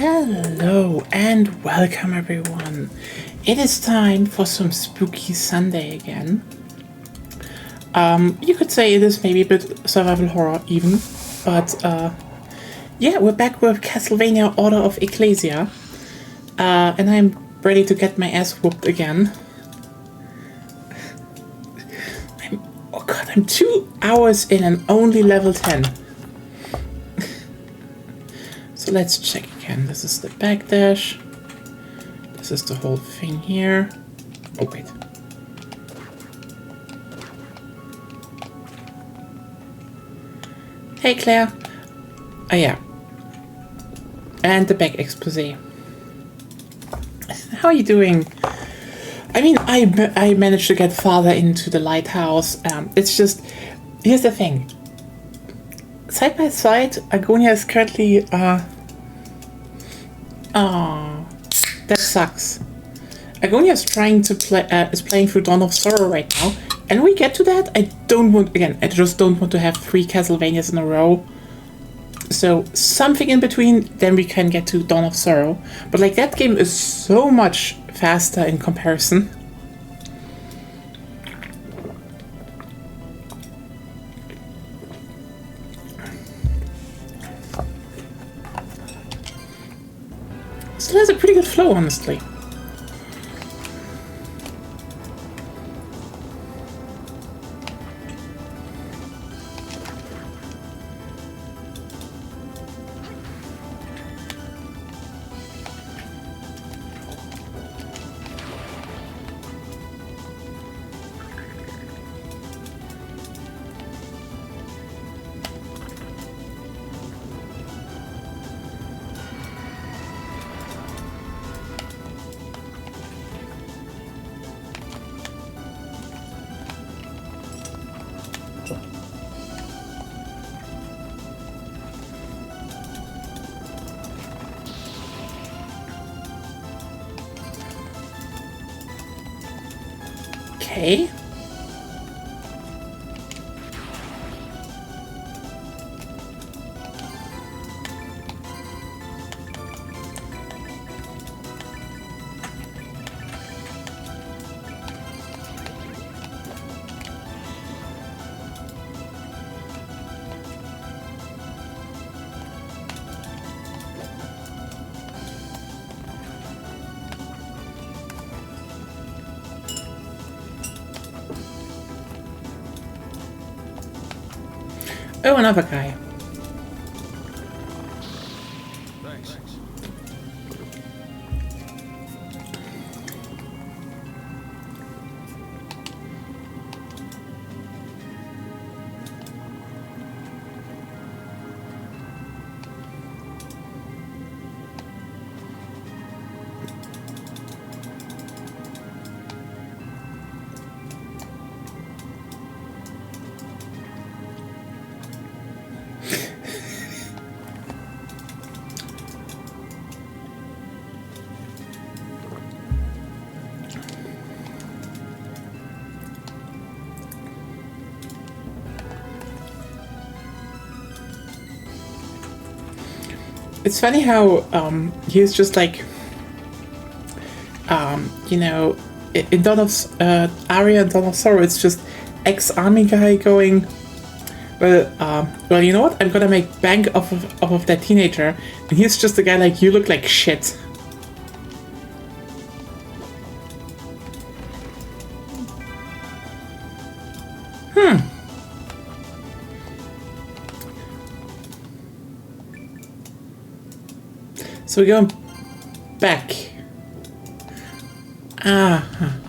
Hello and welcome everyone. It is time for some spooky Sunday again. You could say it is maybe a bit survival horror even, but yeah, we're back with Castlevania Order of Ecclesia, and I'm ready to get my ass whooped again. I'm 2 hours in and only level 10. So let's check again. This is the backdash. This is the whole thing here. Oh, wait. Hey, Claire. Oh, yeah. And the back expose. How are you doing? I mean, I managed to get farther into the lighthouse. It's just... Here's the thing. Side by side, Agonia is currently... that sucks. Agonia is trying to play... is playing through Dawn of Sorrow right now. And we get to that. I just don't want to have 3 Castlevanias in a row. So, something in between, then we can get to Dawn of Sorrow. But, like, that game is so much faster in comparison. Still has a pretty good flow, honestly. Okay. Oh, another guy. Thanks. It's funny how he's just like you know, in Dawn of Aria and Dawn of Sorrow, it's just ex-army guy going, well, you know what? I'm gonna make bank off of that teenager, and he's just a guy like, you look like shit. So we're going back. Ah.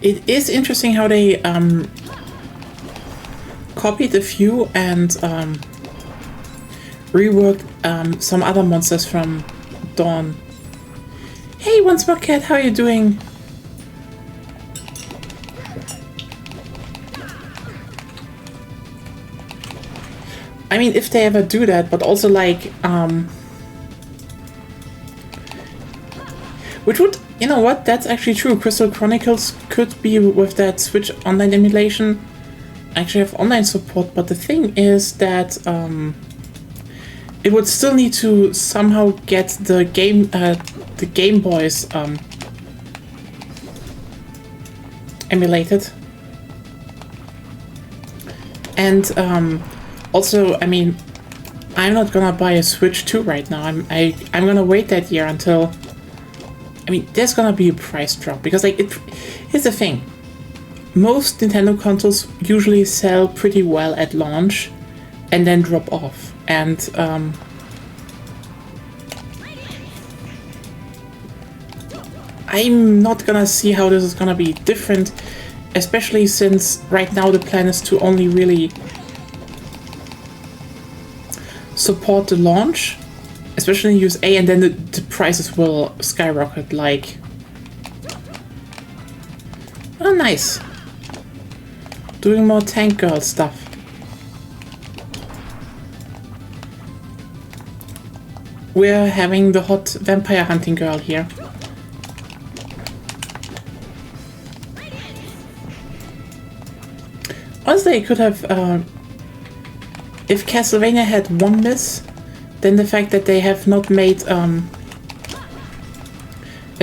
It is interesting how they copied a few and reworked some other monsters from Dawn. Hey, Once More Cat, how are you doing? I mean, if they ever do that, but also like Which would, you know what, that's actually true. Crystal Chronicles could be with that Switch Online emulation. Actually have online support, but the thing is that it would still need to somehow get the Game Boys emulated. And also, I mean, I'm not gonna buy a Switch 2 right now. I'm gonna wait that year until. I mean, there's gonna be a price drop because like here's the thing. Most Nintendo consoles usually sell pretty well at launch, and then drop off. And I'm not gonna see how this is gonna be different, especially since right now the plan is to only really support the launch, especially in USA, and then the prices will skyrocket like... Oh, nice. Doing more tank girl stuff. We're having the hot vampire hunting girl here. Honestly, I could have, if Castlevania had one miss, then the fact that they have not made a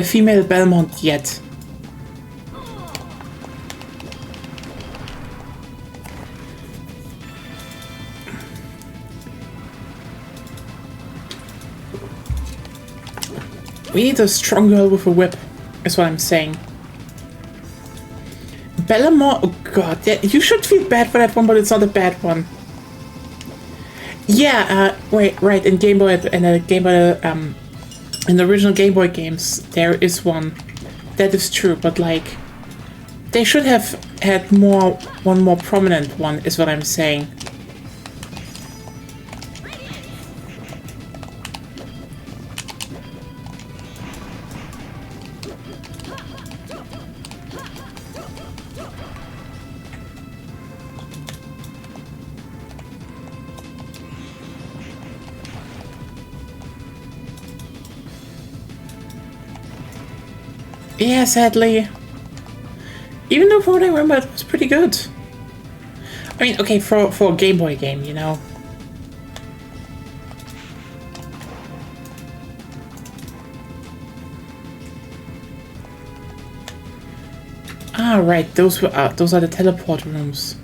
female Belmont yet. We need a strong girl with a whip, is what I'm saying. Bellamont, oh god, yeah, you should feel bad for that one, but it's not a bad one. Yeah, wait, right, in Game Boy, in the original Game Boy games, there is one. That is true, but like, they should have had one more prominent one, is what I'm saying. Yeah, sadly. Even though from what I remember it was pretty good. I mean, okay, for a Game Boy game, you know. Ah, right, those are the teleport rooms.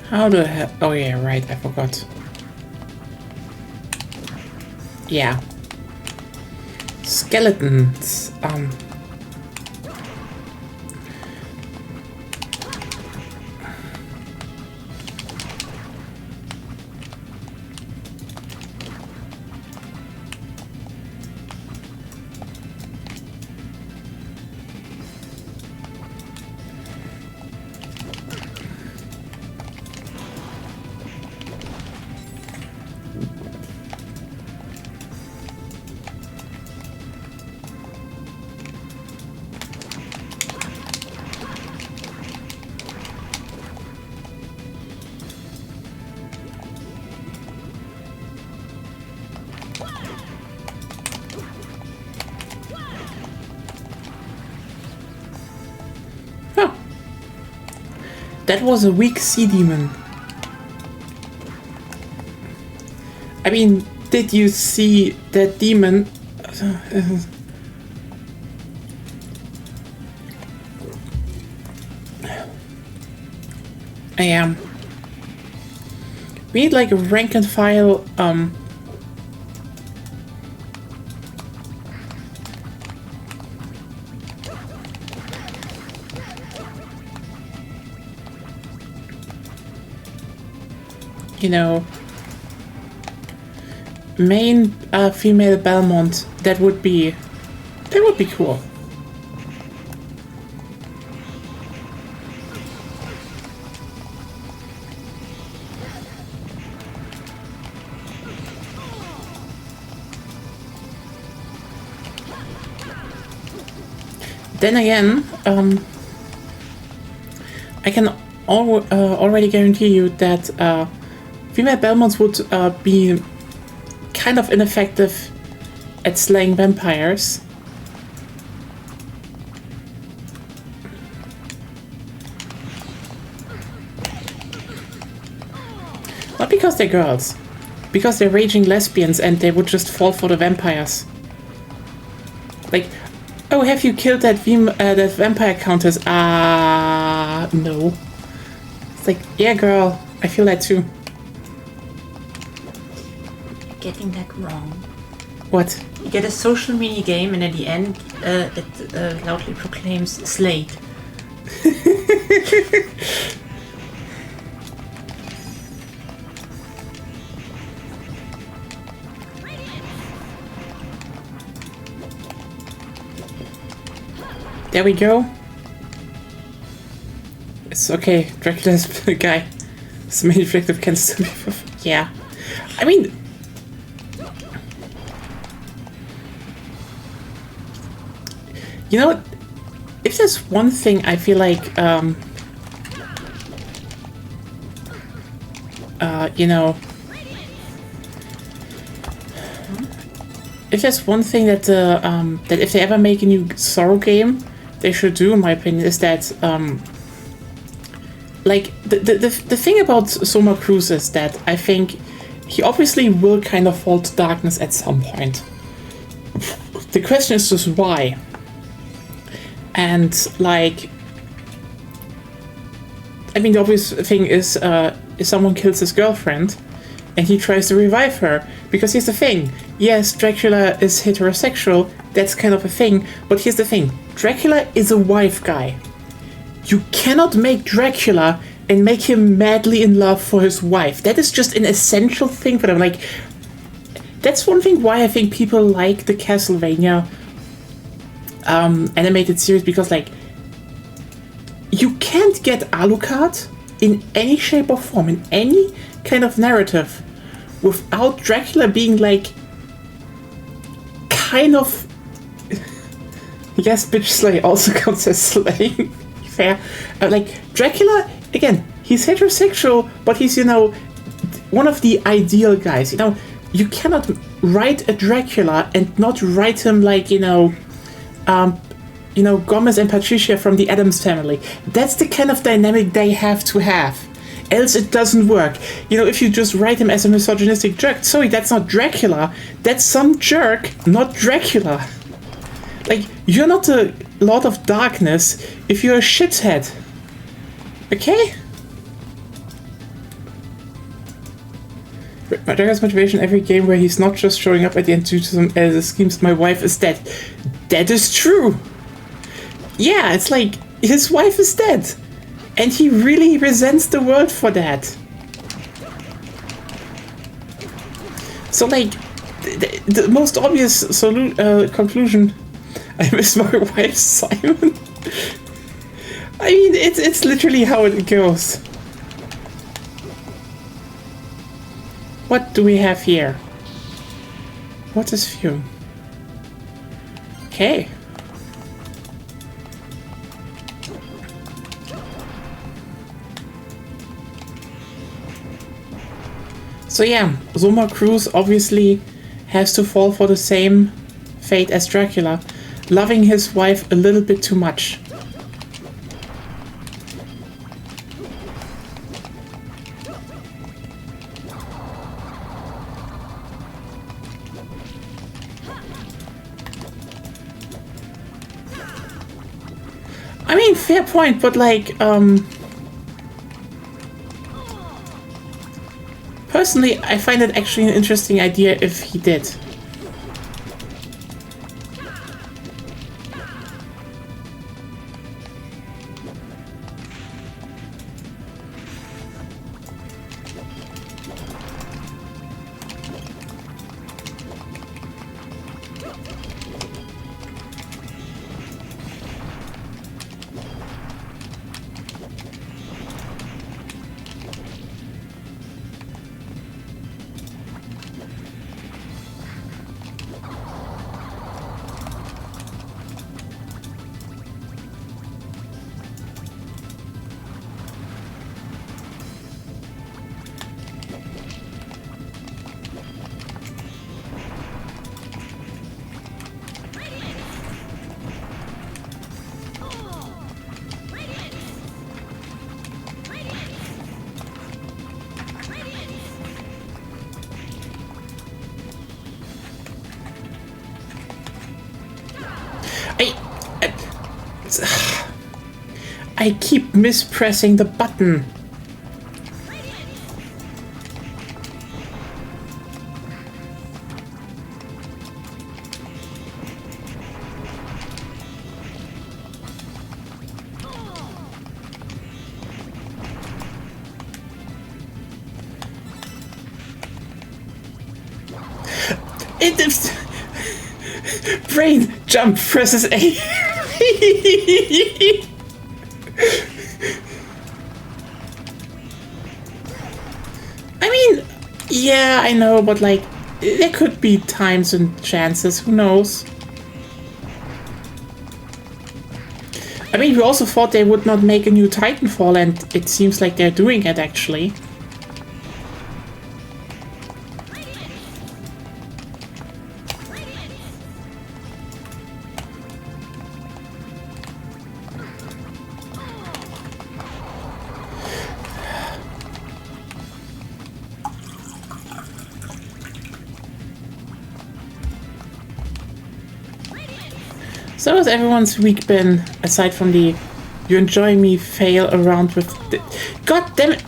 How the hell? Oh yeah, right, I forgot. Yeah. Skeletons. That was a weak sea demon. I mean, did you see that demon? I am. We need like a rank and file, you know, main female Belmont, that would be cool. Then again, I can already guarantee you that female Belmonts would be kind of ineffective at slaying vampires. Not because they're girls, because they're raging lesbians and they would just fall for the vampires. Like, oh, have you killed that that vampire countess? No. It's like, yeah, girl, I feel that too. Getting that wrong. What? You get a social mini game, and at the end, it loudly proclaims "Slate." There we go. It's okay. Dracula's the guy. So main objective can still be. Yeah. I mean. You know what? If there's one thing I feel like, you know, if there's one thing that that if they ever make a new Sorrow game, they should do, in my opinion, is that like the thing about Soma Cruz is that I think he obviously will kind of fall to darkness at some point. The question is just why. And like, I mean, the obvious thing is if someone kills his girlfriend and he tries to revive her, because here's the thing. Yes, Dracula is heterosexual, that's kind of a thing, but here's the thing. Dracula is a wife guy. You cannot make Dracula and make him madly in love for his wife. That is just an essential thing for them. Like, that's one thing why I think people like the Castlevania animated series, because like, you can't get Alucard in any shape or form, in any kind of narrative, without Dracula being like, kind of, yes, bitch slay also counts as slaying, fair, like, Dracula, again, he's heterosexual, but he's, you know, one of the ideal guys, you know, you cannot write a Dracula and not write him like, you know, Gomez and Patricia from the Addams Family. That's the kind of dynamic they have to have. Else it doesn't work. You know, if you just write him as a misogynistic jerk, sorry, that's not Dracula. That's some jerk, not Dracula. Like, you're not a Lord of Darkness if you're a shithead. Okay? Dracula's motivation every game where he's not just showing up at the end due to some schemes, my wife is dead. That is true. Yeah, it's like, his wife is dead. And he really resents the world for that. So, like, the most obvious conclusion, I miss my wife, Simon. I mean, it's literally how it goes. What do we have here? What is Fume? Okay. So yeah, Soma Cruz obviously has to fall for the same fate as Dracula, loving his wife a little bit too much. I mean, fair point, but like, personally, I find it actually an interesting idea if he did. I keep mispressing the button. Brain jump presses A. I mean, yeah, I know, but like, there could be times and chances, who knows? I mean, we also thought they would not make a new Titanfall, and it seems like they're doing it, actually. So has everyone's week been, aside from the you enjoy me fail around with the, God damn it!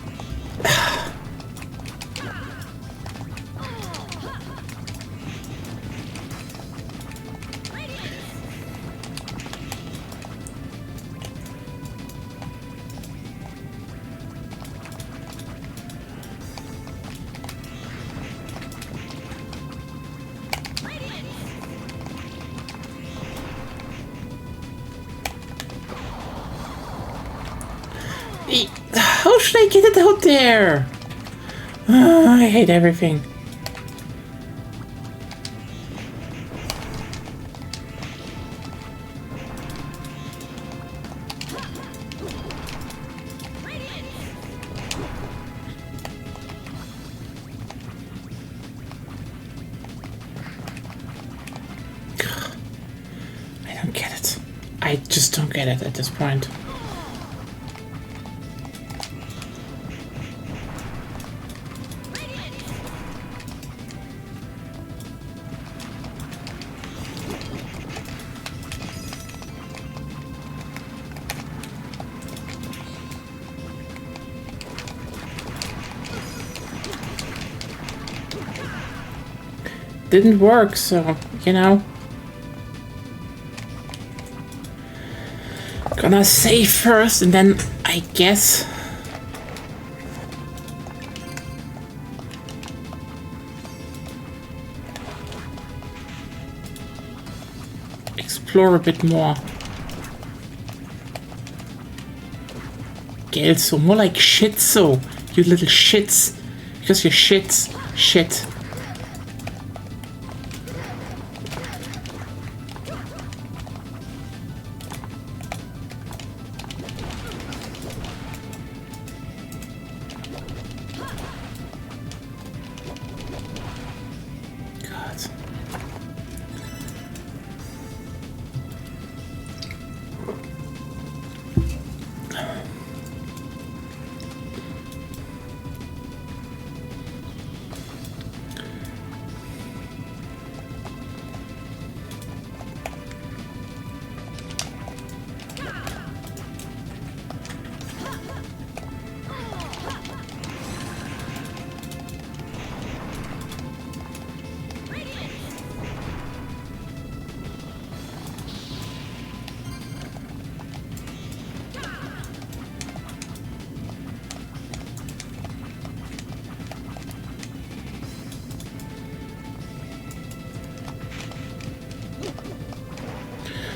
How should I get it out there? I hate everything. I don't get it. I just don't get it at this point. Didn't work, so, you know. Gonna save first, and then, I guess... explore a bit more. Gelso, more like shitso, you little shits. Because you're shits. Shit.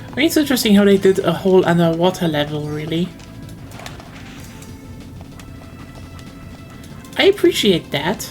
I mean, it's interesting how they did a whole underwater level, really. I appreciate that.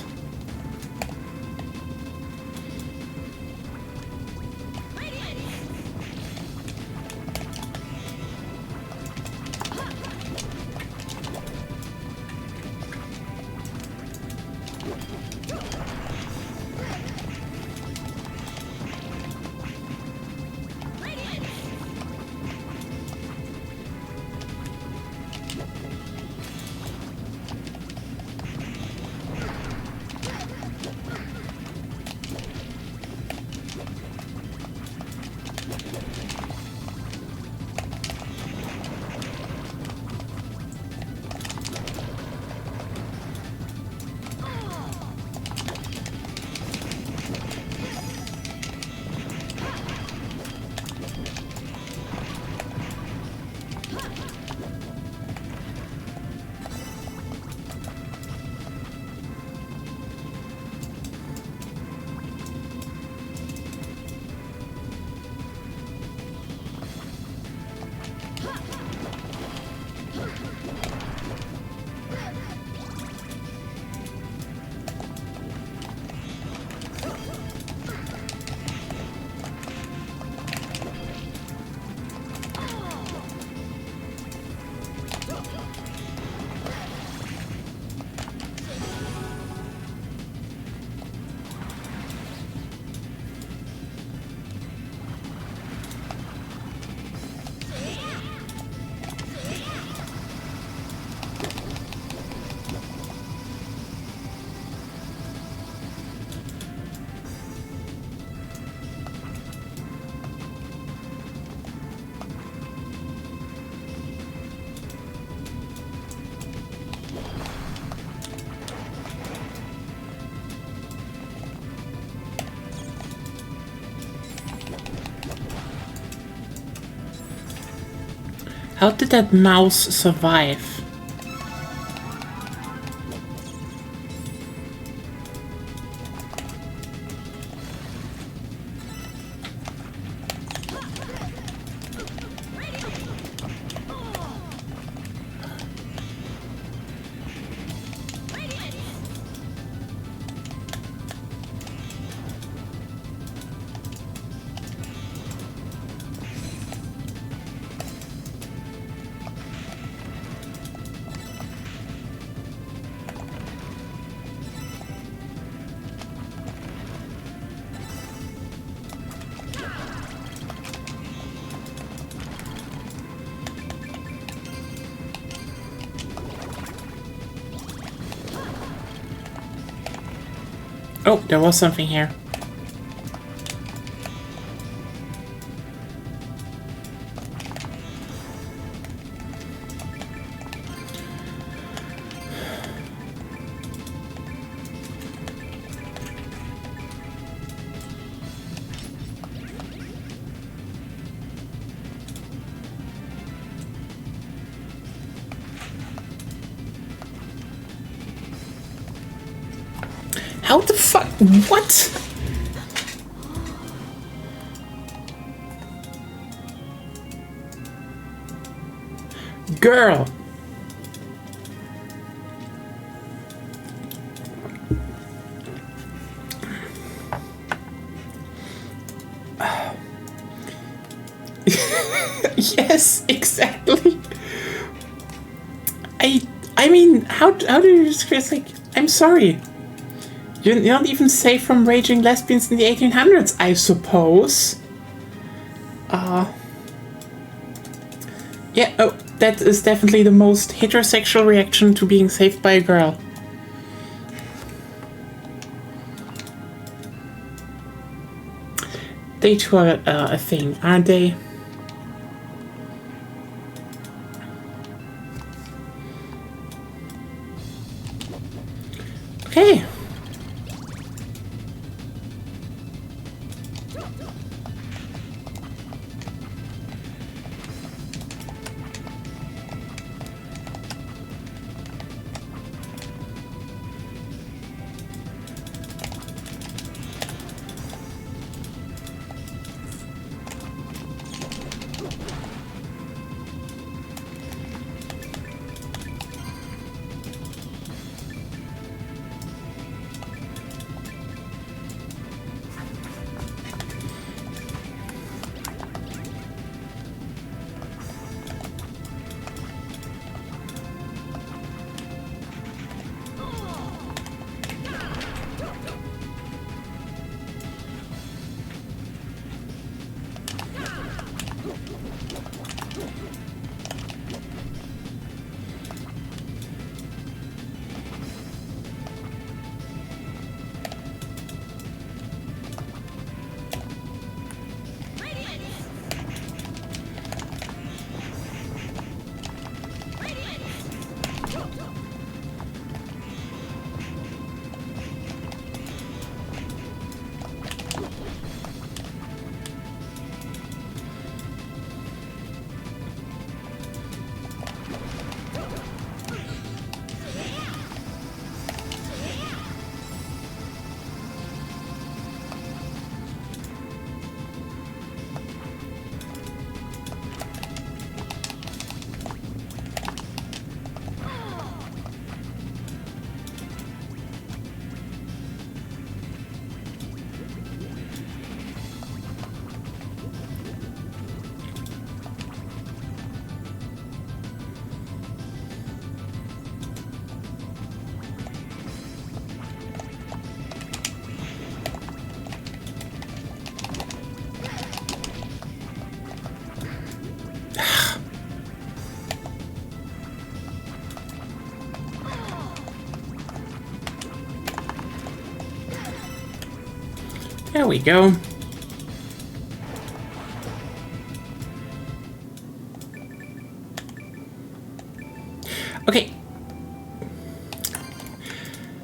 How did that mouse survive? Oh, there was something here. How the fuck? What? Girl. Yes, exactly. I mean, how do you just it's like, I'm sorry. You're not even safe from raging lesbians in the 1800s, I suppose. Yeah, oh, that is definitely the most heterosexual reaction to being saved by a girl. They too are a thing, aren't they? Okay. There we go. Okay.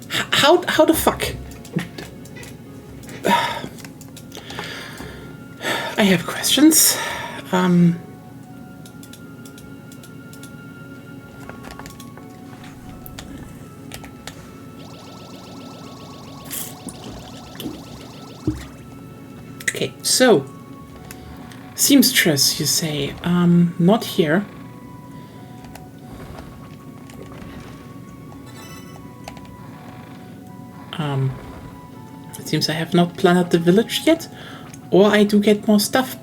How the fuck? I have questions. Okay, so seamstress, you say. Not here. It seems I have not planned the village yet, or I do get more stuff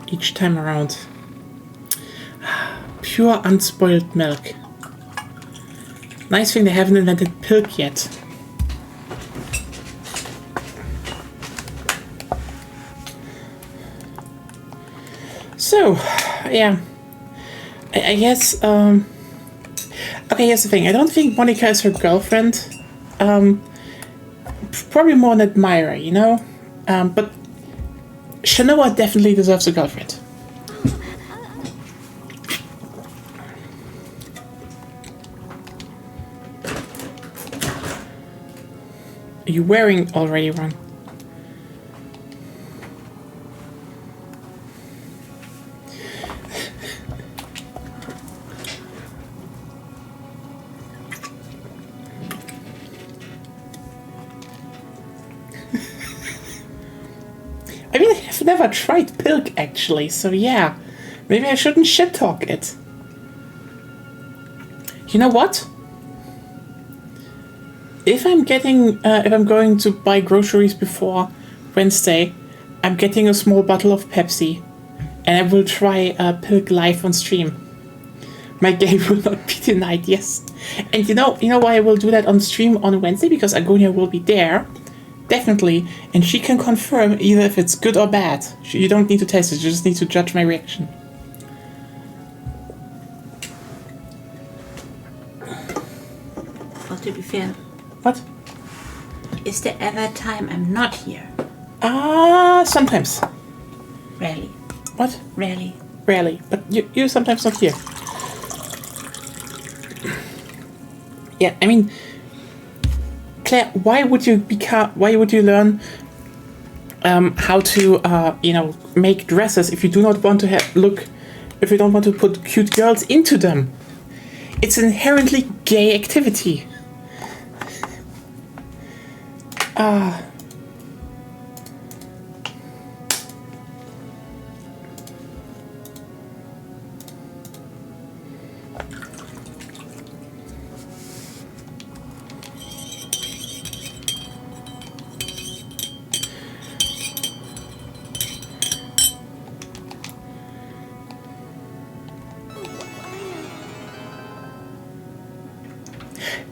each time around. Pure unspoiled milk. Nice thing they haven't invented pilk yet. So, yeah. I guess, okay, here's the thing. I don't think Monica is her girlfriend. Probably more an admirer, you know? But Shanoa definitely deserves a girlfriend. Are you wearing already, Ron? I mean, I've never tried pilk actually, so yeah. Maybe I shouldn't shit talk it. You know what? If I'm going to buy groceries before Wednesday, I'm getting a small bottle of Pepsi, and I will try pilk live on stream. My game will not be denied, yes. And you know why I will do that on stream on Wednesday? Because Agonia will be there. Definitely, and she can confirm either if it's good or bad. You don't need to taste it, you just need to judge my reaction. Well, to be fair, What? is there ever a time I'm not here? Sometimes. Rarely. What? Rarely. Rarely, but you're sometimes not here. Yeah, I mean, Claire, why would you learn how to make dresses if you do not want to if you don't want to put cute girls into them? It's an inherently gay activity.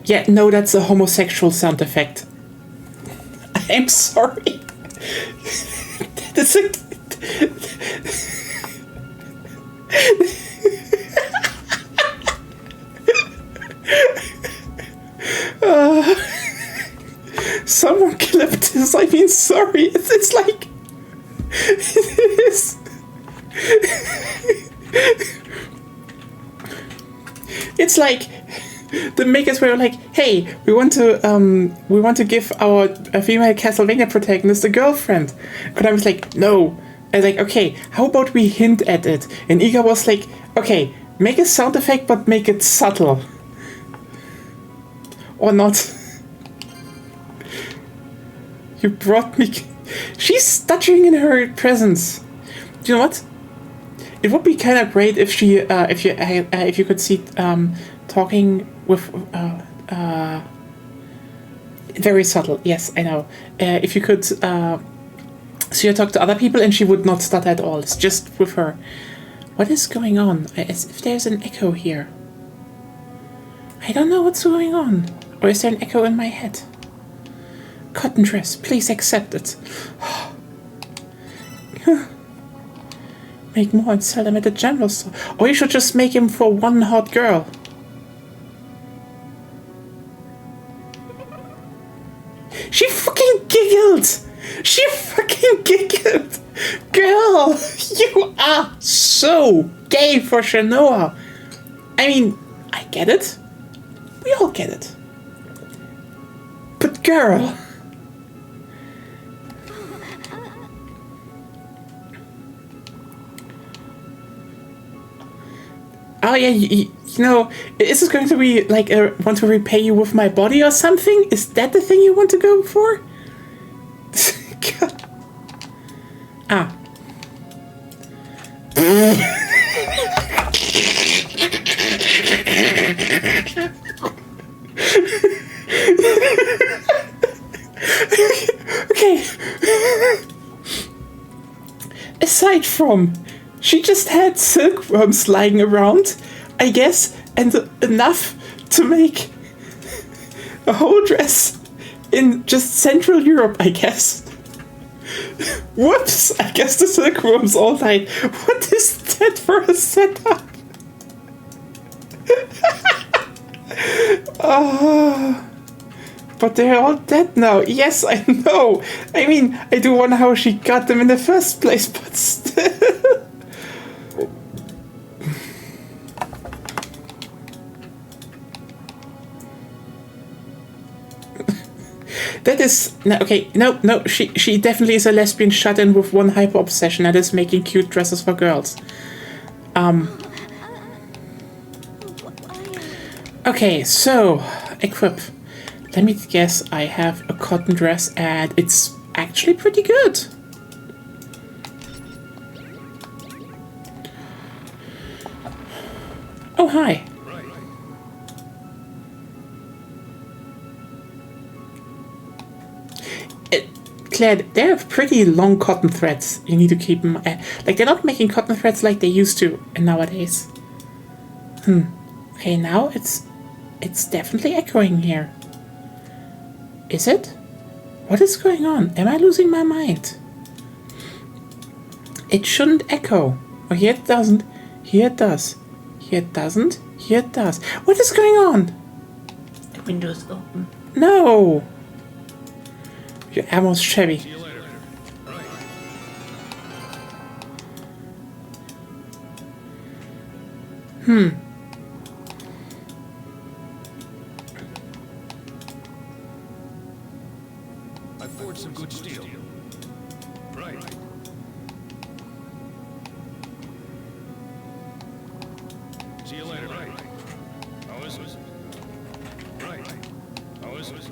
Yeah, no, that's a homosexual sound effect. I'm sorry. That's a... someone clipped this. I mean, sorry. It's like... It is... It's like... The makers were like, "Hey, we want to give our female Castlevania protagonist a girlfriend," but I was like, "No." I was like, "Okay, how about we hint at it?" And Iga was like, "Okay, make a sound effect, but make it subtle, or not." You brought me. She's stuttering in her presence. Do you know what? It would be kind of great if she, if you could see talking with very subtle. Yes, I know. If you could see her talk to other people and she would not stutter at all. It's just with her. What is going on? As if there's an echo here. I don't know what's going on. Or is there an echo in my head? Cotton dress, please accept it. Make more and sell them at the general store. Or you should just make him for one hot girl. She fucking giggled! She fucking giggled! Girl, you are so gay for Shanoa. I mean, I get it. We all get it. But girl... Oh yeah, you know, is this going to be like want to repay you with my body or something? Is that the thing you want to go for? God. Ah. Okay. Aside from, she just had silkworms lying around, I guess, and enough to make a whole dress in just Central Europe, I guess. Whoops! I guess the silkworms all died. What is that for a setup? But they're all dead now. Yes, I know. I mean, I do wonder how she got them in the first place, but still. That is no, okay. No, she definitely is a lesbian shut in with one hyper obsession. That is making cute dresses for girls. Okay, so equip. Let me guess. I have a cotton dress, and it's actually pretty good. Oh hi. Claire, they have pretty long cotton threads. You need to keep them... like, they're not making cotton threads like they used to nowadays. Okay, now it's definitely echoing here. Is it? What is going on? Am I losing my mind? It shouldn't echo. Oh, here it doesn't. Here it does. Here it doesn't. Here it does. What is going on? The window is open. No! Your ammo's shabby. See you later. Right. I forged some good steel. Right. See you later. Right. How is it? Right. How is it?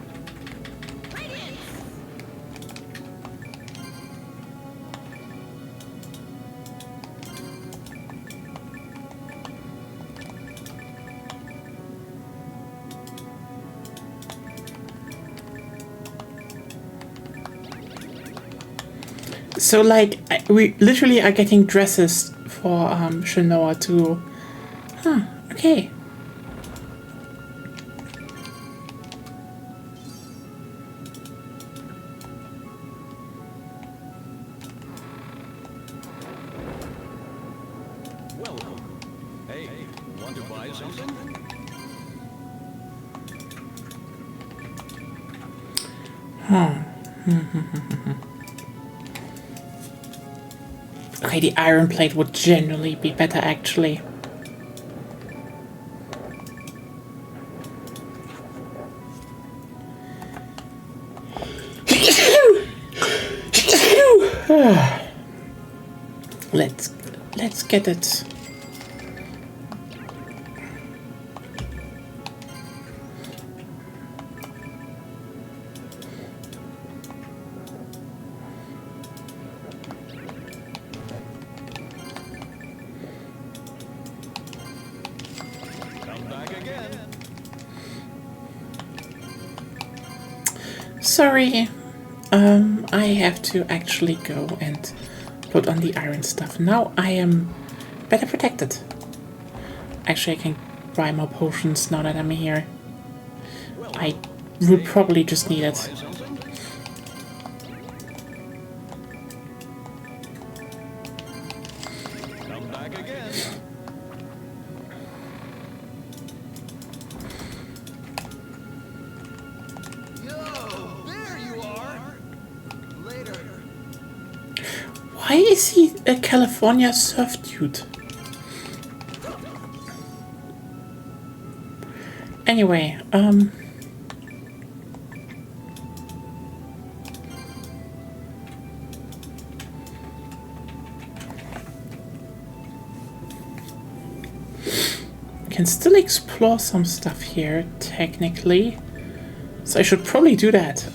So, like, we literally are getting dresses for Shinoa to... Huh, okay. Welcome. Hey, want to buy something? Okay, the iron plate would generally be better, actually. Let's get it. Come back again. Sorry. I have to actually go and put on the iron stuff. Now I am better protected. Actually, I can buy more potions now that I'm here. I would probably just need it. Buy something? Come back again. Yo, there you are. Later. Why is he a California surf dude? Anyway, can still explore some stuff here, technically. So I should probably do that.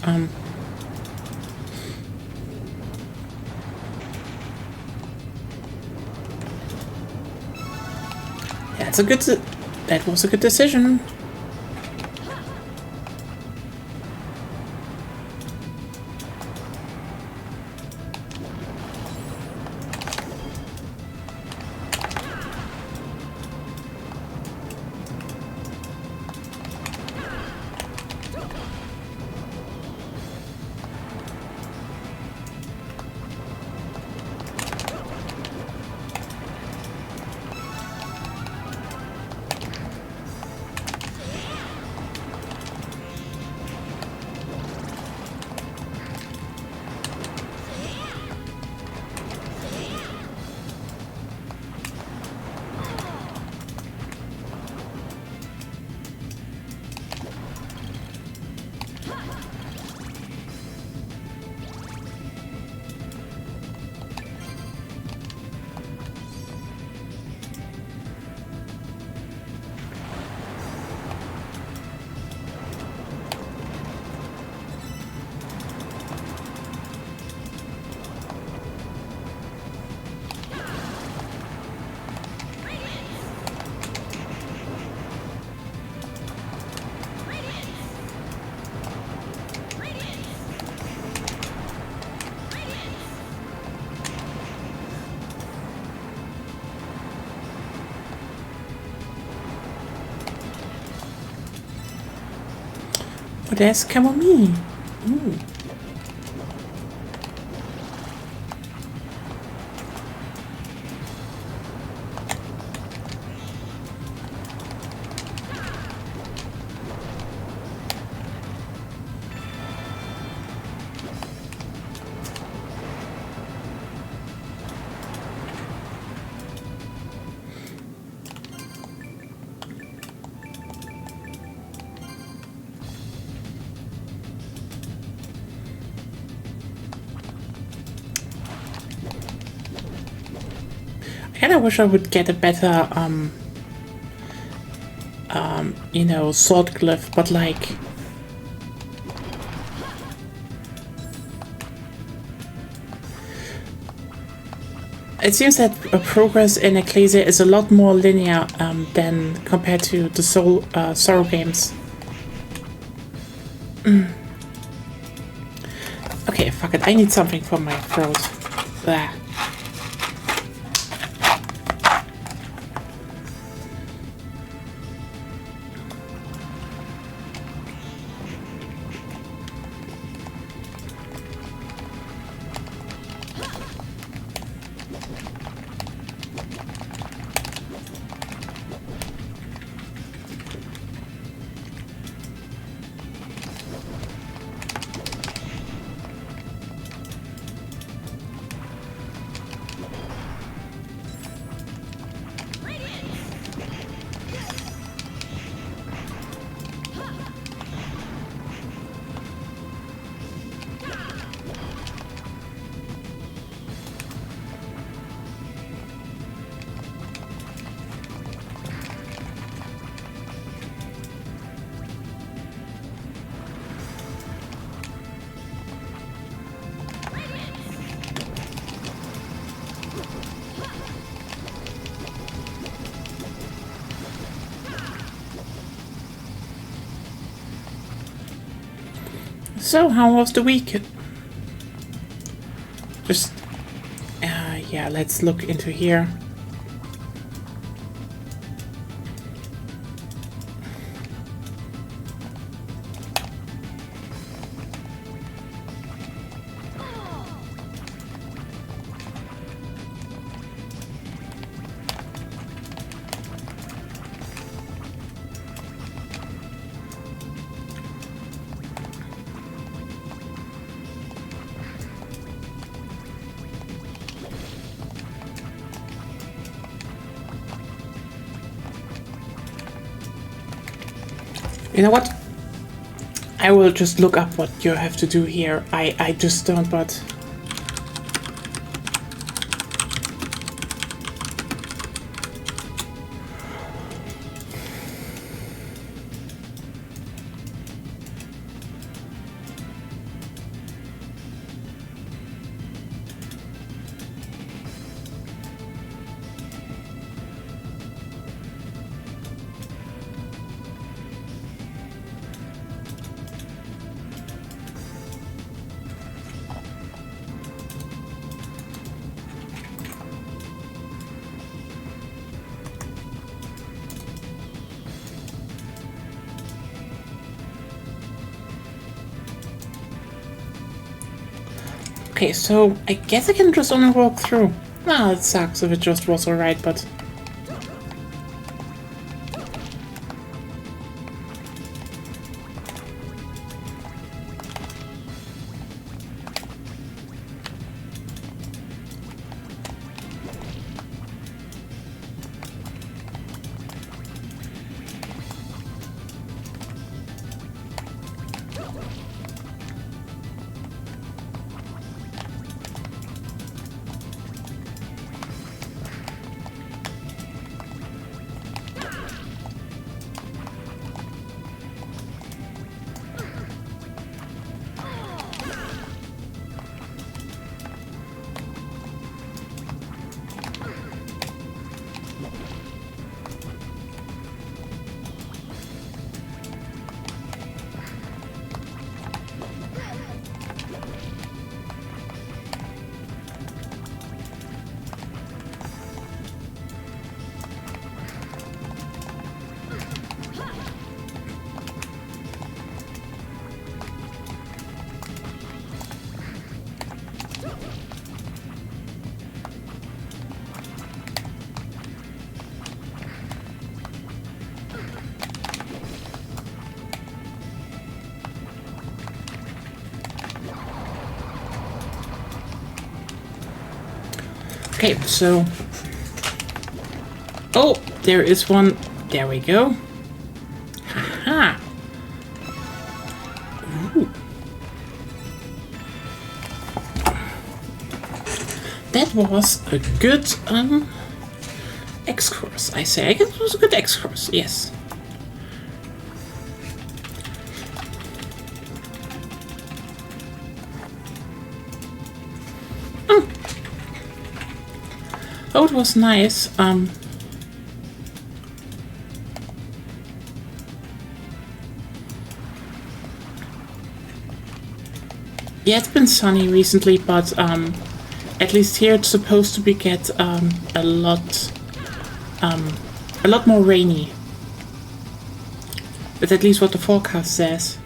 That was a good decision. Oh, there's chamomile. Ooh. I kinda wish I would get a better, you know, sword glyph, but like... It seems that progress in Ecclesia is a lot more linear than compared to the Sorrow games. Okay, fuck it, I need something for my throat. Blah. So, how was the week? Just, yeah, let's look into here. You know what? I will just look up what you have to do here. I just don't, but... Okay, so I guess I can just only walk through. Ah, it sucks if it just was alright, but... Okay, so... Oh, there is one. There we go. Haha. Ooh. That was a good X-course, I say. I guess it was a good X-course, yes. Oh, it was nice. Yeah, it's been sunny recently, but at least here it's supposed to be get a lot more rainy. That's at least what the forecast says.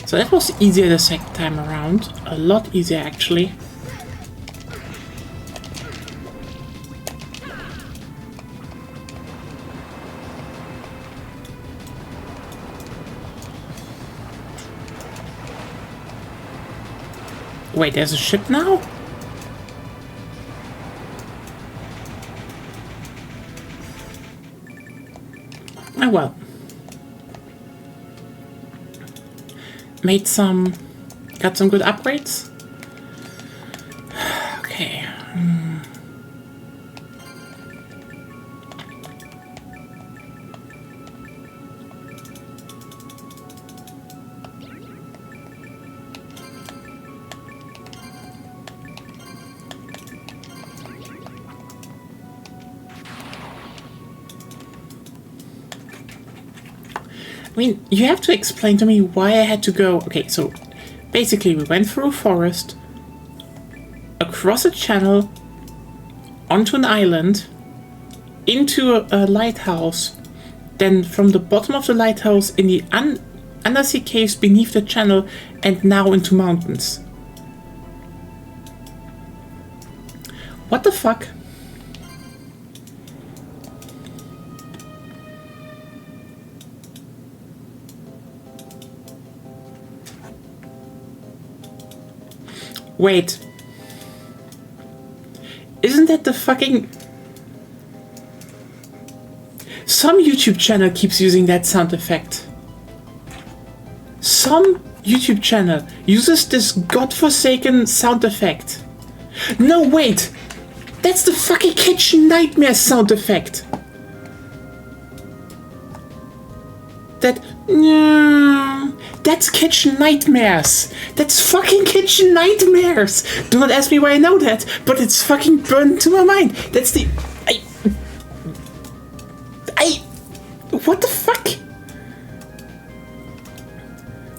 So that was easier the second time around. A lot easier, actually. Wait, there's a ship now? Oh well. Got some good upgrades. Okay. I mean, you have to explain to me why I had to go... Okay, so basically we went through a forest, across a channel, onto an island, into a lighthouse, then from the bottom of the lighthouse in the undersea caves beneath the channel, and now into mountains. What the fuck? Wait. Isn't that the fucking... Some YouTube channel keeps using that sound effect. Some YouTube channel uses this godforsaken sound effect. No, wait! That's the fucking Kitchen Nightmare sound effect! That's Kitchen Nightmares! That's fucking Kitchen Nightmares! Do not ask me why I know that, but it's fucking burned to my mind! That's the... What the fuck?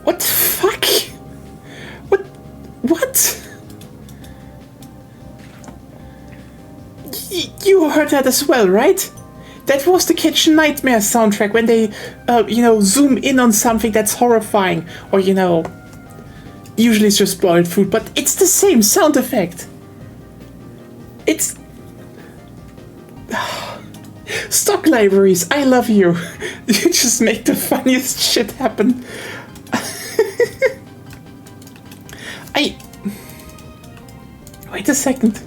What the fuck? What? You heard that as well, right? That was the Kitchen Nightmare soundtrack when they, zoom in on something that's horrifying. Or, usually it's just boiled food, but it's the same sound effect. It's... Stock libraries, I love you. You just make the funniest shit happen. Wait a second.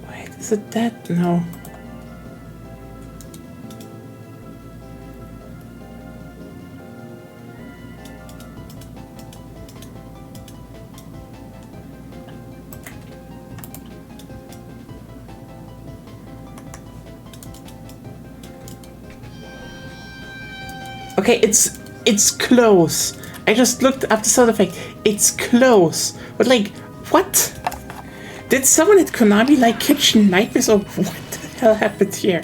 Wait, is it that? No. Okay, it's close. I just looked up the sound effect. It's close. But like, what? Did someone at Konami like Kitchen Nightmares or what the hell happened here?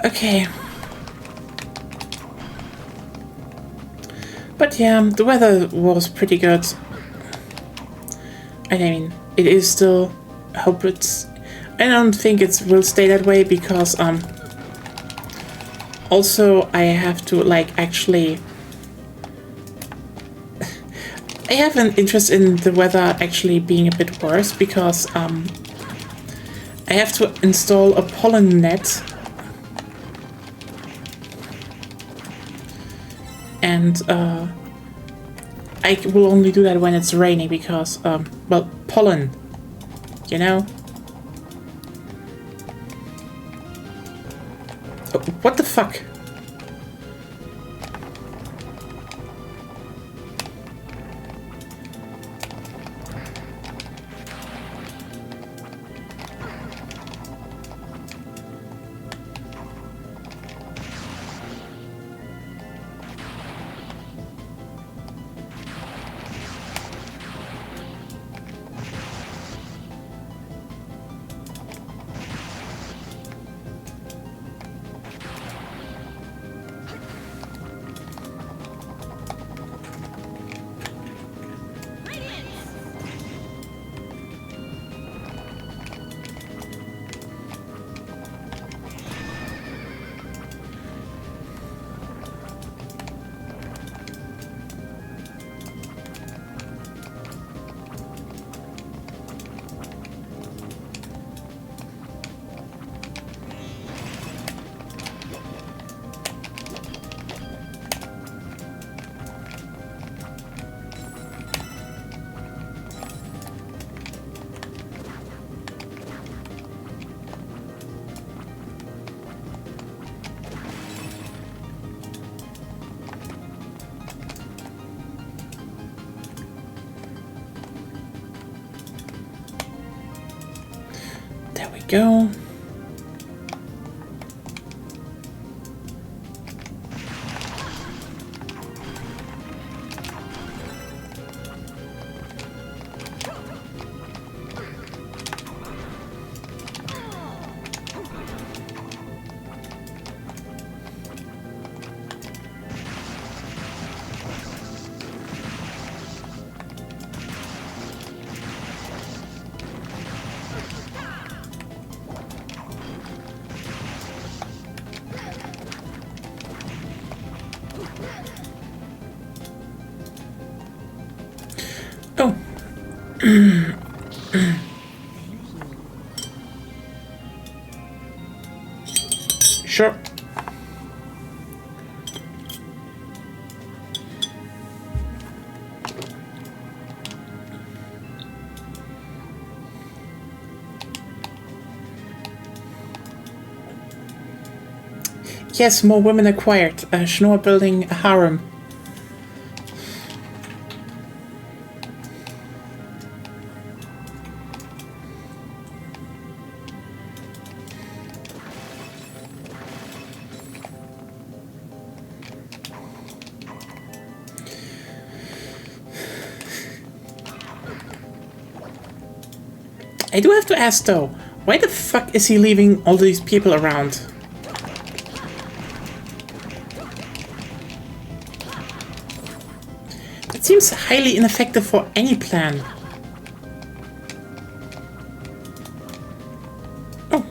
Okay. But yeah, the weather was pretty good. I mean, it is still, I hope it's, I don't think it will stay that way because, also I have to, like, actually, I have an interest in the weather actually being a bit worse because, I have to install a pollen net. And, I will only do that when it's raining because, well, pollen, you know? Oh, what the fuck? There we go. Sure. Yes, more women acquired. Schnorr building a harem. I do have to ask though, why the fuck is he leaving all these people around? It seems highly ineffective for any plan. Oh.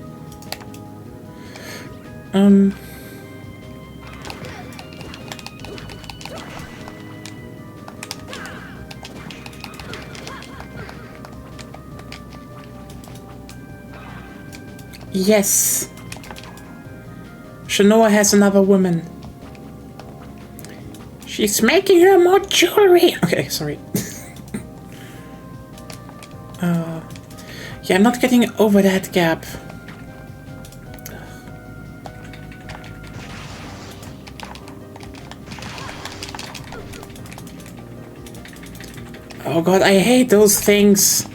Yes. Shanoa has another woman. She's making her more jewelry. Okay, sorry. Yeah, I'm not getting over that gap. Oh god, I hate those things.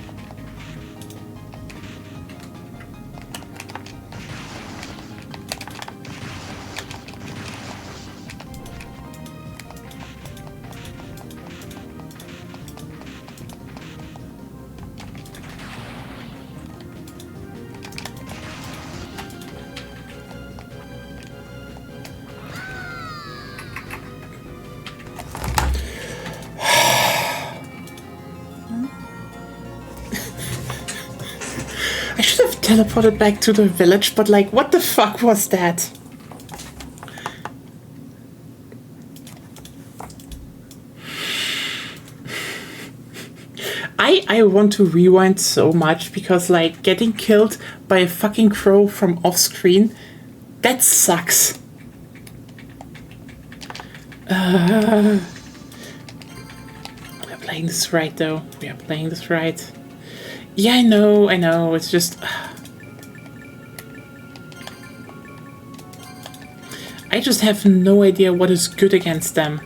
Teleported back to the village, but like, what the fuck was that? I want to rewind so much because like getting killed by a fucking crow from off screen, that sucks. We're playing this right though. We are playing this right. Yeah, I know, it's just... I just have no idea what is good against them.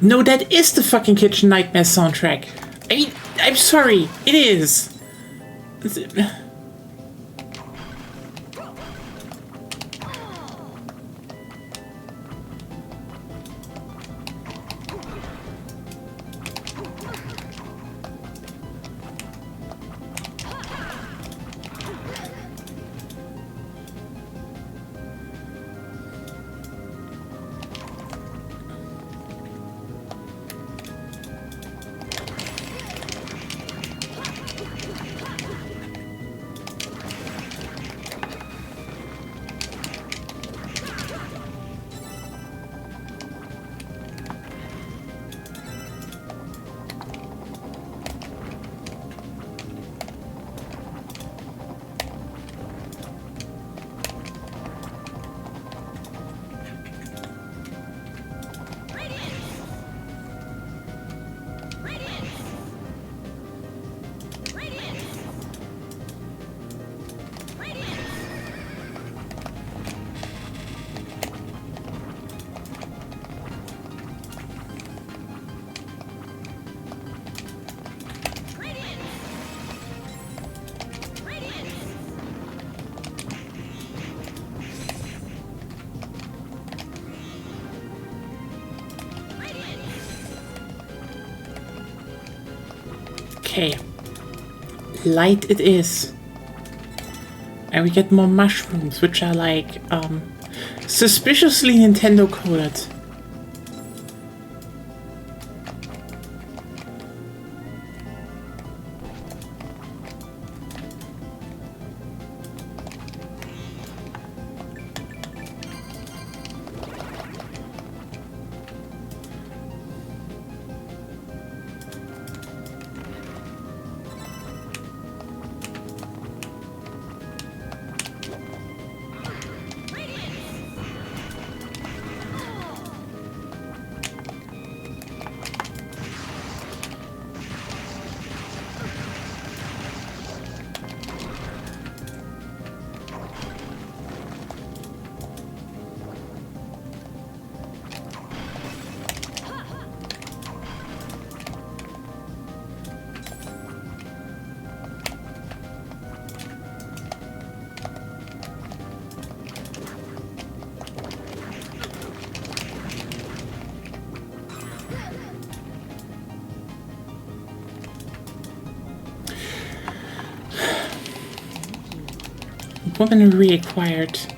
No, that is the fucking Kitchen Nightmare soundtrack. I mean, I'm sorry, it is. Okay. Light it is. And we get more mushrooms, which are like suspiciously Nintendo coded. Weapon reacquired.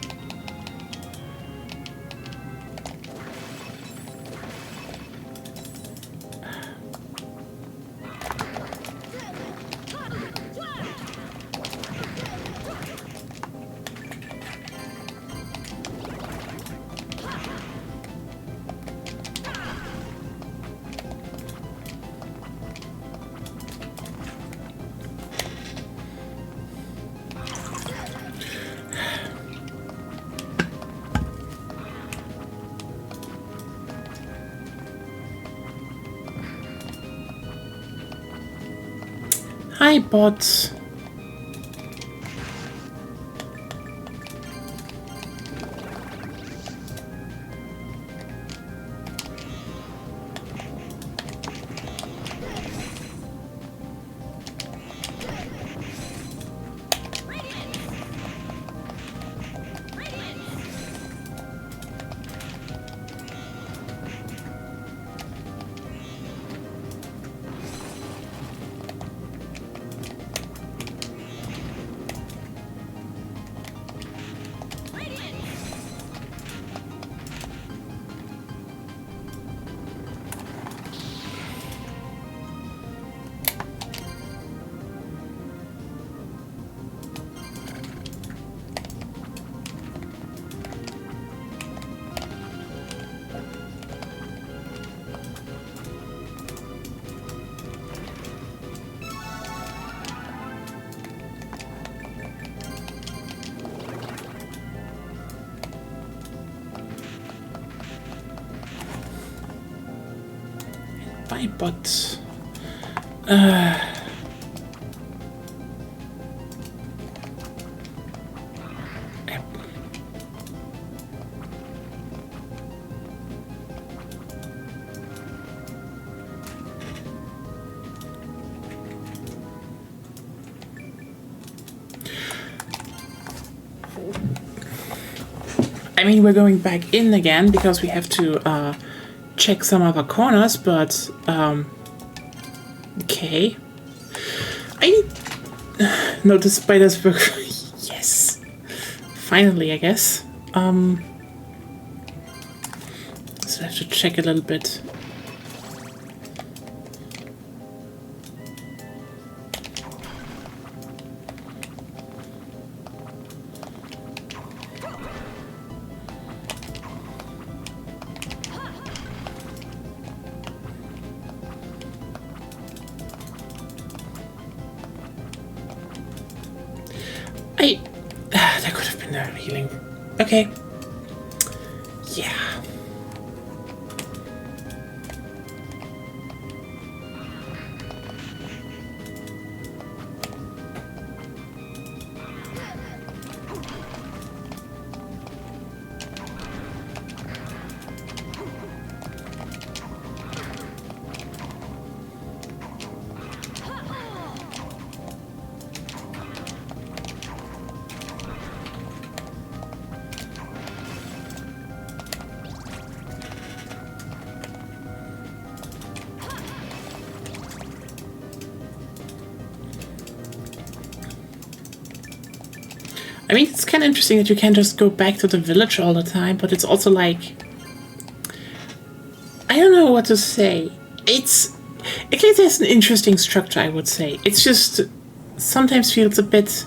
Hi, bots. Bye, bots. I mean, we're going back in again because we have to check some other corners, but okay. No, the spiders were yes. Finally, I guess. So I have to check a little bit. That could have been a healing. Okay. Yeah. mean, it's kind of interesting that you can't just go back to the village all the time, but it's also like... I don't know what to say. Ecclesia has an interesting structure, I would say. It's just... sometimes feels a bit...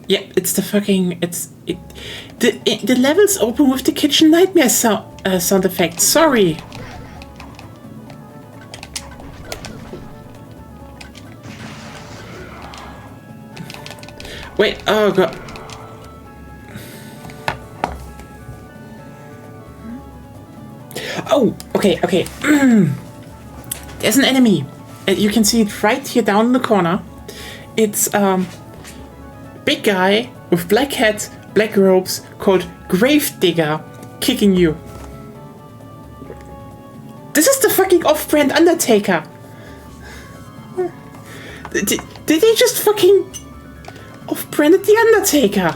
Yeah, it's the fucking... The levels open with the kitchen nightmare sound effect. Sorry. Wait, oh god. Oh, okay. There's an enemy. You can see it right here down in the corner. It's big guy with black hat, black robes, called Gravedigger, kicking you. This is the fucking off-brand Undertaker. Did he just fucking off-branded the Undertaker?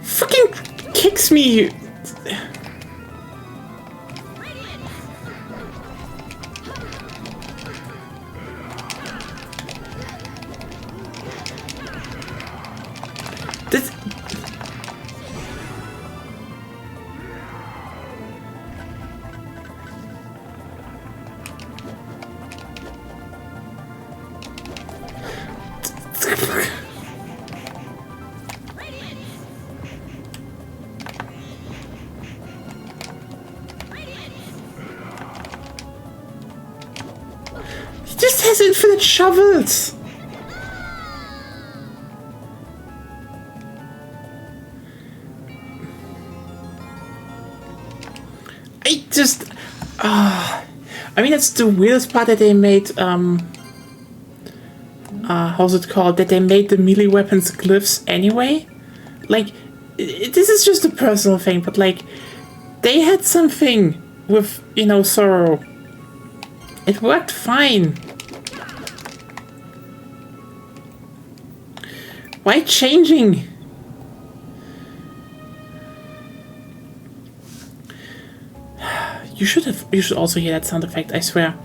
Fucking kicks me. This... He just has infinite shovels. I mean, it's the weirdest part that they made, how's it called? That they made the melee weapons glyphs anyway. Like, this is just a personal thing, but like, they had something with, you know, Sorrow. It worked fine. Why changing? You should also hear that sound effect, I swear.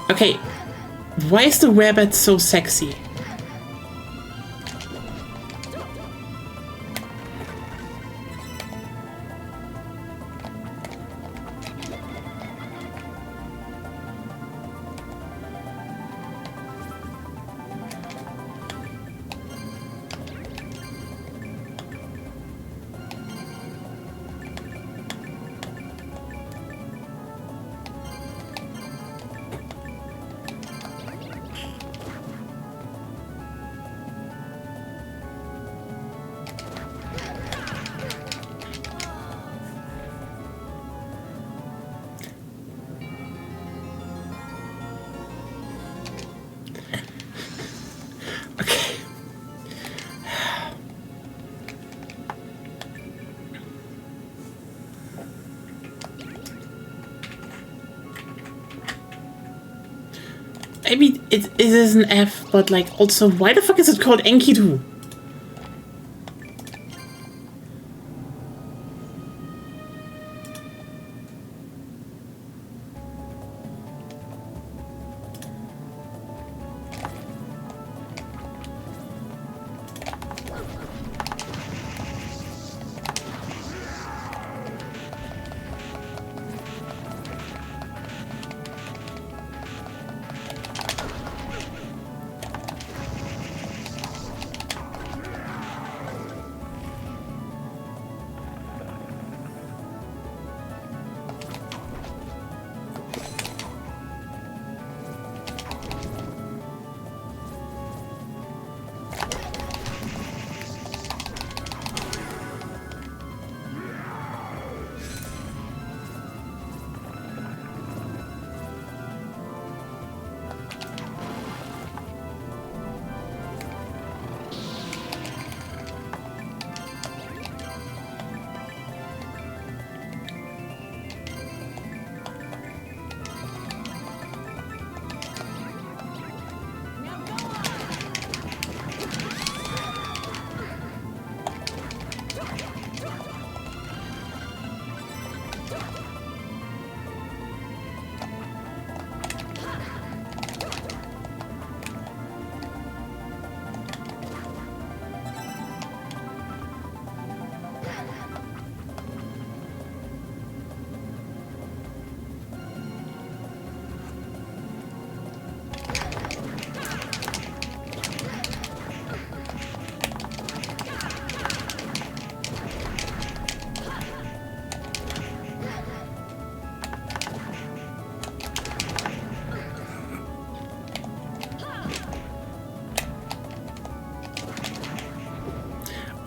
Okay, why is the rabbit so sexy? I mean, it is an F, but like, also, why the fuck is it called Enkidu?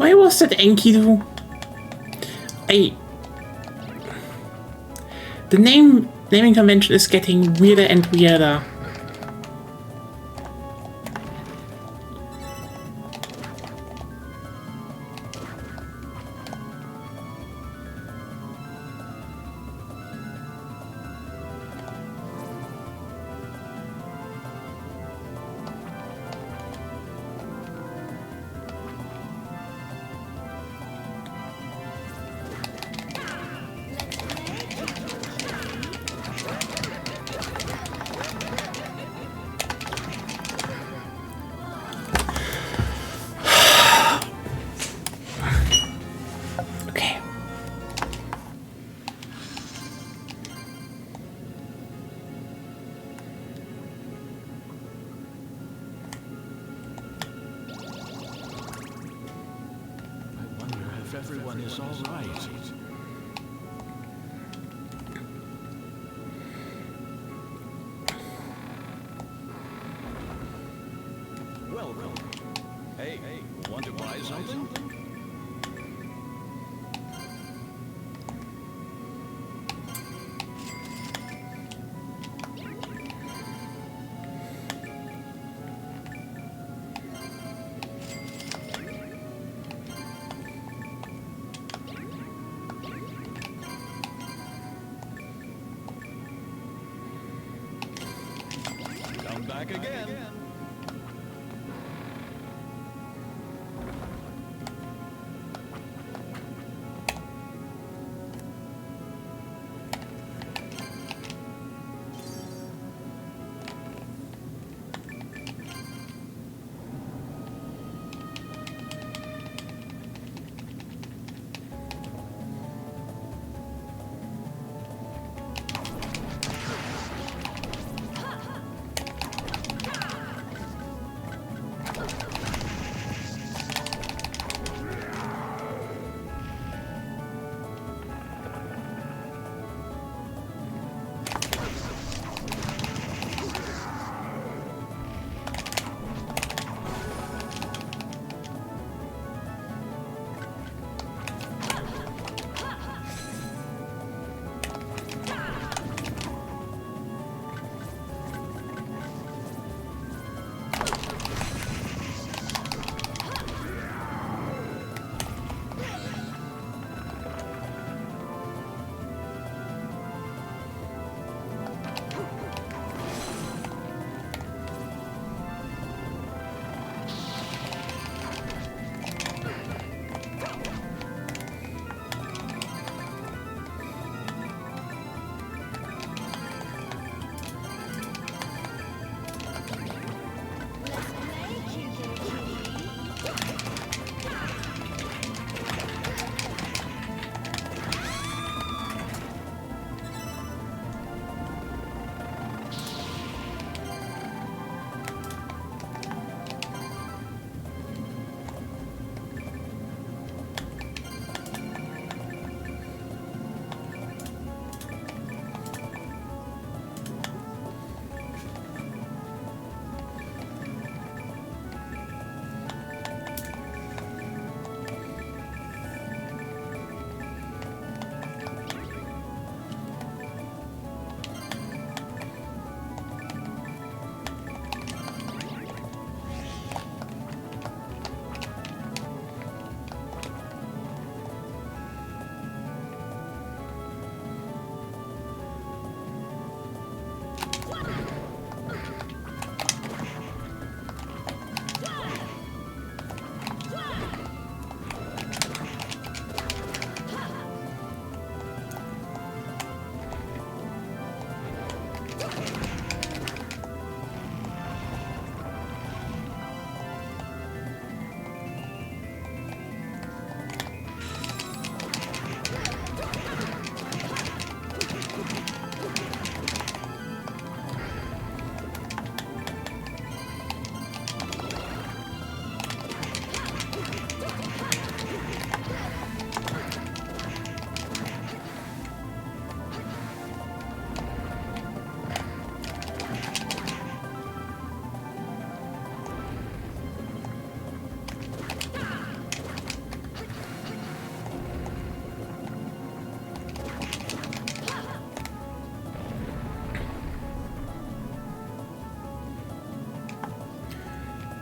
Why was that Enkidu? The naming convention is getting weirder and weirder. Everyone is all right. Welcome. Hey, want to buy something? Back again.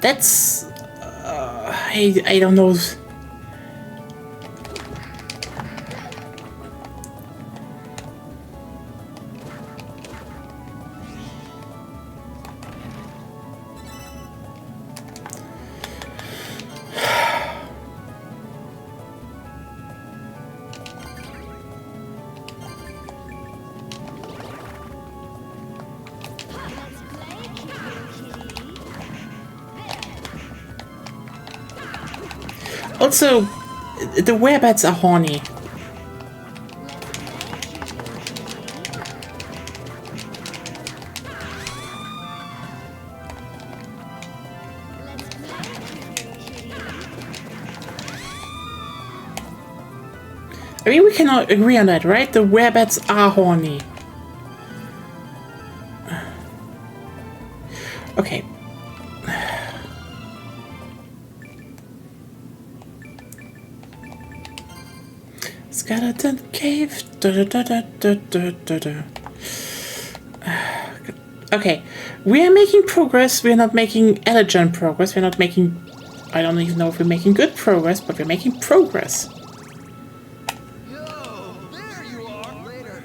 That's... I don't know. Also, the werebats are horny. I mean, we cannot agree on that, right? The werebats are horny. Okay. Skeleton cave. Okay, we are making progress. We are not making elegant progress. We're not making... I don't even know if we're making good progress, but we're making progress. Yo, there you are. Later.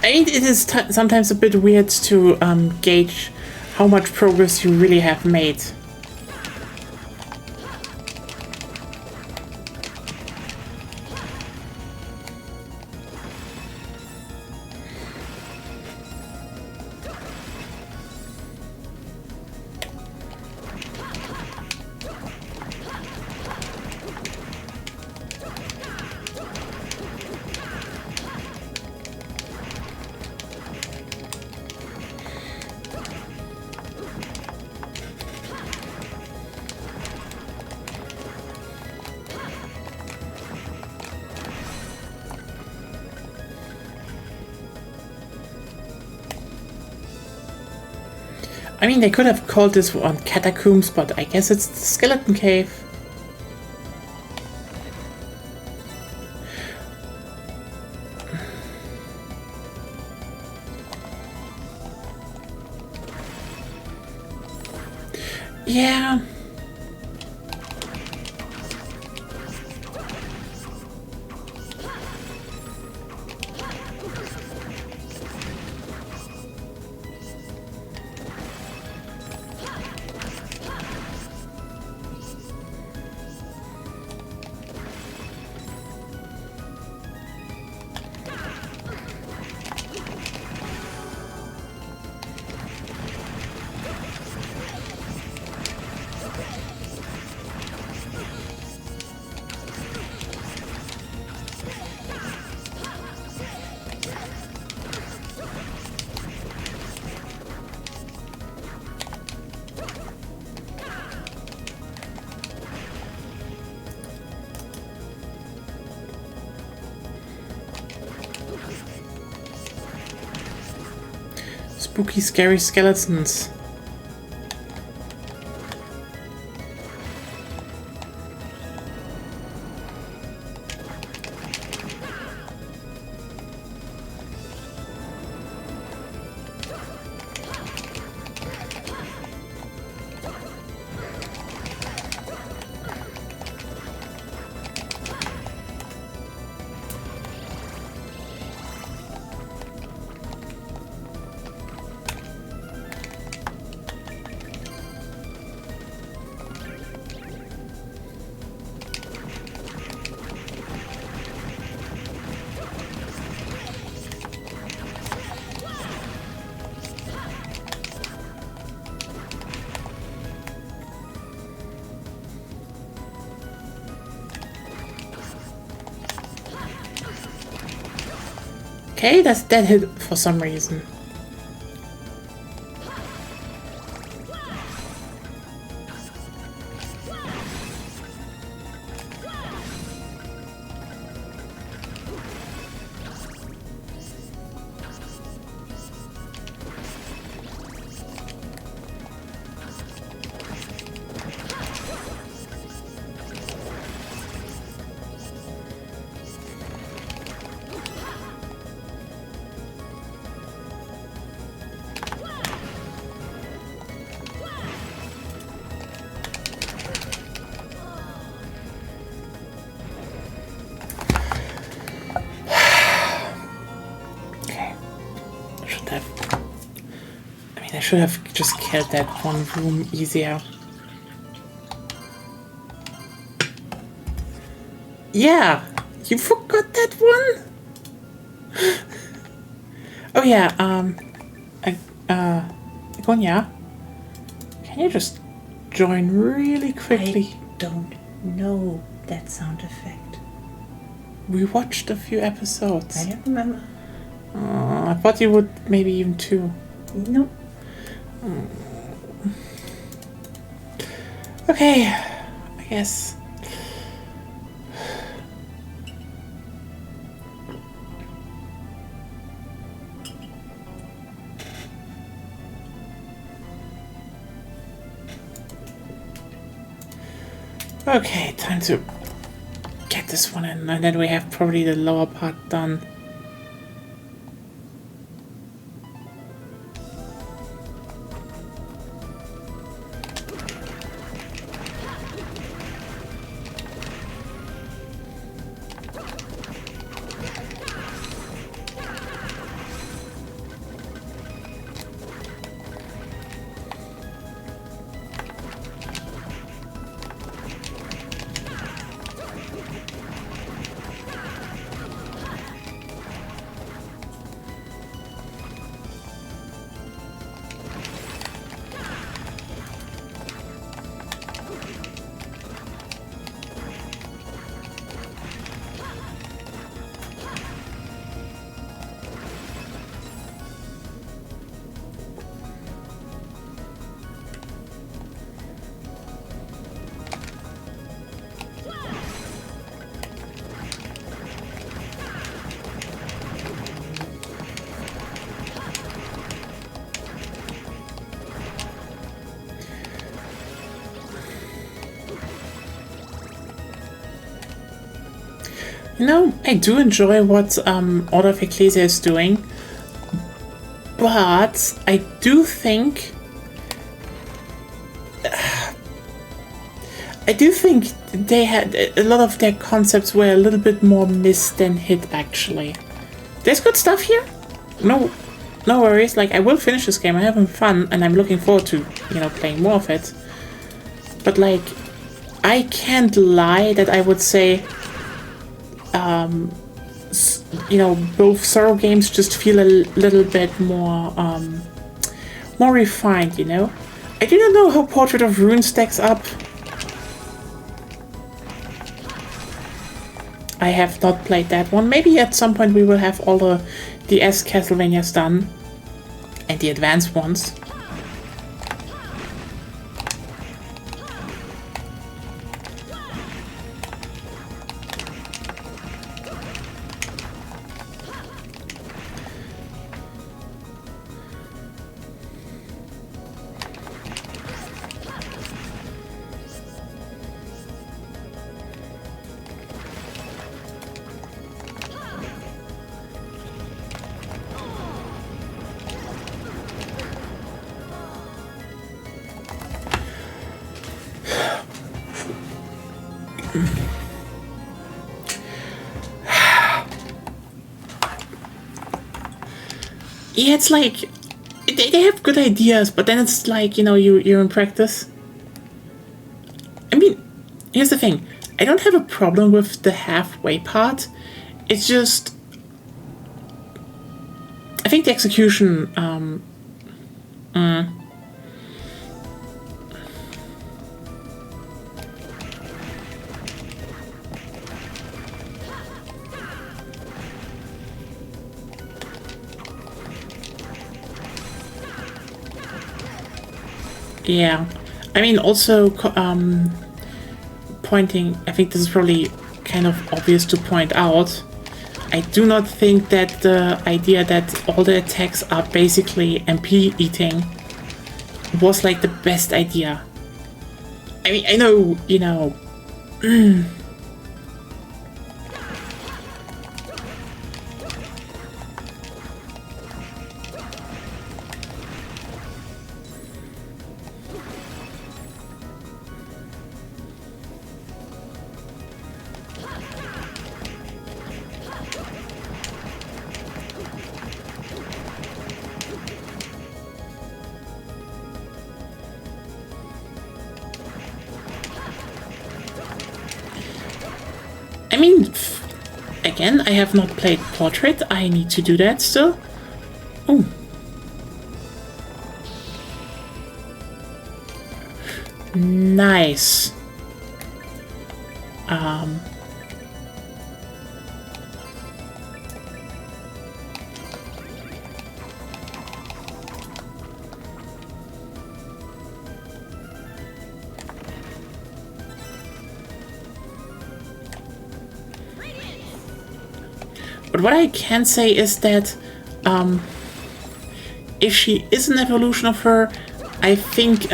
I mean, it is sometimes a bit weird to gauge how much progress you really have made. I mean, they could have called this one Catacombs, but I guess it's the Skeleton Cave. Yeah. Spooky, scary skeletons. Okay, that hit for some reason. I should have just killed that one room easier. Yeah, you forgot that one? Oh yeah, Gonya, can you just join really quickly? I don't know that sound effect. We watched a few episodes. I don't remember. I thought you would maybe even two. No. Okay, I guess. Okay, time to get this one in, and then we have probably the lower part done. You know, I do enjoy what Order of Ecclesia is doing, but I do think they had a lot of their concepts were a little bit more missed than hit. Actually, there's good stuff here. No worries. Like, I will finish this game. I'm having fun, and I'm looking forward to playing more of it. But like, I can't lie that I would say. Both Sorrow games just feel a little bit more refined, I do not know how Portrait of Ruin stacks up. I have not played that one. Maybe at some point we will have all the S Castlevanias done. And the advanced ones. Yeah, it's like they have good ideas, but then it's like you're in practice. I mean, here's the thing: I don't have a problem with the halfway part. It's just I think the execution. Yeah. I mean, also, pointing, I think this is probably kind of obvious to point out. I do not think that the idea that all the attacks are basically MP eating was like the best idea. I mean, I know, you know. I mean, again, I have not played Portrait. I need to do that still. Oh. Nice. But what I can say is that if she is an evolution of her, I think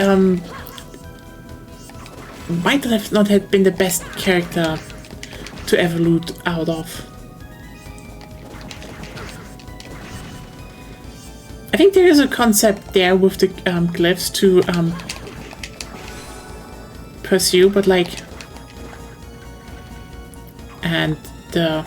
might have not have been the best character to evolve out of. I think there is a concept there with the glyphs to pursue, but like, and the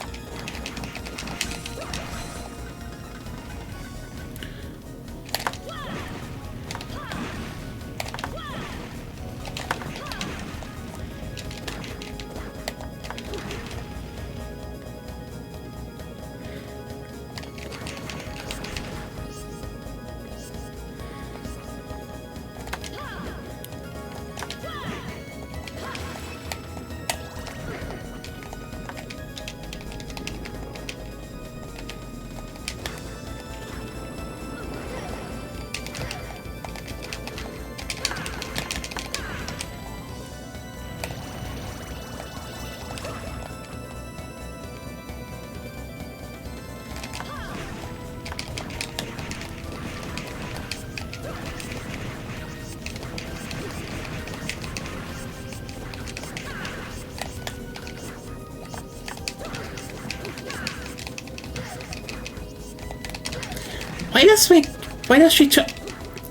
why does she turn?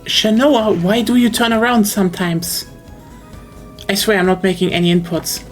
Shanoa, why do you turn around sometimes? I swear I'm not making any inputs.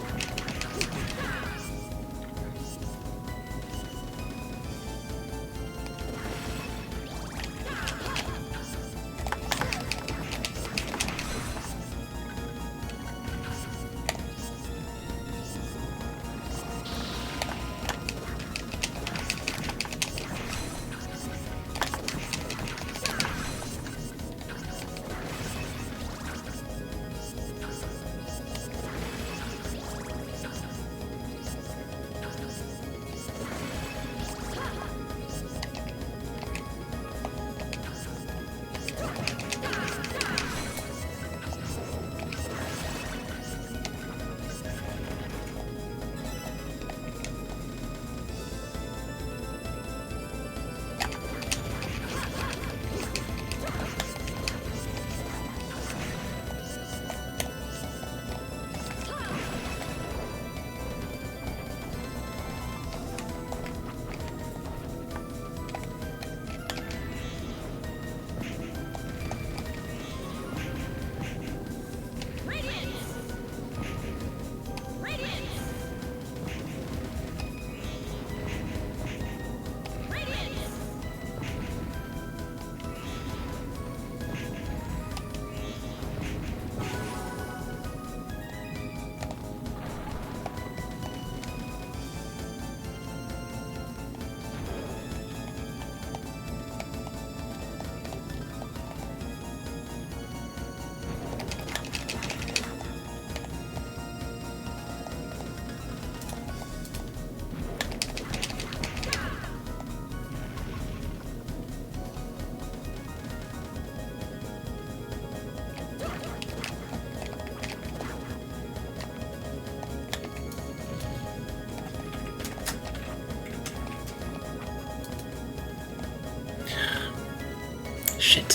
shit.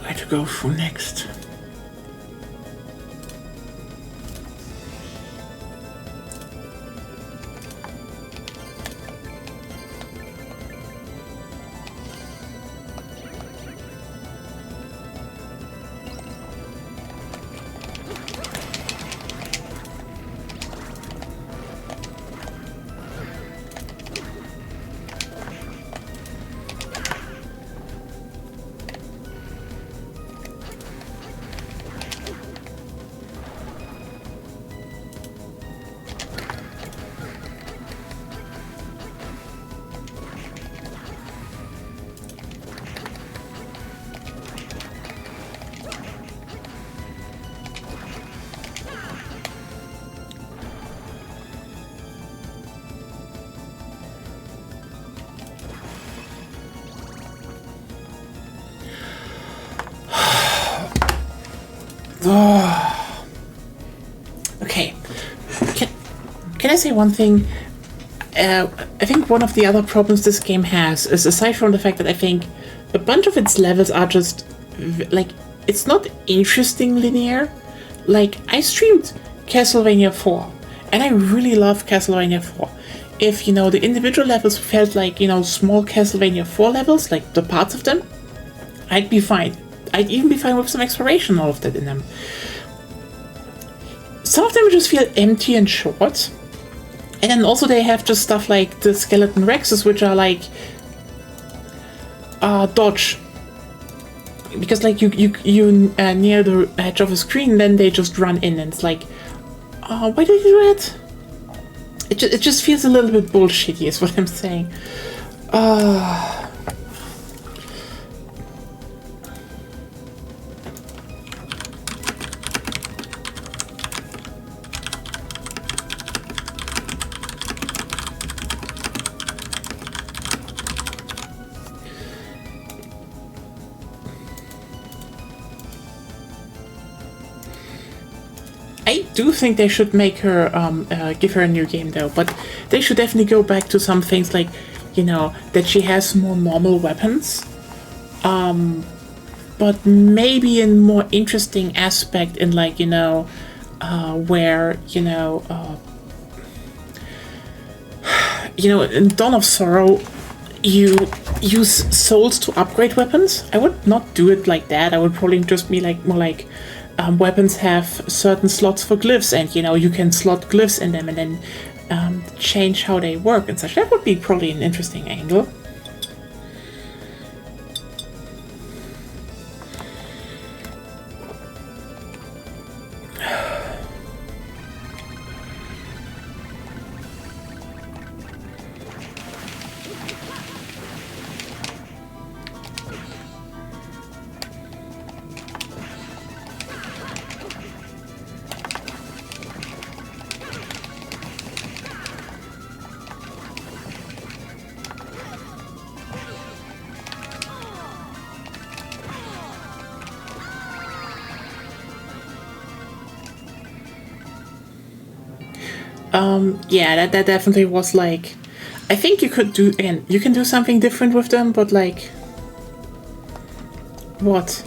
Where to go for next? Okay. Can I say one thing? I think one of the other problems this game has is, aside from the fact that I think a bunch of its levels are just like, it's not interesting linear. Like, I streamed Castlevania 4 and I really love Castlevania 4. If, you know, the individual levels felt like, you know, small Castlevania 4 levels, like the parts of them, I'd be fine. I'd even be fine with some exploration, all of that in them. Some of them just feel empty and short. And then also they have just stuff like the skeleton Rexes, which are like dodge. Because like you near the edge of a screen, then they just run in, and it's like, why do you do that? It just feels a little bit bullshitty, is what I'm saying. I do think they should make her, give her a new game though, but they should definitely go back to some things like, you know, that she has more normal weapons, but maybe in more interesting aspect in, like, you know, where, you know, in Dawn of Sorrow, you use souls to upgrade weapons. I would not do it like that. I would probably just be like, more like, weapons have certain slots for glyphs, and, you know, you can slot glyphs in them and then change how they work and such. That would be probably an interesting angle. Yeah, that definitely was like, I think you could do, again, you can do something different with them, but like, what?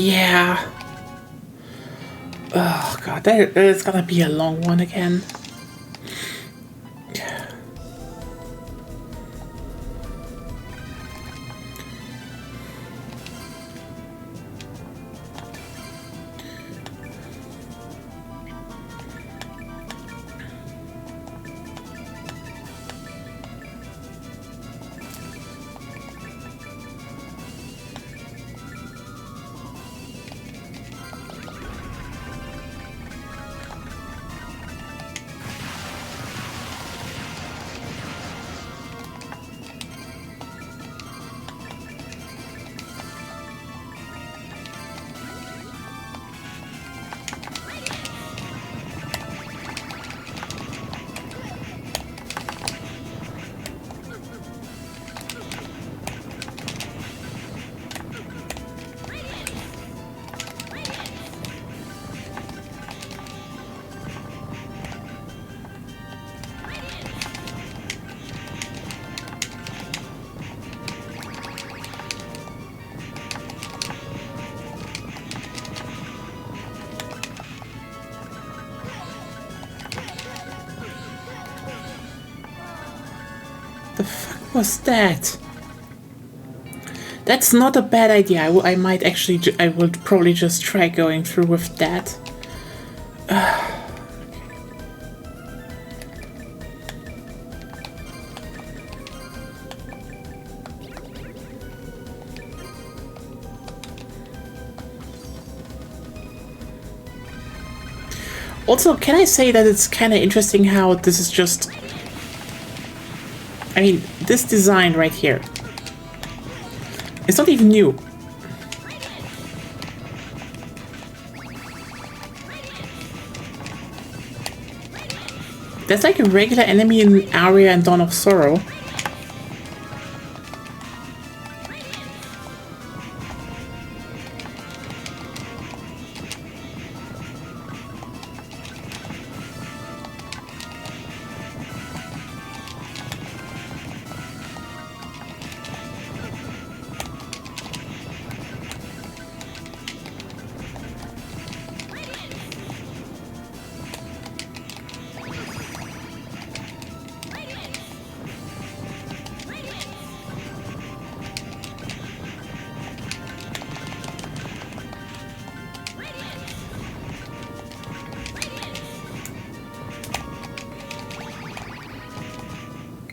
Yeah. Oh god, that is gonna be a long one again. The fuck was that? That's not a bad idea. I might actually, I would probably just try going through with that. Also, can I say that it's kind of interesting how this is just... I mean, this design right here, it's not even new. That's like a regular enemy in Aria and Dawn of Sorrow.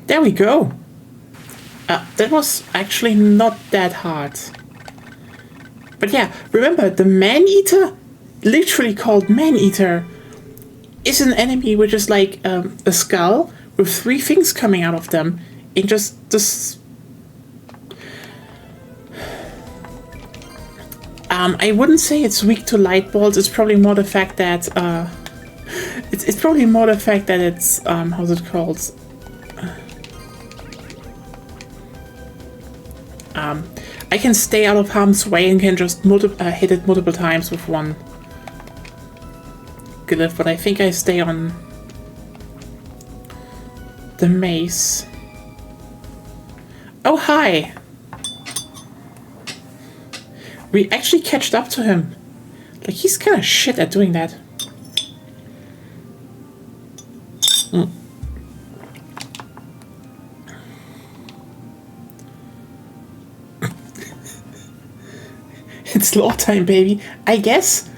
There we go. That was actually not that hard. But yeah, remember, the Man-Eater, literally called Man-Eater, is an enemy which is like a skull with 3 things coming out of them in just this... I wouldn't say it's weak to light balls. It's probably more the fact that... it's probably more the fact that it's... how's it called? I can stay out of harm's way and can just hit it multiple times with one glyph, but I think I stay on the mace. Oh, hi! We actually catched up to him. Like, he's kind of shit at doing that. It's law time, baby. I guess.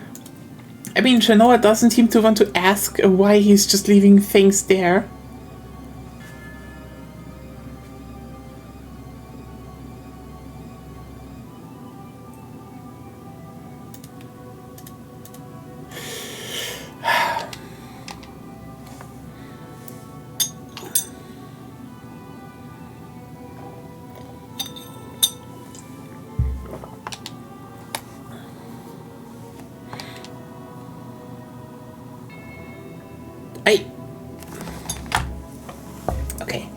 I mean, Genoa doesn't seem to want to ask why he's just leaving things there. Okay,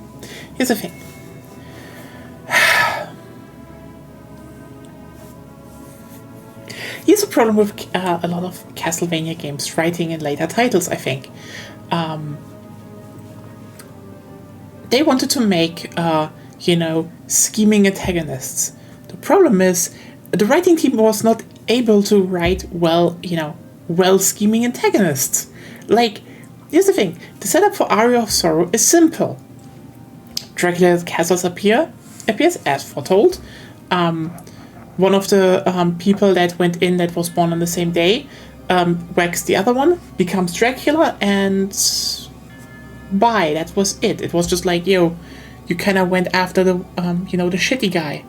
here's the thing. Here's a problem with a lot of Castlevania games writing in later titles, I think. They wanted to make, you know, scheming antagonists. The problem is, the writing team was not able to write well scheming antagonists. Like, here's the thing: the setup for Aria of Sorrow is simple. Dracula's castles appears as foretold. One of the people that went in that was born on the same day whacks the other one, becomes Dracula, and bye. That was it. It was just like, you kind of went after the the shitty guy.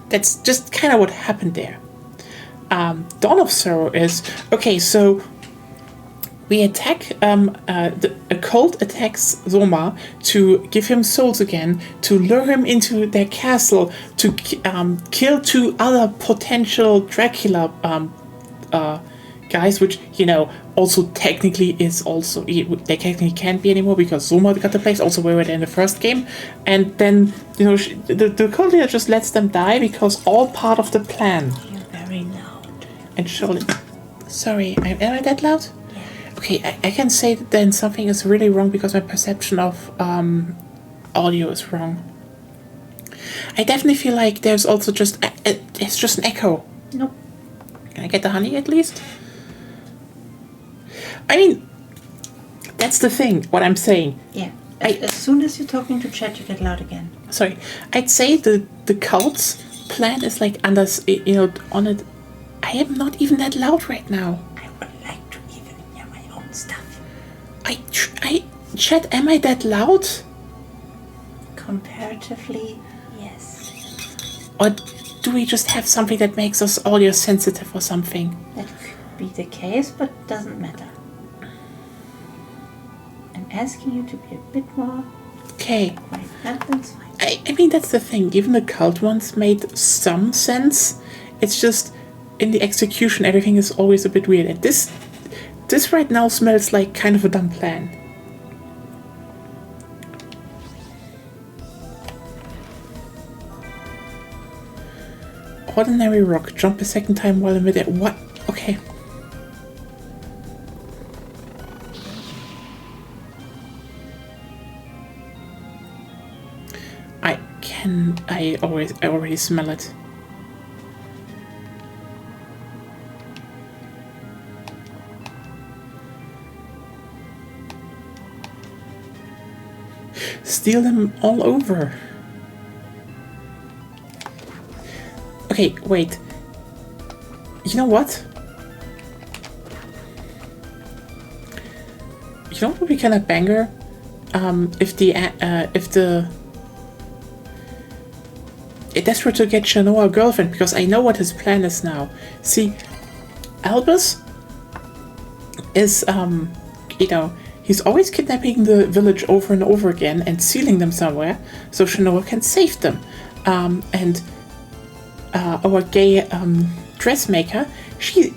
That's just kind of what happened there. Dawn of Sorrow is okay. So we attack. A cult attacks Zoma to give him souls again, to lure him into their castle, to kill 2 other potential Dracula guys, which also technically is also they technically can't be anymore because Zoma got the place. Also, we were in the first game, and then the cult leader just lets them die because all part of the plan. You're very loud. And surely, sorry, am I that loud? Okay, I can say that then something is really wrong because my perception of audio is wrong. I definitely feel like there's also just it's just an echo. Nope. Can I get the honey at least? I mean, that's the thing. What I'm saying. Yeah. As soon as you're talking to chat, you get loud again. Sorry, I'd say the cult's plan is like under on it. I am not even that loud right now. I would like to even hear my own stuff. Chat, am I that loud? Comparatively, yes. Or do we just have something that makes us audio sensitive or something? That could be the case, but doesn't matter. I'm asking you to be a bit more Okay. quiet. That's fine. I mean, that's the thing. Even the cult ones made some sense. It's just in the execution, everything is always a bit weird. And this right now smells like kind of a dumb plan. Ordinary rock. Jump a second time while in midair. What? Okay. I already smell it. Steal them all over. Okay, wait. You know what? You know what would be kind of banger? If desperate to get Shanoa a girlfriend, because I know what his plan is now. See, Albus is, he's always kidnapping the village over and over again and sealing them somewhere so Shanoa can save them. And our gay dressmaker, she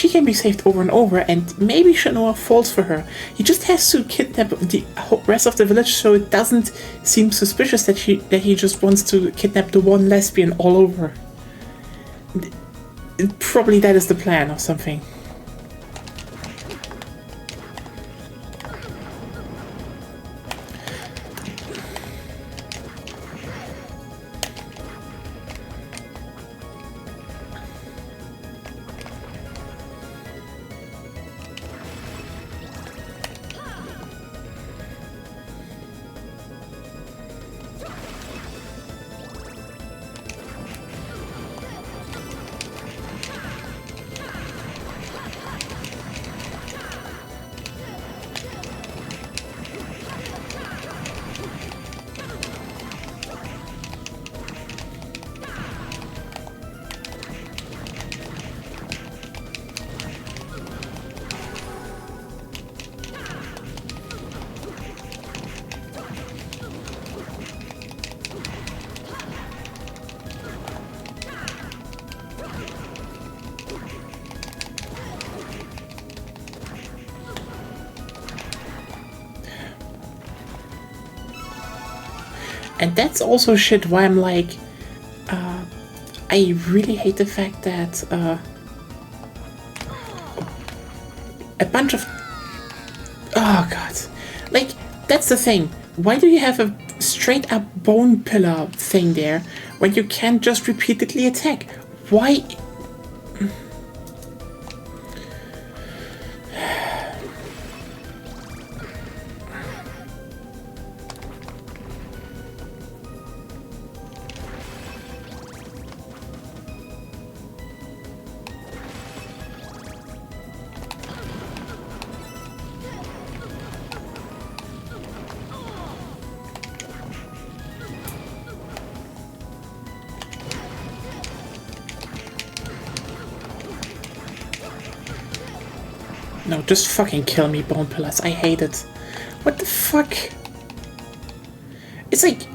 can be saved over and over, and maybe Shanoa falls for her. He just has to kidnap the rest of the village so it doesn't seem suspicious that he just wants to kidnap the one lesbian all over. Probably that is the plan or something. And that's also shit why I'm like, I really hate the fact that a bunch of, oh god, like, that's the thing. Why do you have a straight up bone pillar thing there when you can't just repeatedly attack? Why? No, just fucking kill me, Bone Pillars. I hate it. What the fuck? It's like...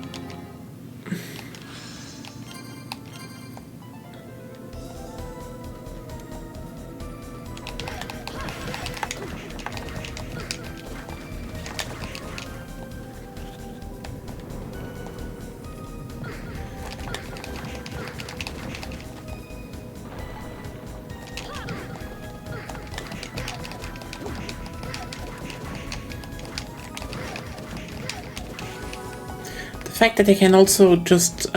The fact that they can also just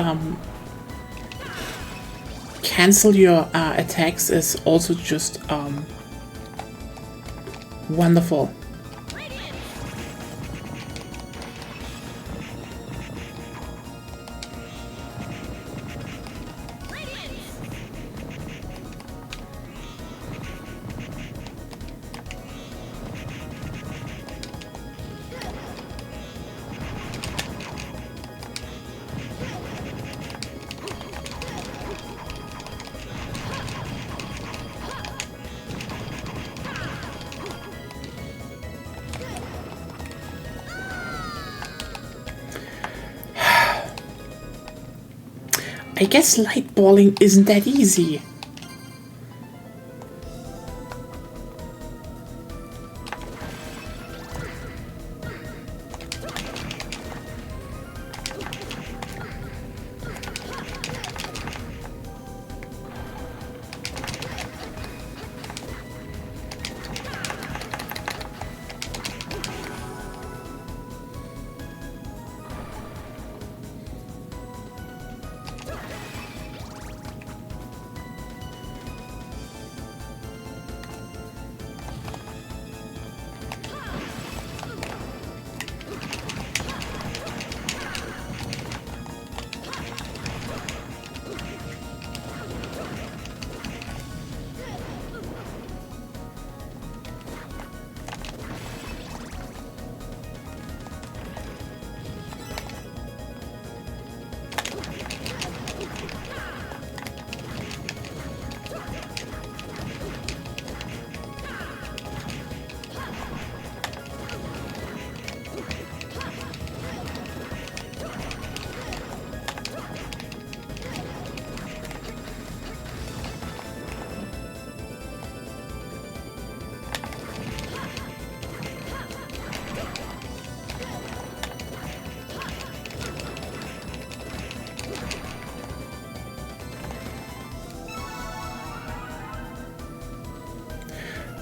cancel your attacks is also just wonderful. I guess light balling isn't that easy.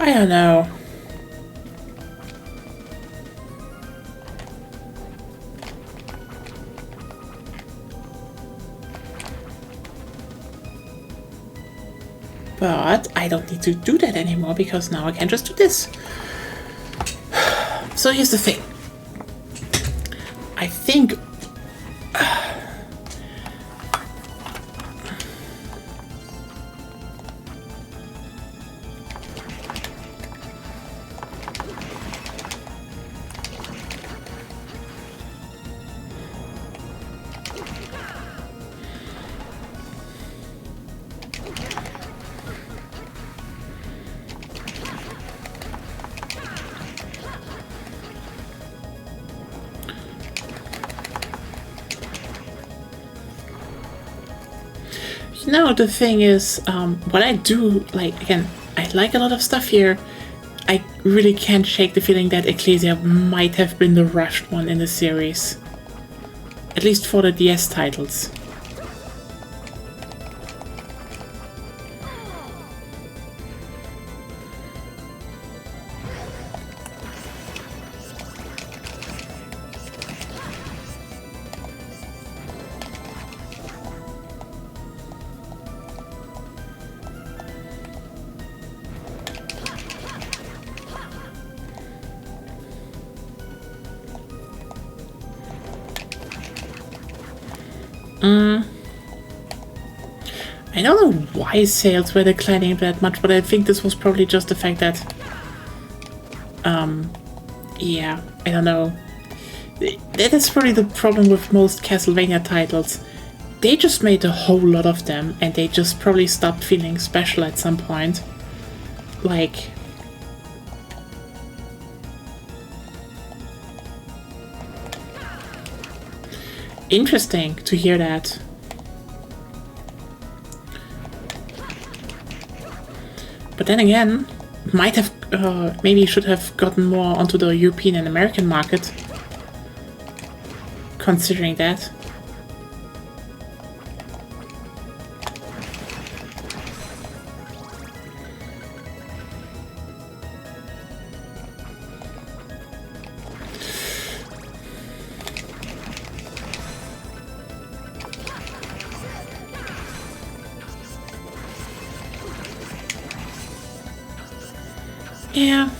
I don't know. But I don't need to do that anymore because now I can just do this. So here's the thing. I think no, the thing is, what I do, like, again, I like a lot of stuff here. I really can't shake the feeling that Ecclesia might have been the rushed one in the series. At least for the DS titles. I don't know why sales were declining that much, but I think this was probably just the fact that, yeah, I don't know. That is probably the problem with most Castlevania titles. They just made a whole lot of them, and they just probably stopped feeling special at some point. Like, interesting to hear that. But then again, might have, maybe should have gotten more onto the European and American market, considering that. Yeah.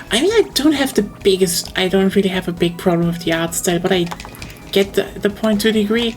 I mean, I don't really have a big problem with the art style, but I get the point to a degree.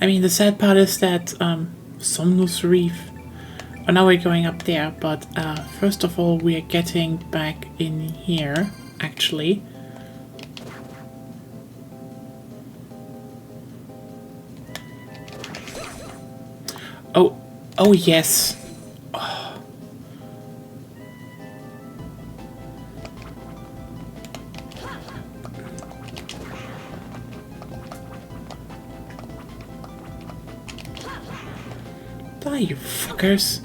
I mean, the sad part is that Somnus Reef. Oh, now we're going up there, but first of all, we are getting back in here, actually. Oh yes. Die, you fuckers.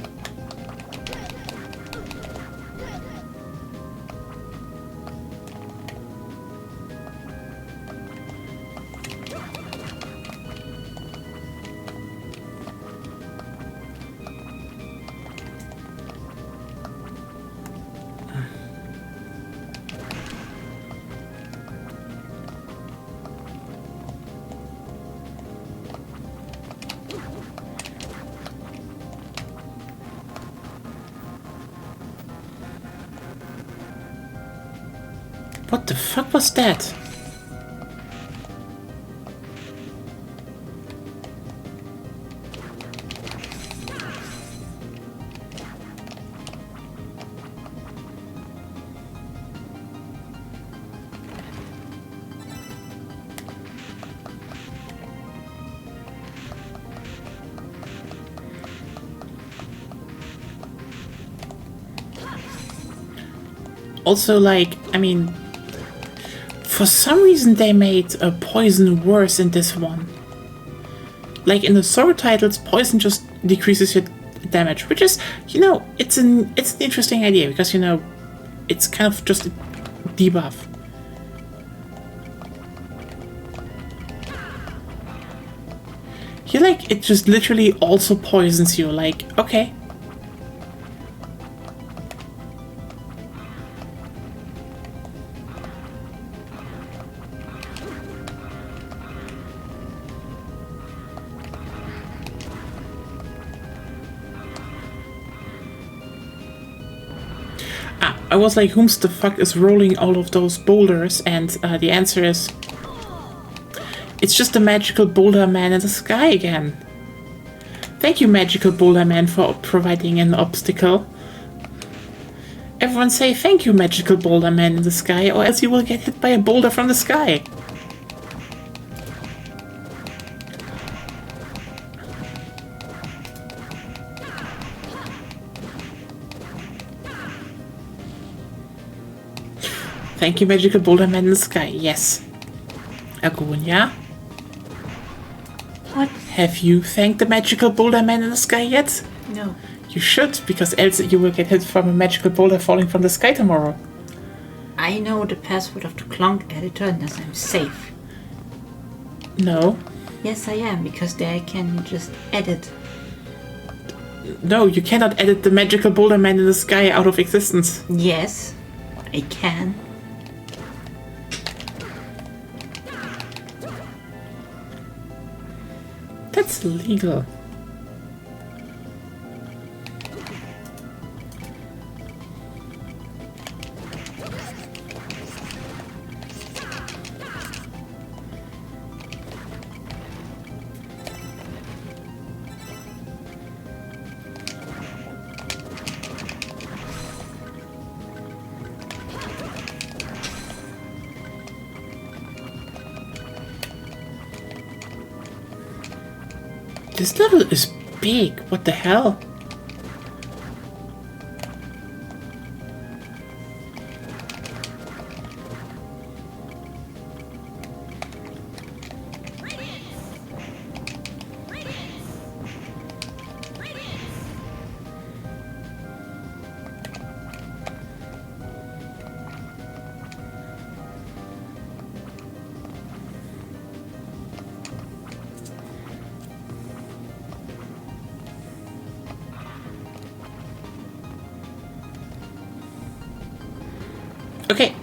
What the fuck was that? Also, like, I mean, for some reason they made poison worse in this one. Like in the sword titles, poison just decreases your damage, which is, you know, it's an interesting idea because, you know, it's kind of just a debuff. Here, like, it just literally also poisons you. Like, okay. I was like, whom the fuck is rolling all of those boulders? And the answer is, it's just the magical boulder man in the sky again. Thank you, magical boulder man, for providing an obstacle. Everyone say thank you, magical boulder man in the sky, or else you will get hit by a boulder from the sky. Thank you, magical boulder man in the sky. Yes. Agonia? What? Have you thanked the magical boulder man in the sky yet? No. You should, because else you will get hit from a magical boulder falling from the sky tomorrow. I know the password of the Clonk editor and thus I'm safe. No. Yes, I am, because there I can just edit. No, you cannot edit the magical boulder man in the sky out of existence. Yes, I can. That's illegal. This level is big. What the hell? Okay.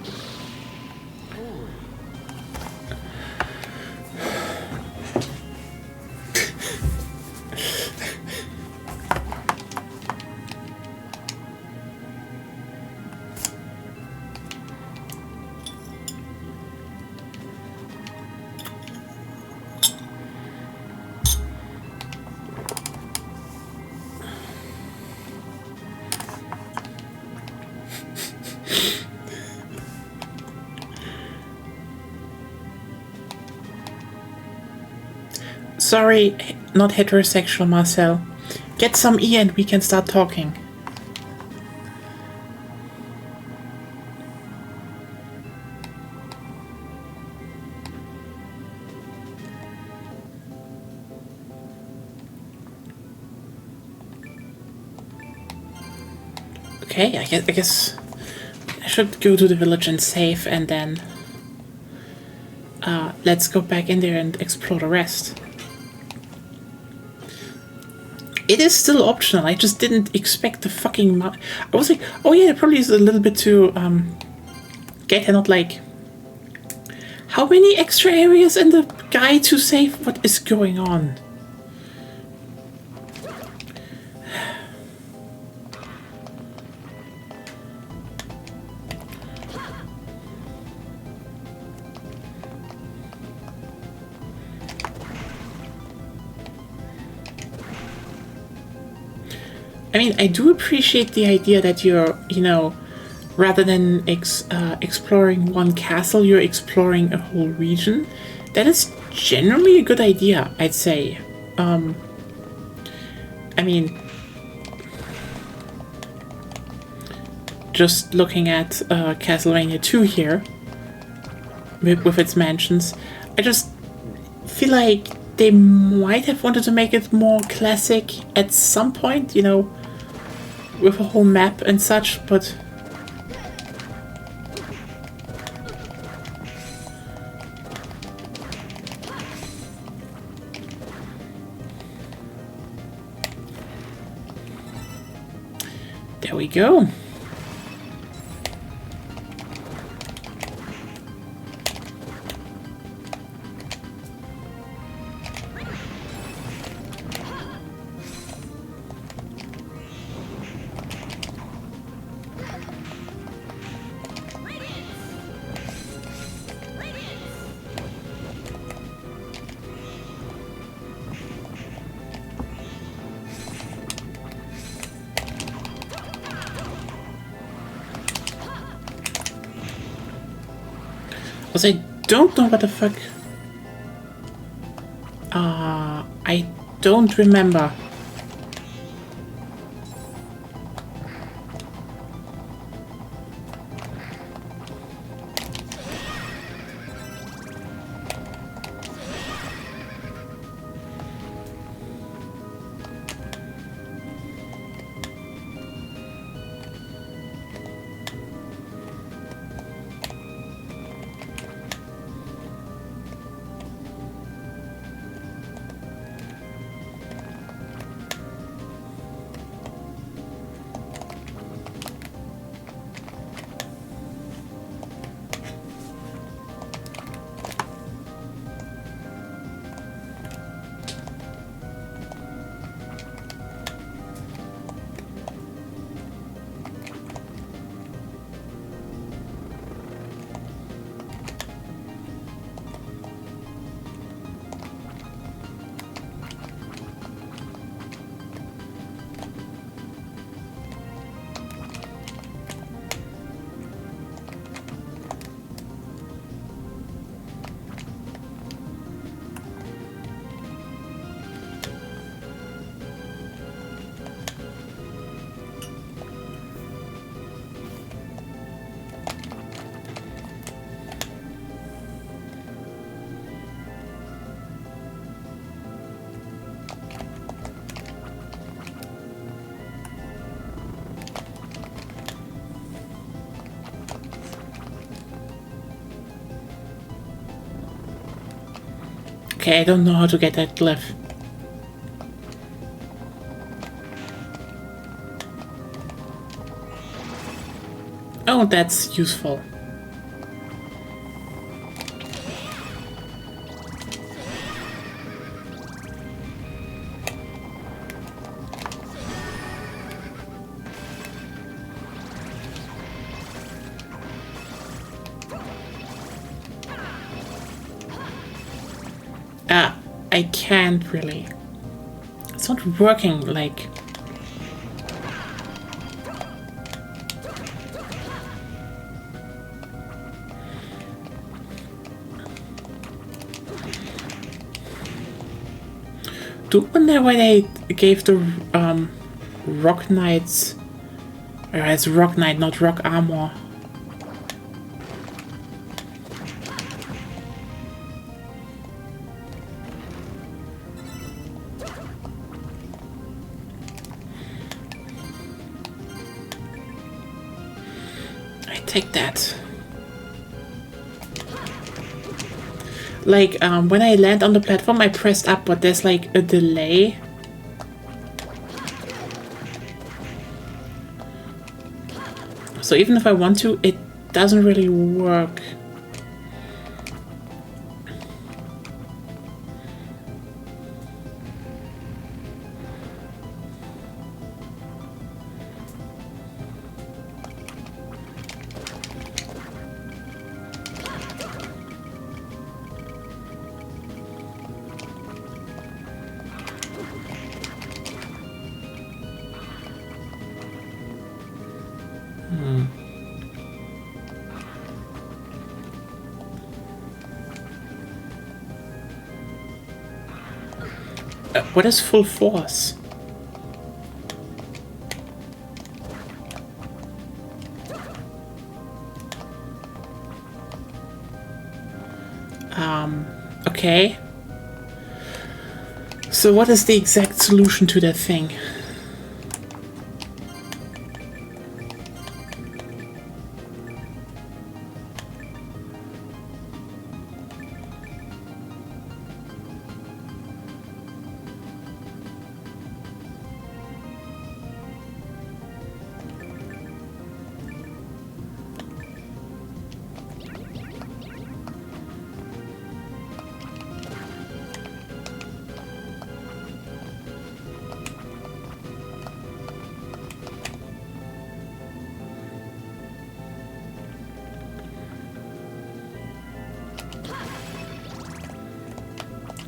Sorry, not heterosexual, Marcel. Get some E and we can start talking. Okay, I guess I should go to the village and save, and then let's go back in there and explore the rest. It is still optional. I just didn't expect the fucking I was like, oh yeah, it probably is a little bit too get and not like, how many extra areas in the guide to save? What is going on? I mean, I do appreciate the idea that you're, you know, rather than exploring one castle, you're exploring a whole region. That is generally a good idea, I'd say. I mean, just looking at Castlevania 2 here, with its mansions, I just feel like they might have wanted to make it more classic at some point, you know, with a whole map and such, but there we go. don't know what the fuck. I don't remember. Okay, I don't know how to get that glyph. Oh, that's useful. I can't really. It's not working like. Do wonder why they gave the Rock Knights. It's Rock Knight, not Rock Armor. Take that. Like, when I land on the platform, I pressed up, but there's like a delay. So even if I want to, it doesn't really work. What is full force? Okay. So what is the exact solution to that thing?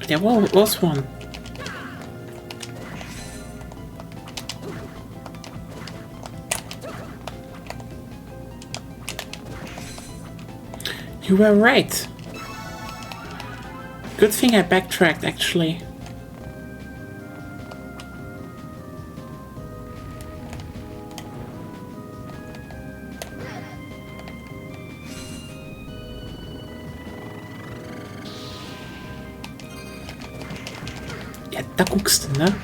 There was one. You were right. Good thing I backtracked, actually. Ja, da guckst du, ne?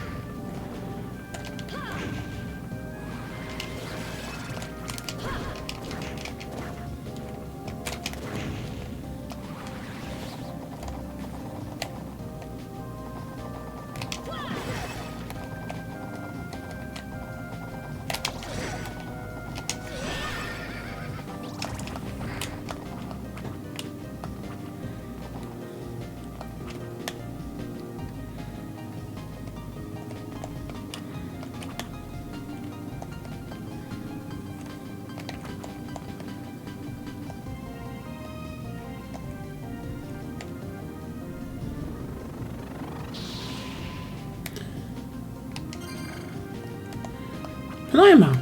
Neumann.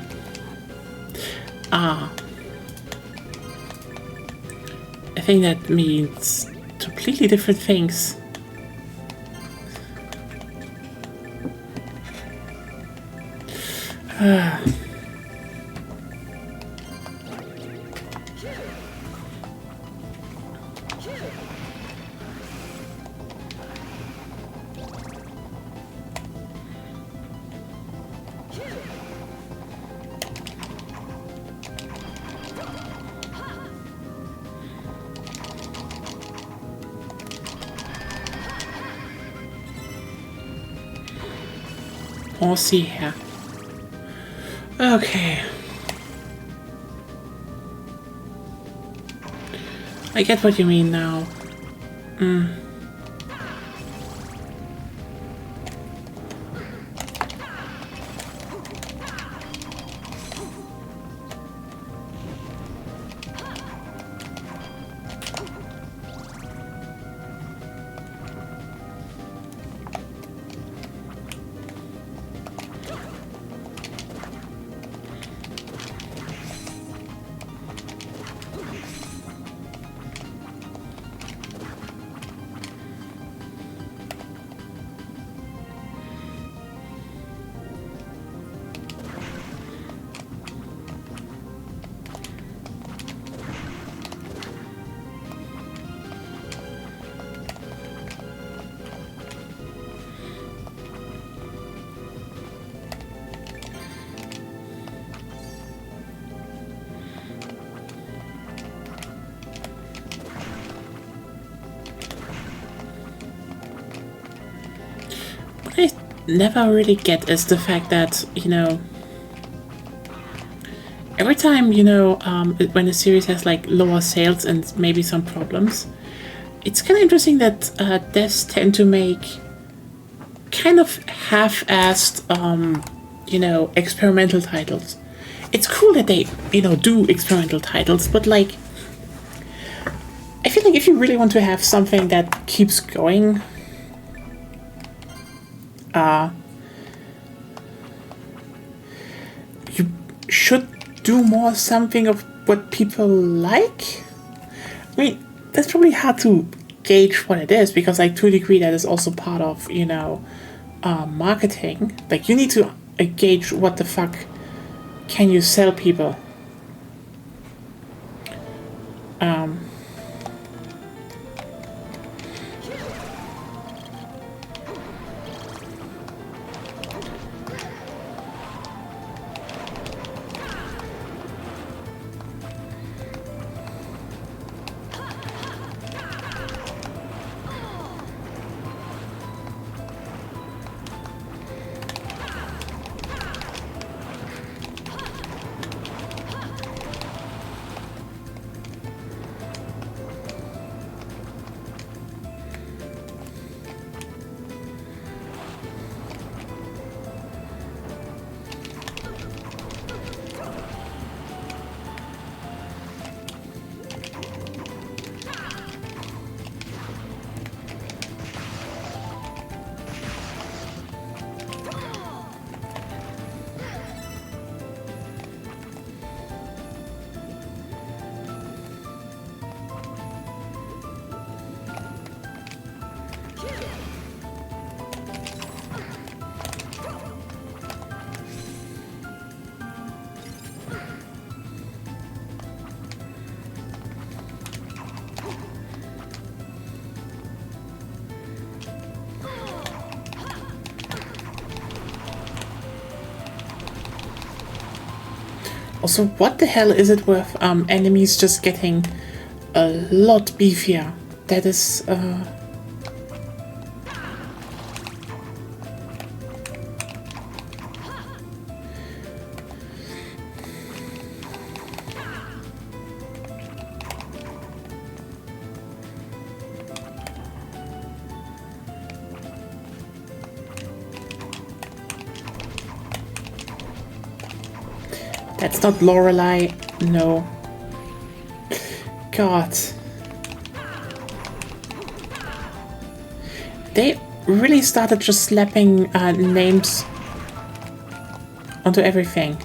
Ah. I think that means completely different things. Oh, see here. Okay. I get what you mean now. What I never really get is the fact that, you know, every time, you know, when a series has like lower sales and maybe some problems, it's kind of interesting that devs tend to make kind of half-assed, you know, experimental titles. It's cool that they, you know, do experimental titles, but like, I feel like if you really want to have something that keeps going, you should do more something of what people like. I mean, that's probably hard to gauge what it is, because like to a degree that is also part of, you know, marketing. Like you need to gauge what the fuck can you sell people. Also, what the hell is it with enemies just getting a lot beefier? That is, that's not Lorelei. No. God. They really started just slapping names onto everything.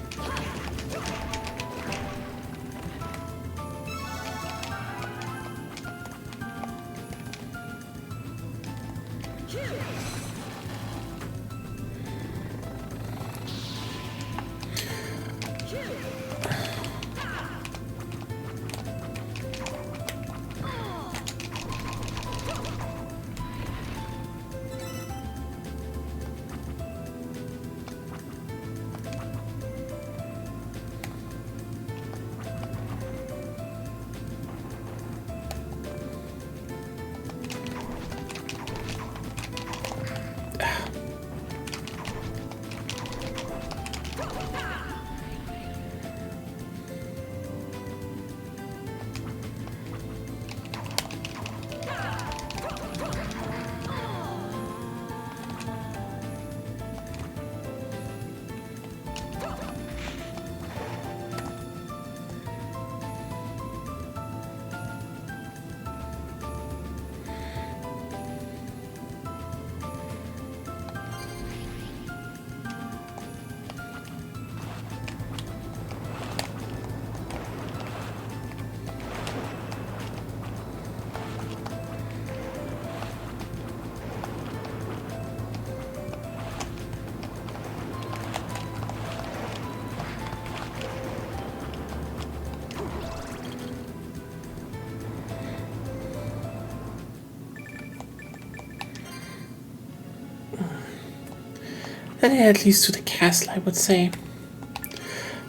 At least to the castle, I would say.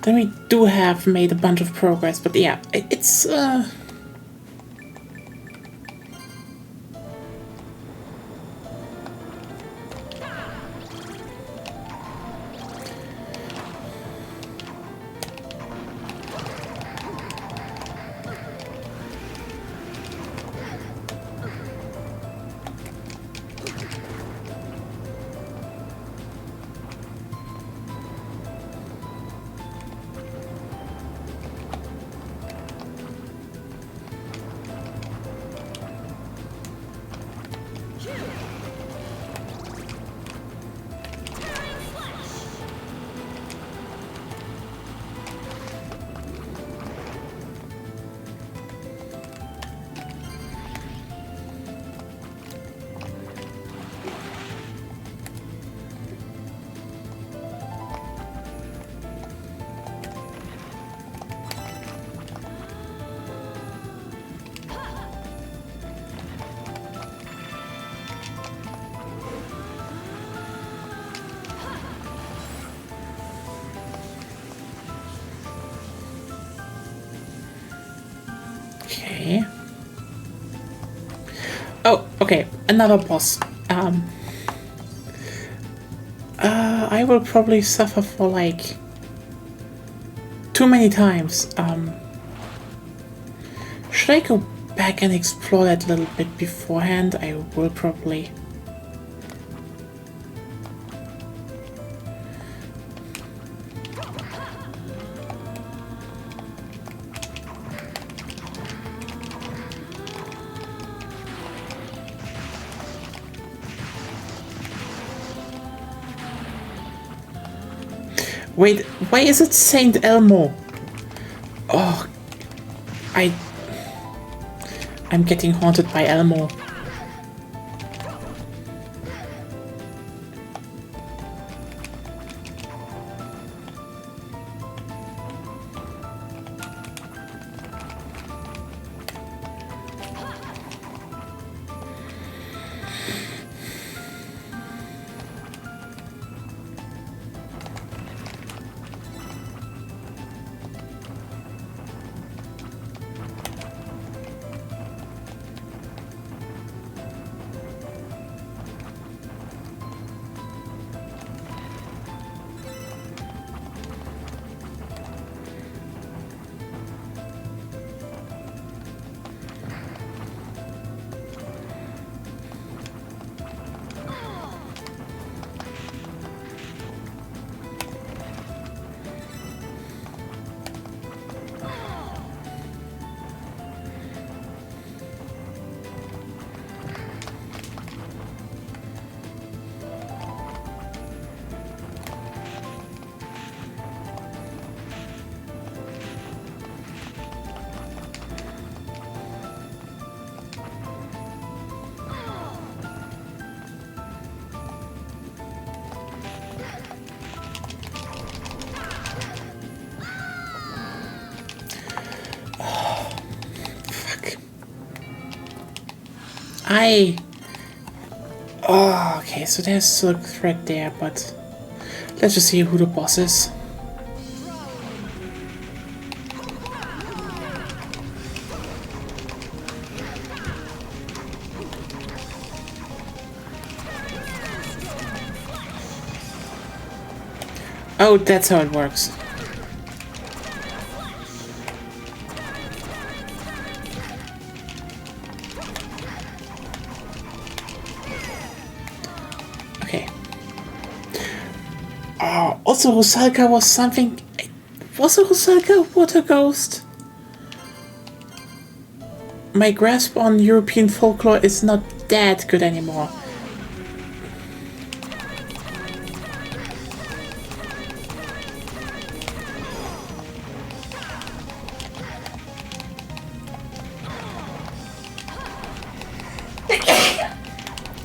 Then we do have made a bunch of progress, but yeah, it's okay. Oh, okay, another boss. I will probably suffer for like too many times. Should I go back and explore that a little bit beforehand? I will probably. Wait, why is it Saint Elmo? Oh, I'm getting haunted by Elmo. Oh, okay, so there's still a threat there, but let's just see who the boss is. Oh, that's how it works. Okay. Oh, also Rusalka was something... Was a Rusalka water ghost? My grasp on European folklore is not that good anymore.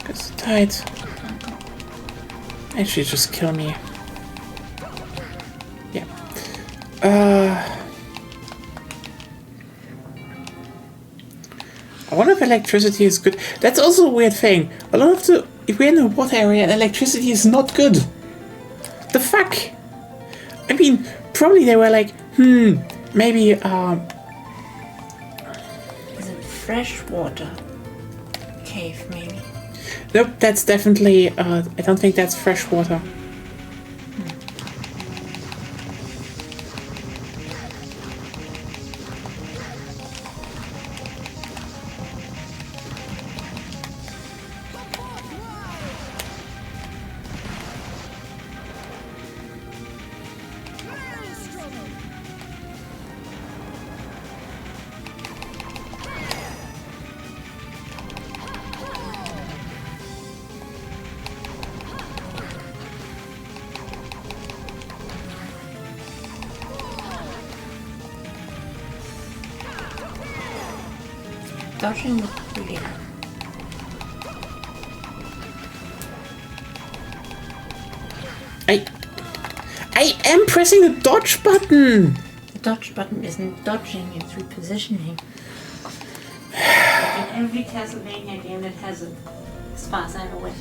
It's tight. Actually, just kill me. Yeah. I wonder if electricity is good. That's also a weird thing. A lot of the... If we're in a water area, electricity is not good. The fuck? I mean, probably they were like, maybe, Is it freshwater cave, maybe? Nope, that's definitely, I don't think that's fresh water. Dodging would really help. I am pressing the dodge button! The dodge button isn't dodging, it's repositioning. Like in every Castlevania game that has it, as far as I'm aware.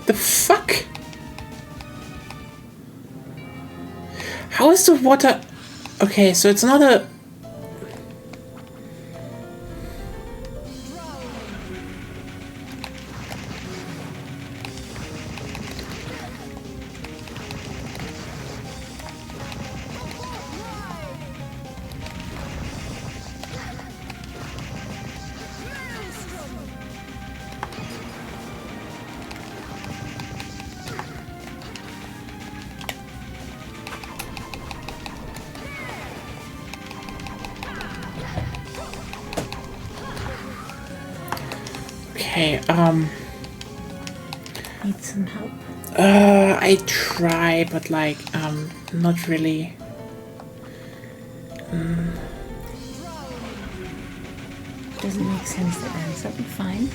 The fuck? How is the water... Okay, so it's not a... Okay, Need some help. I try, but like, not really. Doesn't make sense to answer, but fine.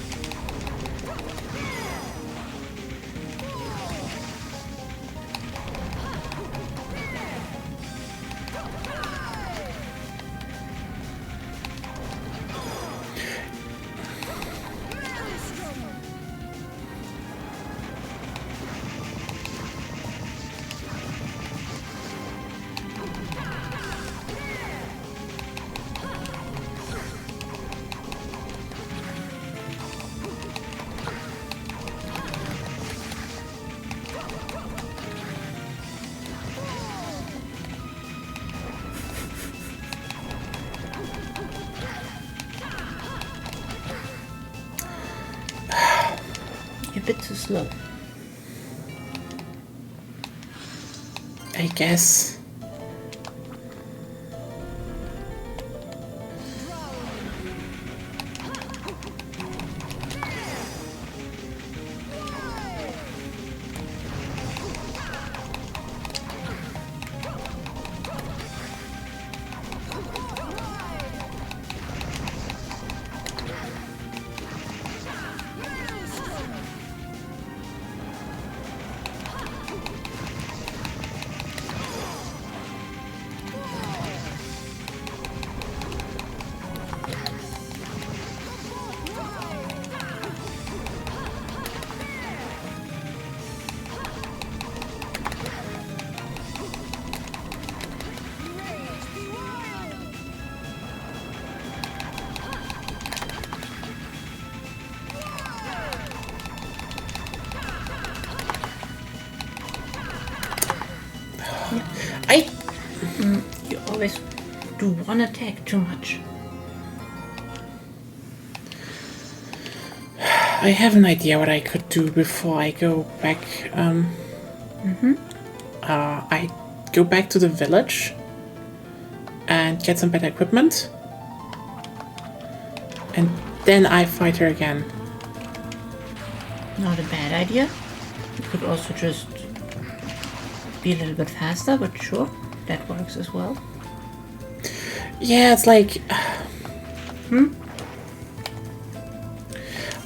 bit too slow. I guess. You always do one attack too much. I have an idea what I could do before I go back. I go back to the village and get some better equipment. And then I fight her again. Not a bad idea. You could also just be a little bit faster, but sure, that works as well. Yeah, it's like...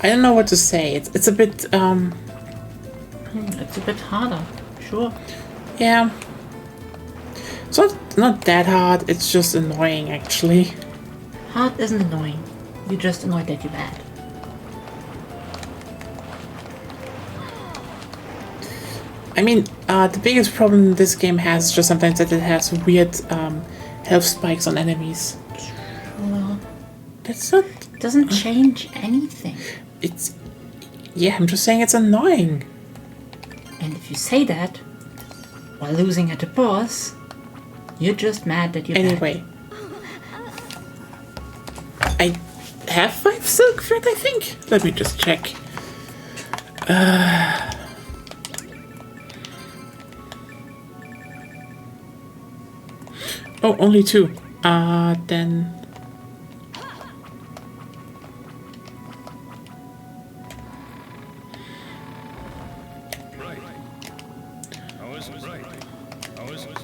I don't know what to say. It's a bit... It's a bit harder, sure. Yeah. It's not that hard, it's just annoying, actually. Hard isn't annoying. You're just annoyed that you're bad. I mean, the biggest problem this game has is just sometimes that it has weird health spikes on enemies. Well, That's not... it doesn't change anything. It's... Yeah, I'm just saying it's annoying. And if you say that while losing at a boss, you're just mad that you're Anyway. I have 5 silk thread, I think. Let me just check. Oh, only 2. Then... Right. How is it? Right. How is it?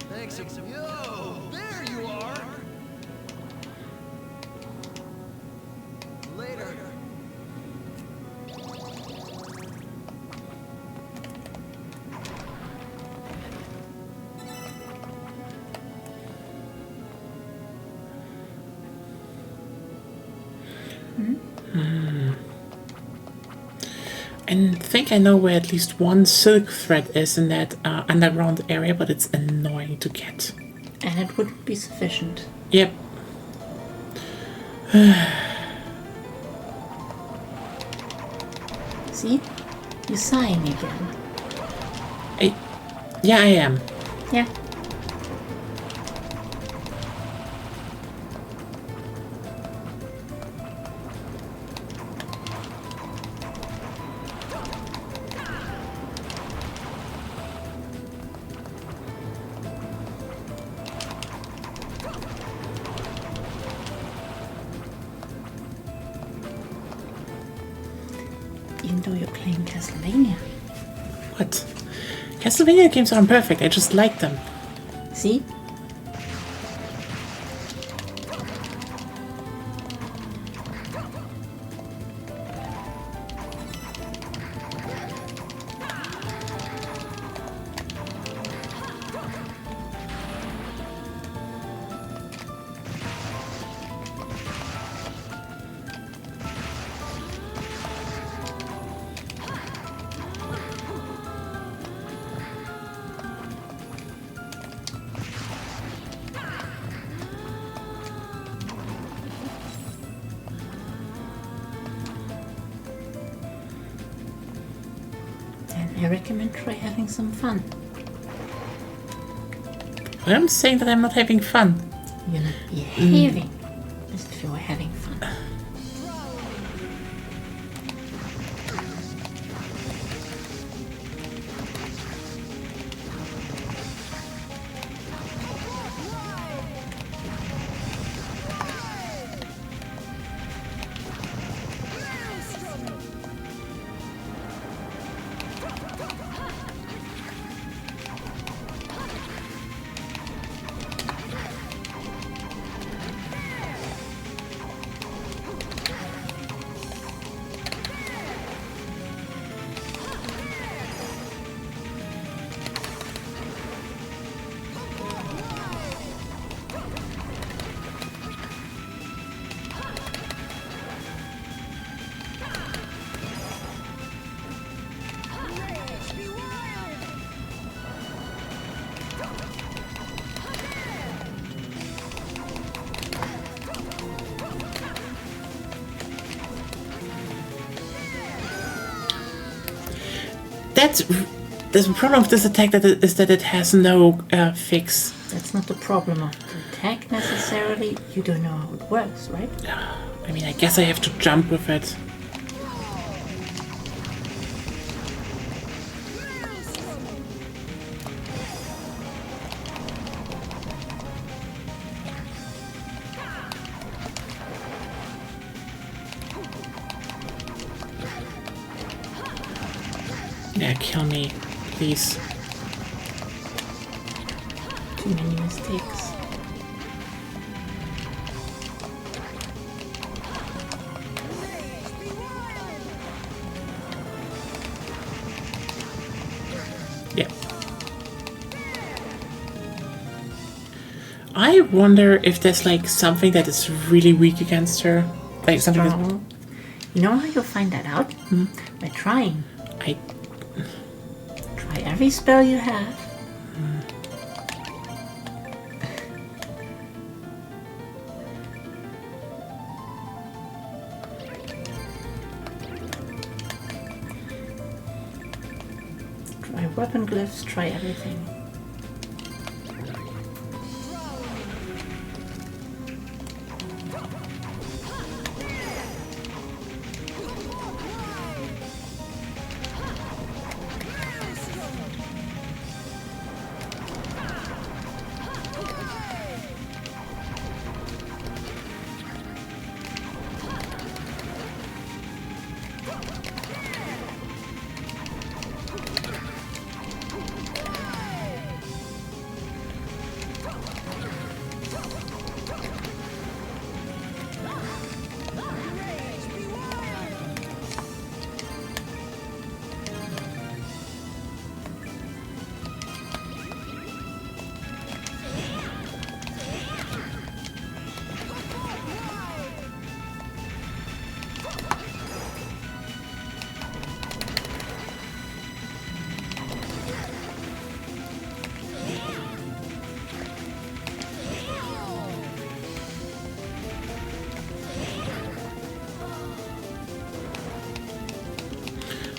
Thanks. Yo, there you are. Later. I think I know where at least 1 silk thread is in that underground area, but it's annoying to get. And it wouldn't be sufficient. Yep. See? You're sighing again. Yeah, I am. Yeah. Even though you're playing Castlevania. What? Castlevania games aren't perfect, I just like them. See? I recommend try having some fun. I'm saying that I'm not having fun. You're not behaving as if you were having fun. The problem of this attack is that it has no fix. That's not the problem of the attack necessarily. You don't know how it works, right? I mean, I guess I have to jump with it. Yeah, kill me, please. Too many mistakes. Yeah. I wonder if there's like something that is really weak against her. Like something that's... Strong. You know how you'll find that out? By trying. Try every spell you have. Try weapon glyphs, try everything.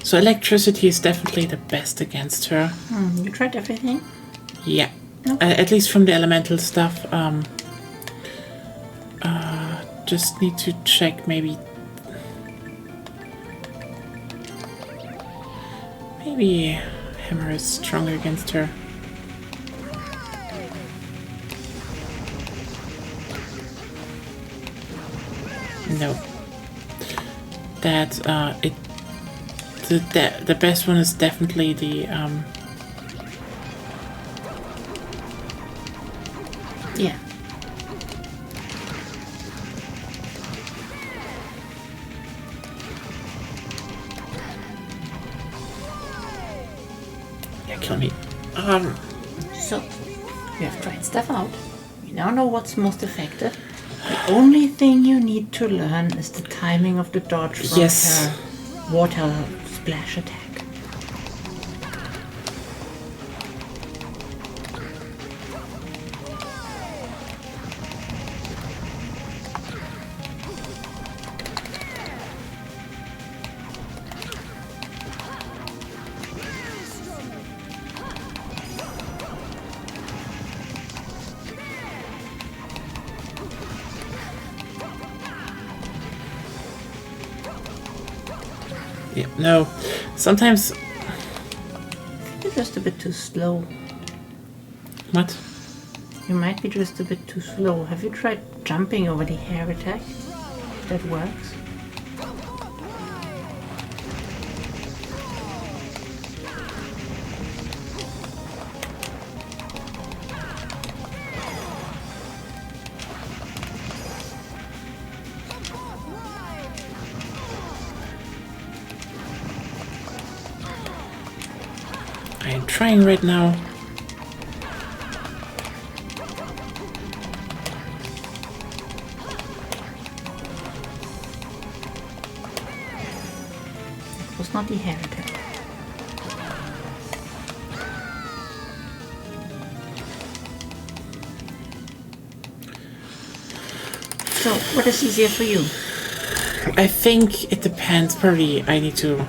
So electricity is definitely the best against her. You tried everything? Yeah. Okay. At least from the elemental stuff. Just need to check maybe... Maybe hammer is stronger against her. No. That, the best one is definitely the, Yeah. yeah, kill me. So, you have tried stuff out. You now know what's most effective. The only thing you need to learn is the timing of the dodge from Yes. her water splash attack. Yeah, no. Sometimes... You're just a bit too slow. What? You might be just a bit too slow. Have you tried jumping over the hair attack? That works. I'm trying right now. It was not the hair attack. So, what is easier for you? I think it depends. Probably I need to...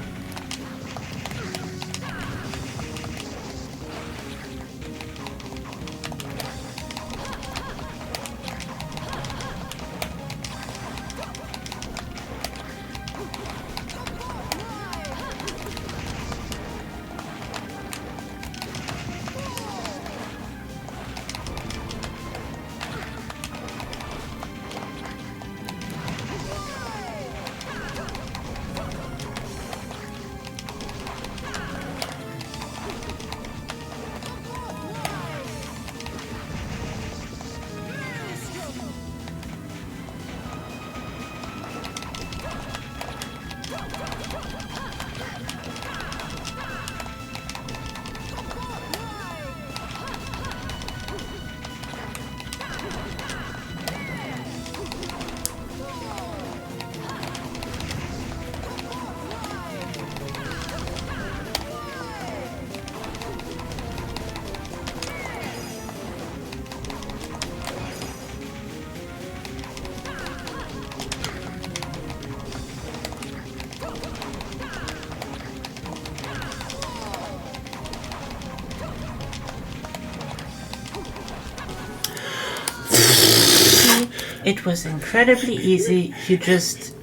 It was incredibly easy. You just...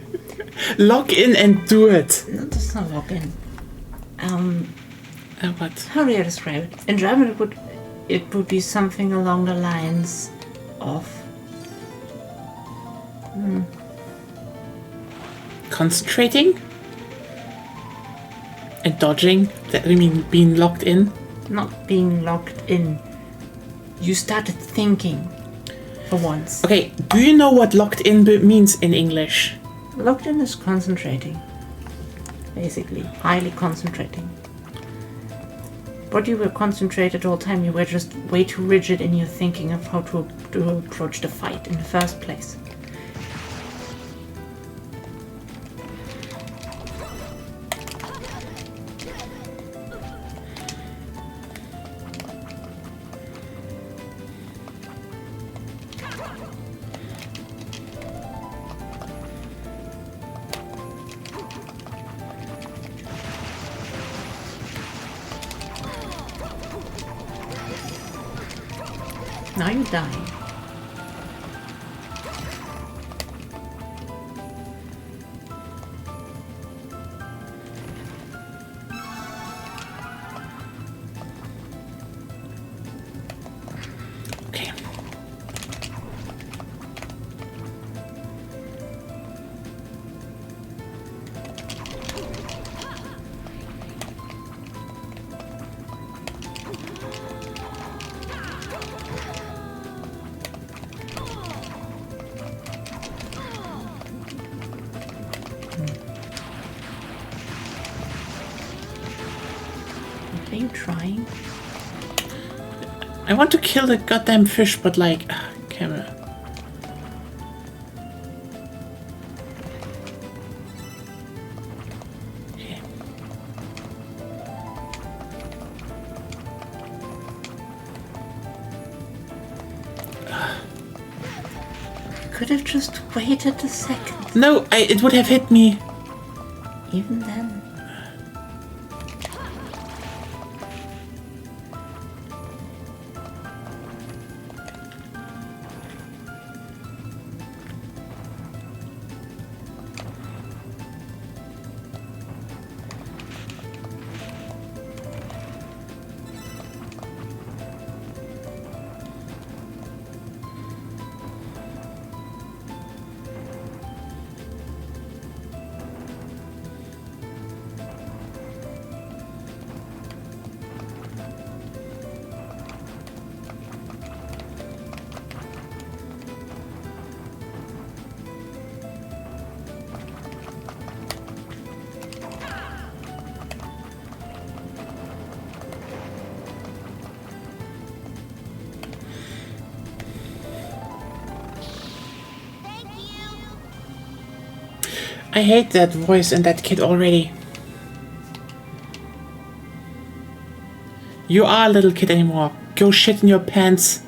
Log in and do it. No, that's not log in. What? How do I describe it? In German it would be something along the lines of... Concentrating? And dodging? That, I mean, being locked in? Not being locked in. You started thinking for once. Okay, do you know what locked in means in English? Locked in is concentrating. Basically, highly concentrating. But you were concentrated all the time. You were just way too rigid in your thinking of how to approach the fight in the first place. Now you're dying. Okay. Are you trying? I want to kill the goddamn fish, but like... camera. Okay. Could have just waited a second. No, it would have hit me. Even then. I hate that voice and that kid already. You are a little kid anymore. Go shit in your pants.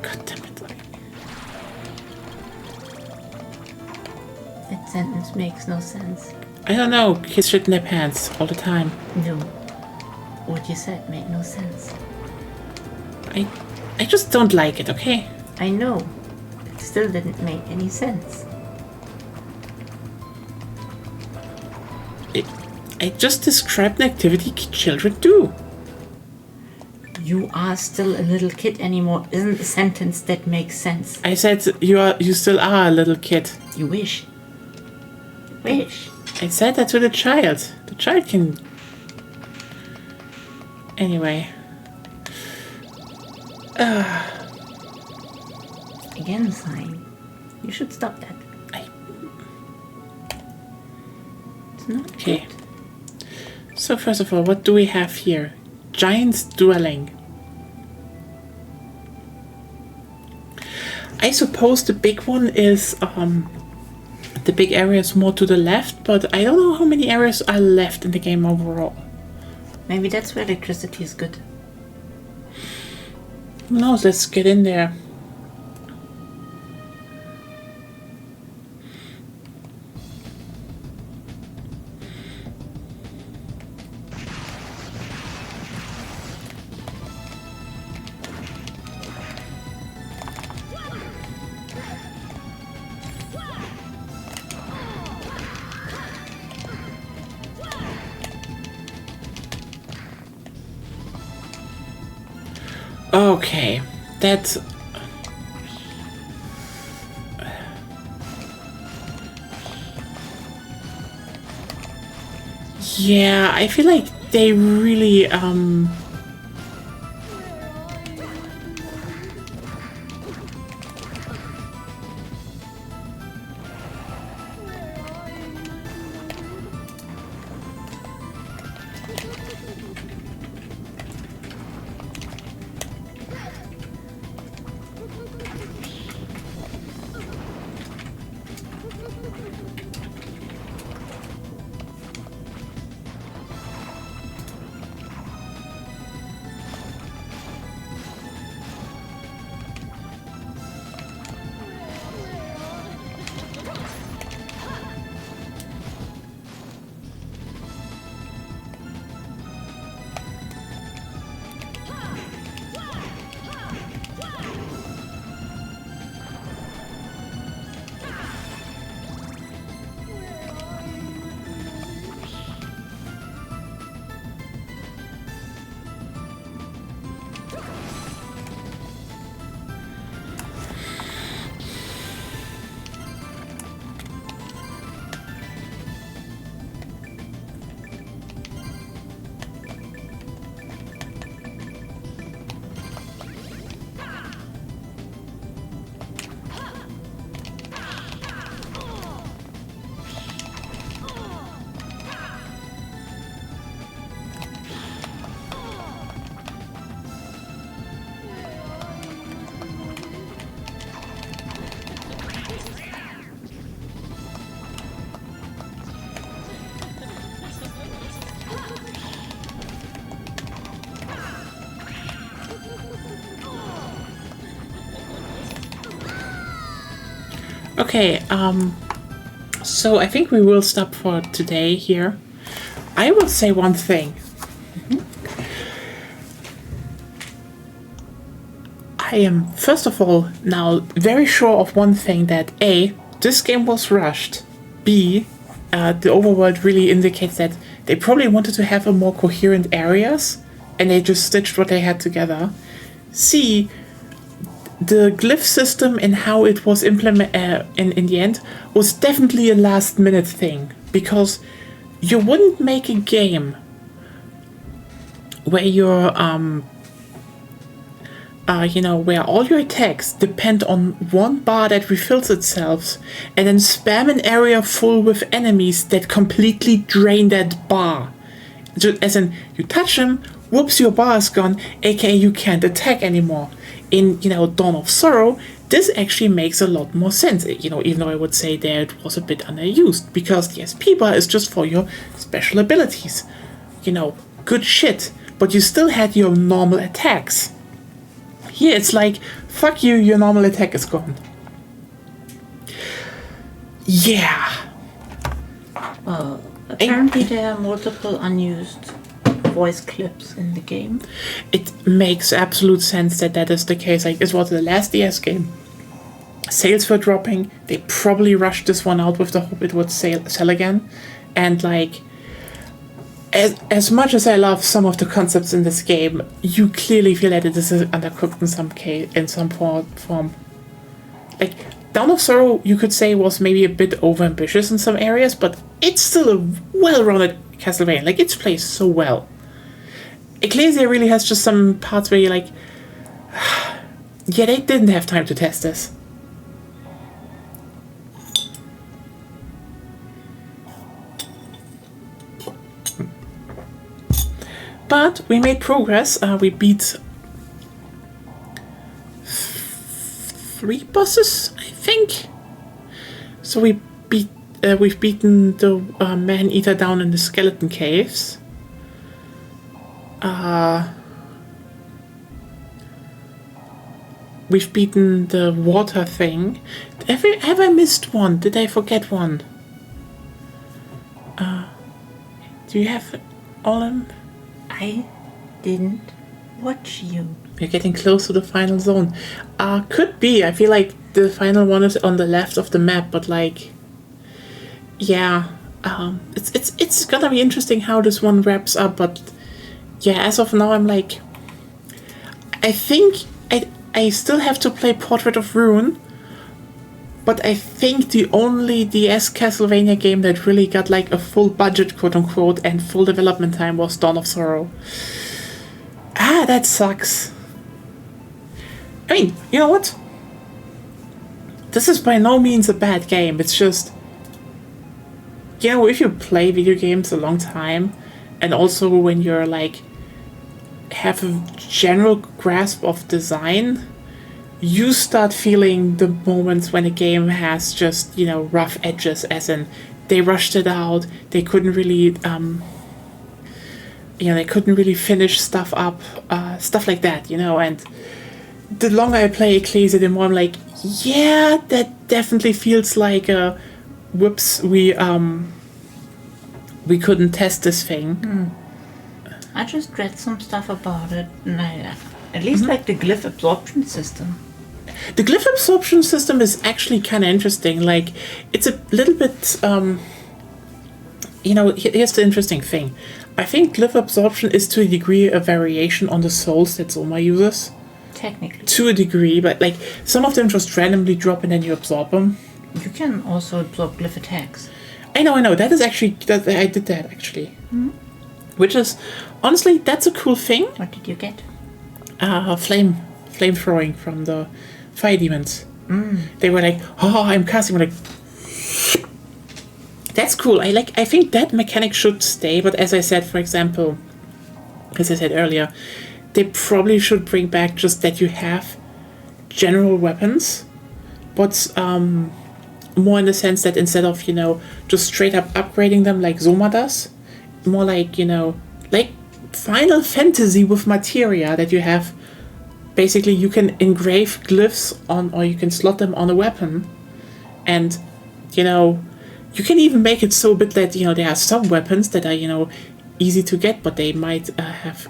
God damn it. That sentence makes no sense. I don't know. Kids shit in their pants all the time. No. What you said made no sense. I just don't like it, okay? I know. It still didn't make any sense. I just described an activity children do. You are still a little kid anymore isn't a sentence that makes sense. I said you still are a little kid. You wish. Wish. I said that to the child. The child can... Anyway. Again, sign. You should stop that. It's not Okay. good. So first of all, what do we have here? Giant's dwelling. I suppose the big one is the big area is more to the left, but I don't know how many areas are left in the game overall. Maybe that's where electricity is good. Who knows? Let's get in there. Okay, that's... Yeah, I feel like they really, okay, so I think we will stop for today here. I will say one thing. I am, first of all, now very sure of one thing, that A, this game was rushed. B, the overworld really indicates that they probably wanted to have a more coherent areas, and they just stitched what they had together. C, the glyph system and how it was implemented in the end was definitely a last minute thing, because you wouldn't make a game where you're where all your attacks depend on one bar that refills itself, and then spam an area full with enemies that completely drain that bar. As in, you touch them, whoops, your bar is gone, aka you can't attack anymore. In, Dawn of Sorrow, this actually makes a lot more sense, even though I would say that it was a bit underused, because the SP bar is just for your special abilities. Good shit, but you still had your normal attacks. Here it's like, fuck you, your normal attack is gone. Yeah. Well, apparently there are multiple unused voice clips in the game. It makes absolute sense that is the case. Like, it was the last DS game. Sales were dropping. They probably rushed this one out with the hope it would sell again. And like, as much as I love some of the concepts in this game, you clearly feel that it is undercooked in some form. Like, Dawn of Sorrow, you could say, was maybe a bit overambitious in some areas, but it's still a well-rounded Castlevania. Like, it's placed so well. Ecclesia really has just some parts where you're like, yeah, they didn't have time to test this. But we made progress. We beat 3 bosses, I think. So we've beaten the man-eater down in the skeleton caves. We've beaten the water thing. Have I missed one? Did I forget one? Do you have all of them? I didn't watch you. We're getting close to the final zone. Could be. I feel like the final one is on the left of the map, but like, yeah, it's gonna be interesting how this one wraps up. But yeah, as of now, I'm like, I think I still have to play Portrait of Ruin, but I think the only DS Castlevania game that really got like a full budget, quote unquote, and full development time was Dawn of Sorrow. That sucks. I mean, you know what? This is by no means a bad game. It's just, if you play video games a long time, and also when you're like, have a general grasp of design, you start feeling the moments when a game has just, rough edges, as in they rushed it out, they couldn't really, they couldn't really finish stuff up, stuff like that, and the longer I play Ecclesia, the more I'm like, yeah, that definitely feels like a, whoops, we couldn't test this thing. I just read some stuff about it, and I at least like the glyph absorption system. The glyph absorption system is actually kind of interesting. Like, it's a little bit, here's the interesting thing. I think glyph absorption is to a degree a variation on the souls that Zoma uses. Technically. To a degree, but like, some of them just randomly drop and then you absorb them. You can also absorb glyph attacks. I know. That is actually, I did that actually. Mm-hmm. Which is, honestly, that's a cool thing. What did you get? Flame throwing from the fire demons. They were like, oh, I'm casting. We're like, that's cool. I think that mechanic should stay. But as I said, for example, as I said earlier, they probably should bring back just that you have general weapons, but more in the sense that instead of just straight up upgrading them like Zoma does, more like like Final Fantasy with materia, that you have. Basically, you can engrave glyphs on, or you can slot them on a weapon, and you can even make it so a bit that there are some weapons that are easy to get, but they might have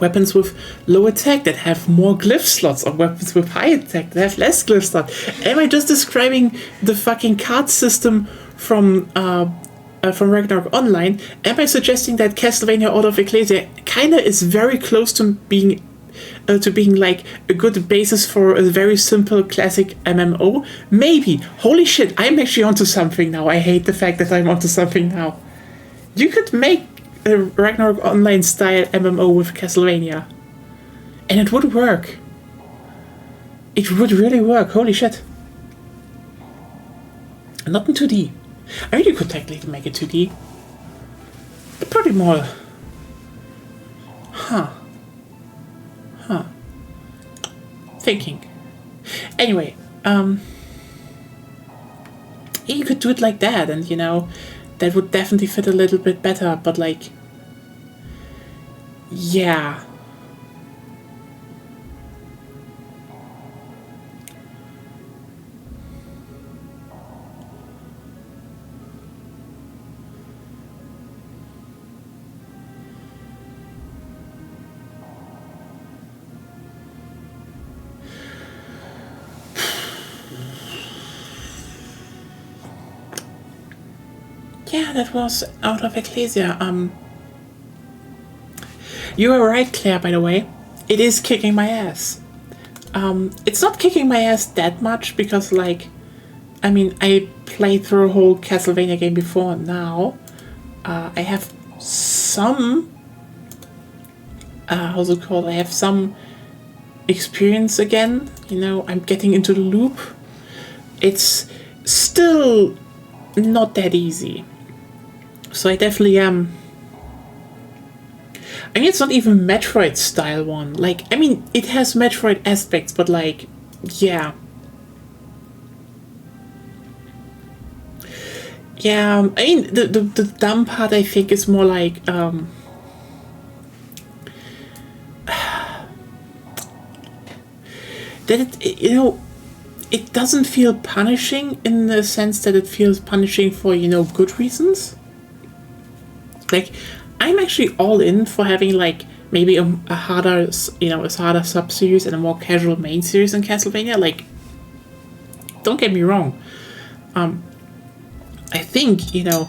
weapons with low attack that have more glyph slots, or weapons with high attack that have less glyph slots. Am I just describing the fucking card system from Ragnarok Online? Am I suggesting that Castlevania Order of Ecclesia kinda is very close to being like a good basis for a very simple classic MMO? Maybe. Holy shit, I'm actually onto something now. I hate the fact that I'm onto something now. You could make a Ragnarok Online style MMO with Castlevania, and it would work. It would really work. Holy shit. Not in 2D. I mean, you could technically make it 2D. But probably more. thinking. Anyway, you could do it like that, and you know, that would definitely fit a little bit better, but like, yeah. Yeah, that was Order of Ecclesia. You were right, Claire, by the way. It is kicking my ass. It's not kicking my ass that much because, like, I mean, I played through a whole Castlevania game before and now. I have some... how's it called? I have some experience again. You know, I'm getting into the loop. It's still not that easy. So I definitely am. I mean, it's not even Metroid style one. Like, I mean, it has Metroid aspects, but like, yeah. Yeah, I mean, the dumb part, I think, is more like, that it, you know, it doesn't feel punishing in the sense that it feels punishing for, you know, good reasons. Like, I'm actually all in for having, like, maybe a harder, you know, a harder sub-series and a more casual main series in Castlevania. Like, don't get me wrong. I think, you know,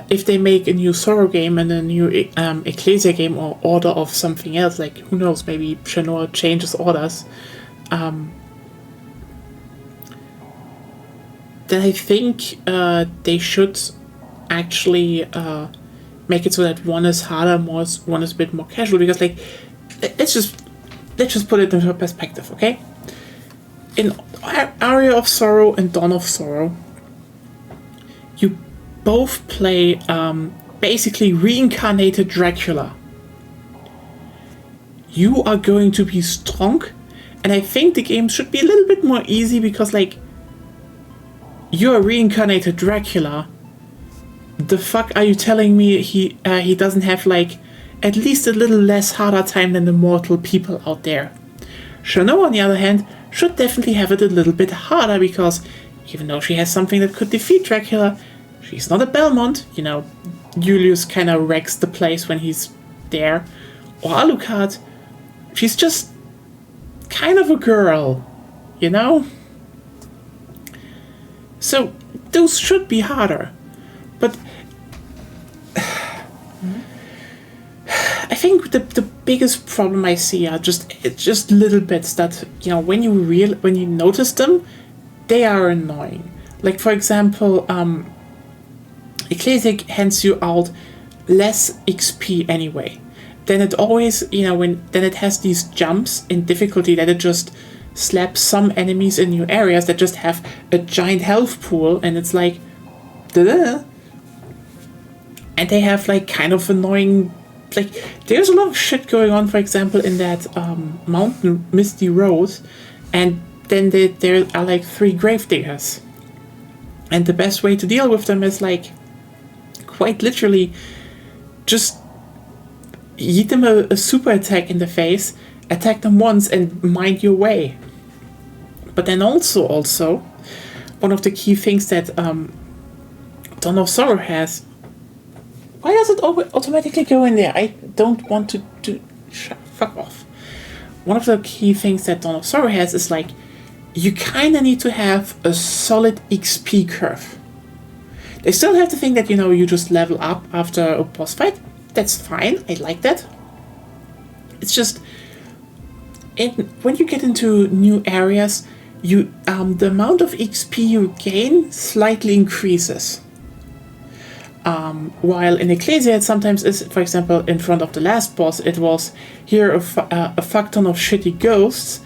if they make a new Sorrow game and a new Ecclesia game or Order of something else, like, who knows, maybe Shanoa changes orders, then I think they should actually make it so that one is harder, one is a bit more casual, because, like, let's just put it into perspective, okay? In Aria of Sorrow and Dawn of Sorrow, you both play basically reincarnated Dracula. You are going to be strong, and I think the game should be a little bit more easy because, like, you're reincarnated Dracula. The fuck are you telling me he doesn't have, like, at least a little less harder time than the mortal people out there? Shanoa, on the other hand, should definitely have it a little bit harder because even though she has something that could defeat Dracula, she's not a Belmont. You know, Julius kind of wrecks the place when he's there. Or Alucard, she's just kind of a girl, you know? So those should be harder. But I think the biggest problem I see are just little bits that, you know, when you notice them, they are annoying. Like, for example, Ecclesia hands you out less XP anyway. Then it always, you know, then it has these jumps in difficulty that it just slaps some enemies in new areas that just have a giant health pool, and it's like, duh. And they have, like, kind of annoying, like, there's a lot of shit going on, for example, in that mountain Misty Road, and then there are, like, 3 gravediggers. And the best way to deal with them is, like, quite literally just hit them a super attack in the face, attack them once, and mind your way. But then also, one of the key things that Dawn of Sorrow has. Why does it automatically go in there? I don't want to fuck off. One of the key things that Dawn of Sorrow has is, like, you kind of need to have a solid XP curve. They still have the thing that, you know, you just level up after a boss fight. That's fine. I like that. It's just, when you get into new areas, the amount of XP you gain slightly increases. While in Ecclesia it sometimes is, for example, in front of the last boss, it was here a fuck ton of shitty ghosts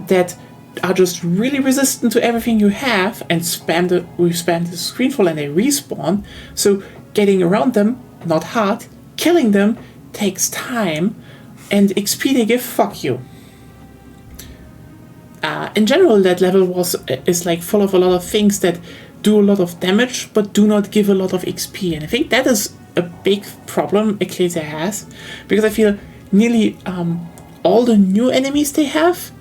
that are just really resistant to everything you have and we spam the screen full and they respawn. So getting around them, not hard. Killing them takes time, and XP they give, fuck you. in general, that level is like full of a lot of things that do a lot of damage but do not give a lot of XP, and I think that is a big problem Ecclesia has, because I feel nearly all the new enemies they have,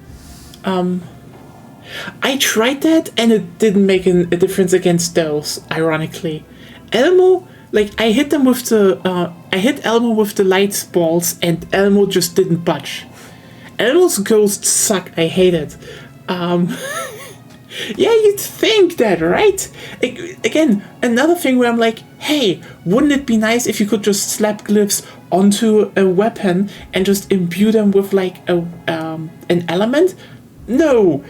I tried that and it didn't make a difference against those. Ironically, Elmo, like I hit them with I hit Elmo with the light balls and Elmo just didn't budge. Elmo's ghosts suck. I hate it. Yeah, you'd think that, right? Again, another thing where I'm like, hey, wouldn't it be nice if you could just slap glyphs onto a weapon and just imbue them with like an element? No,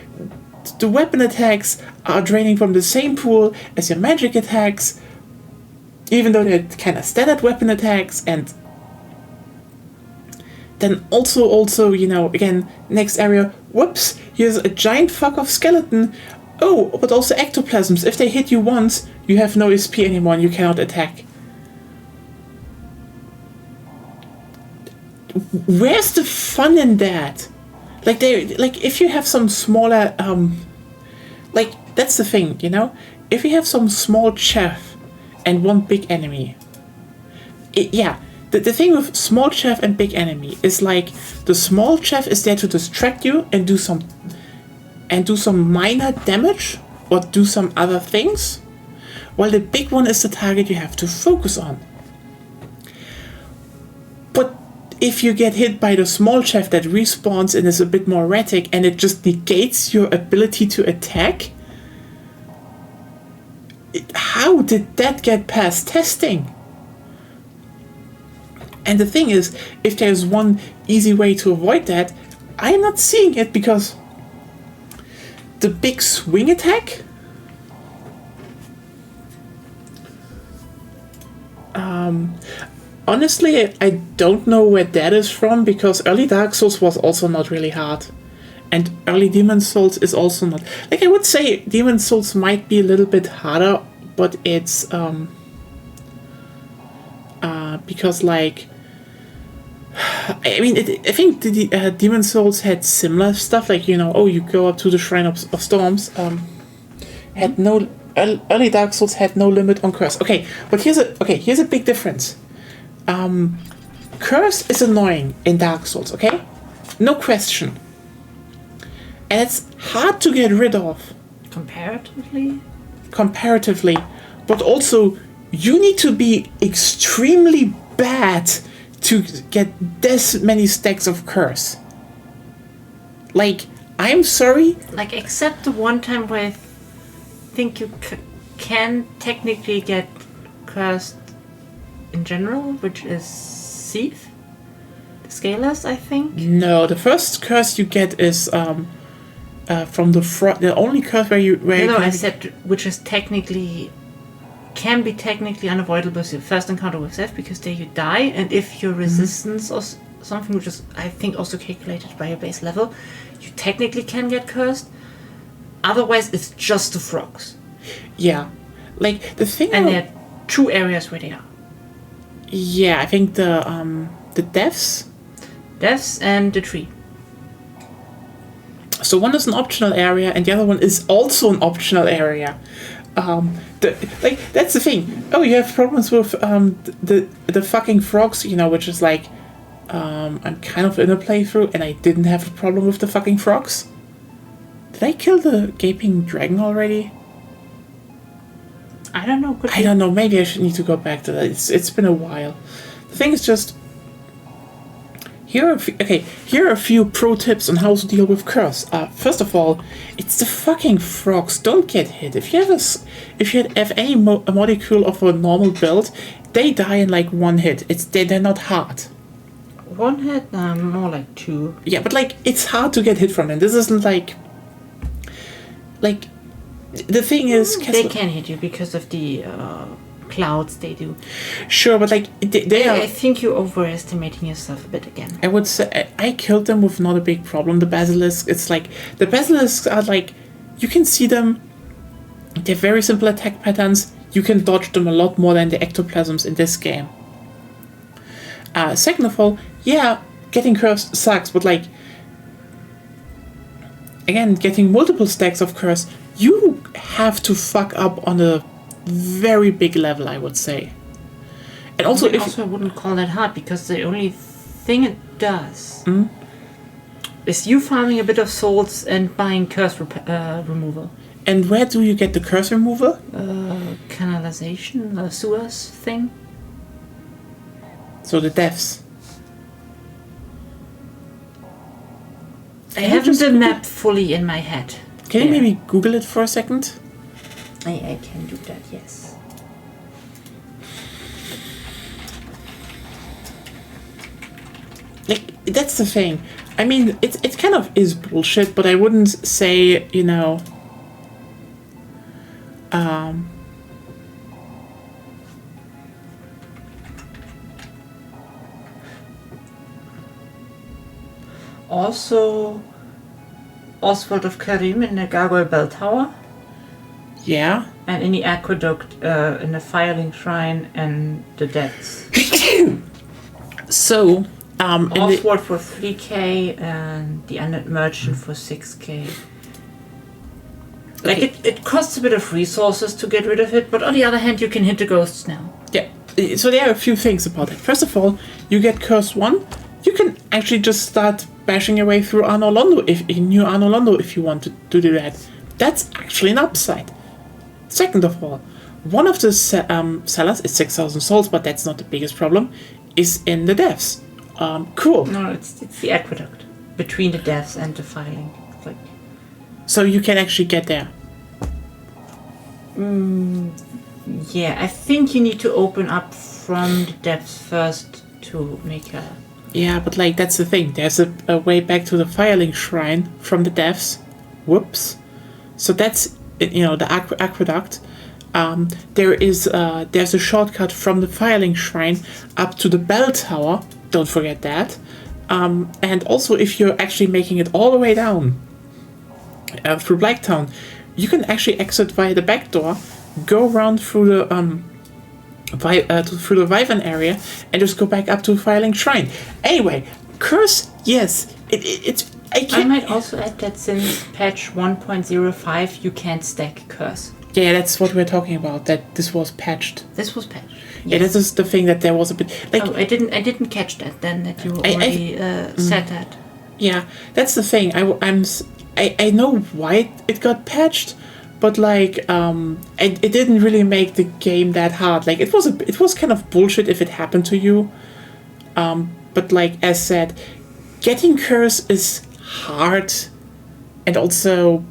the weapon attacks are draining from the same pool as your magic attacks, even though they're kind of standard weapon attacks. And then also, you know, again, next area, whoops, here's a giant fuck off skeleton. Oh, but also ectoplasms. If they hit you once, you have no SP anymore and you cannot attack. Where's the fun in that? Like if you have some smaller, like that's the thing, you know? If you have some small chef and one big enemy, the thing with small chef and big enemy is like the small chef is there to distract you and do some minor damage or do some other things, while the big one is the target you have to focus on. But if you get hit by the small chef that respawns and is a bit more erratic and it just negates your ability to attack, how did that get past testing? And the thing is, if there's one easy way to avoid that, I'm not seeing it, because the big swing attack, honestly, I don't know where that is from, because early Dark Souls was also not really hard. And early Demon Souls is also not... Like, I would say Demon Souls might be a little bit harder, but it's... because, like... I mean, I think the Demon Souls had similar stuff, like, you know, oh, you go up to the Shrine of Storms. Had no... Early Dark Souls had no limit on curse. Okay, but here's a big difference. Curse is annoying in Dark Souls, okay? No question. And it's hard to get rid of. Comparatively. But also, you need to be extremely bad to get this many stacks of curse. Like, I'm sorry. Like, except the one time where I think you can technically get cursed in general, which is Thief. The Scalers, I think. No, the first curse you get is from the front. The only curse where you I said which is can be technically unavoidable as your first encounter with Seth, because there you die, and if your resistance or something, which is I think also calculated by your base level, you technically can get cursed. Otherwise, it's just the frogs. Yeah, like the thing. And there are two areas where they are. Yeah, I think the deaths and the tree. So one is an optional area, and the other one is also an optional area. That's the thing. Oh, you have problems with the fucking frogs, you know, which is like, I'm kind of in a playthrough, and I didn't have a problem with the fucking frogs. Did I kill the gaping dragon already? I don't know. I don't know. Maybe I should need to go back to that. It's been a while. The thing is just. Here are a few pro tips on how to deal with curse. First of all, it's the fucking frogs. Don't get hit. If you have any molecule of a normal build, they die in like one hit. They're not hard. One hit, more like two. Yeah, but like it's hard to get hit from them. This isn't like the thing is they can hit you because of the clouds they do. Sure, but like they are. I think you're overestimating yourself a bit again. I would say I killed them with not a big problem. The basilisks, it's like the basilisks are like you can see them. They're very simple attack patterns. You can dodge them a lot more than the ectoplasms in this game. Second of all, yeah, getting cursed sucks, but like again, getting multiple stacks of curse, you have to fuck up on a very big level, I would say. And also, I wouldn't call that hard, because the only thing it does is you farming a bit of souls and buying curse removal. And where do you get the curse removal? Canalization, sewers thing. So the deaths. I haven't the map fully in my head. Can you maybe Google it for a second? I can do that, yes. Like, that's the thing. I mean, it kind of is bullshit, but I wouldn't say, you know... Also, Oswald of Karim in the Gargoyle Bell Tower. Yeah. And in the Aqueduct, in the Firelink Shrine and the Depths. So, Oswald for 3k and the Undead Merchant for 6k. Like, Okay. it costs a bit of resources to get rid of it, but on the other hand, you can hit the ghosts now. yeah. So there are a few things about it. First of all, you get Curse 1. You can actually just start bashing your way through Arno Londo, New Arno Londo, if you want to do that. That's actually an upside. Second of all, one of the sellers is 6,000 souls, but that's not the biggest problem, is in the depths. Cool. No, it's the Aqueduct. Between the Depths and the Firelink. Like, So you can actually get there. yeah, I think you need to open up from the Depths first to make a... Yeah, but like, that's the thing. There's a way back to the Firelink Shrine from the depths. Whoops. So that's, you know, the aqueduct. There's a shortcut from the Firelink Shrine up to the Bell Tower. Don't forget that. And also, if you're actually making it all the way down through Blacktown, you can actually exit via the back door, go around through the through the Wyvern area, and just go back up to Firelink Shrine. Anyway, curse, yes, I might also add that since patch 1.05, you can't stack curse. Yeah, that's what we're talking about. That this was patched. This was patched. Yeah, this is the thing, that there was a bit like. Oh, I didn't catch that then. That you already said that. Yeah, that's the thing. I know why it got patched, but like it didn't really make the game that hard. Like it was kind of bullshit if it happened to you. But like as said, getting curse is hard, and also,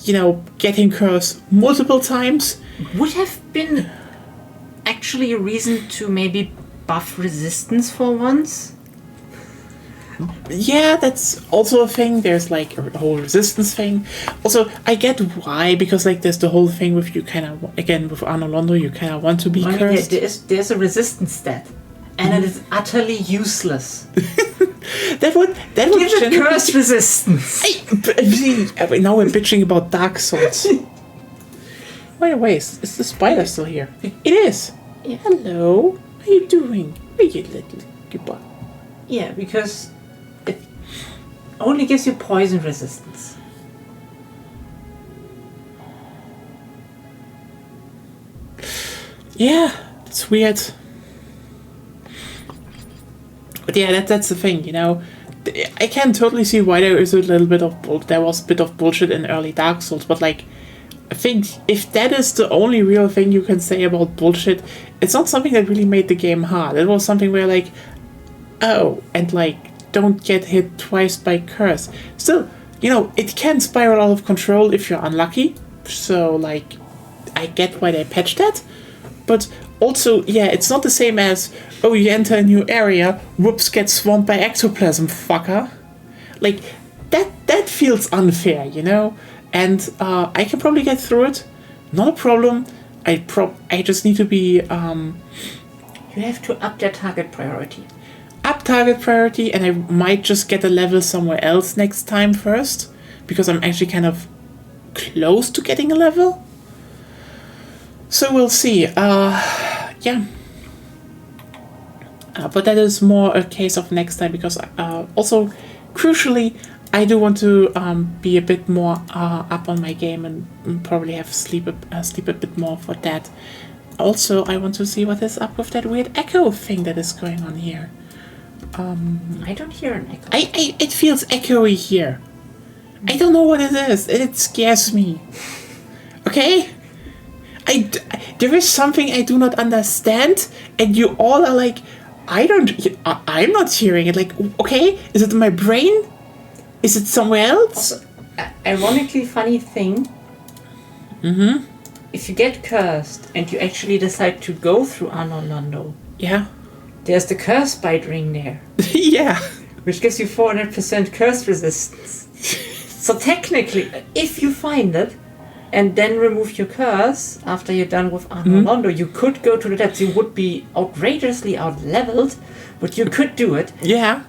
you know, getting curse multiple times Would have been actually a reason to maybe buff resistance for once. Yeah, that's also a thing. There's like a whole resistance thing. Also, I get why, because like there's the whole thing with you kind of, again, with Arno Londo, you kind of want to be I mean, cursed. there's a resistance stat, and it is utterly useless. That would Give it generally- curse resistance. Now we're bitching about Dark Souls. By the way, is the spider still here? It is. Yeah. Hello. How you doing? Hey, you little goodbye. Yeah, because it only gives you poison resistance. Yeah, it's weird. But yeah, that's the thing, you know. I can totally see why there was a bit of bullshit in early Dark Souls, but like, I think if that is the only real thing you can say about bullshit, it's not something that really made the game hard. It was something where like, oh, and like, don't get hit twice by curse. Still, you know, it can spiral out of control if you're unlucky. So like, I get why they patched that. But also, yeah, it's not the same as, oh, you enter a new area, whoops, get swamped by ectoplasm, fucker. Like, that feels unfair, you know? And I can probably get through it. Not a problem. I just need to be... You have to up their target priority. Up target priority, and I might just get a level somewhere else next time first, because I'm actually kind of close to getting a level. So we'll see. Yeah. But that is more a case of next time, because also, crucially, I do want to be a bit more up on my game and probably have sleep a bit more for that. Also, I want to see what is up with that weird echo thing that is going on here. I don't hear an echo. It feels echoey here. I don't know what it is. It scares me. Okay? There is something I do not understand, and you all are like, I'm not hearing it. Like, okay, is it in my brain? Is it somewhere else? Also, ironically funny thing. Mm-hmm. If you get cursed and you actually decide to go through Anno Londo, Yeah. there's the curse bite ring there, Yeah. which gives you 400% curse resistance. So technically, if you find it and then remove your curse after you're done with Anno Londo, you could go to the depths. You would be outrageously out-leveled, but you could do it. Yeah.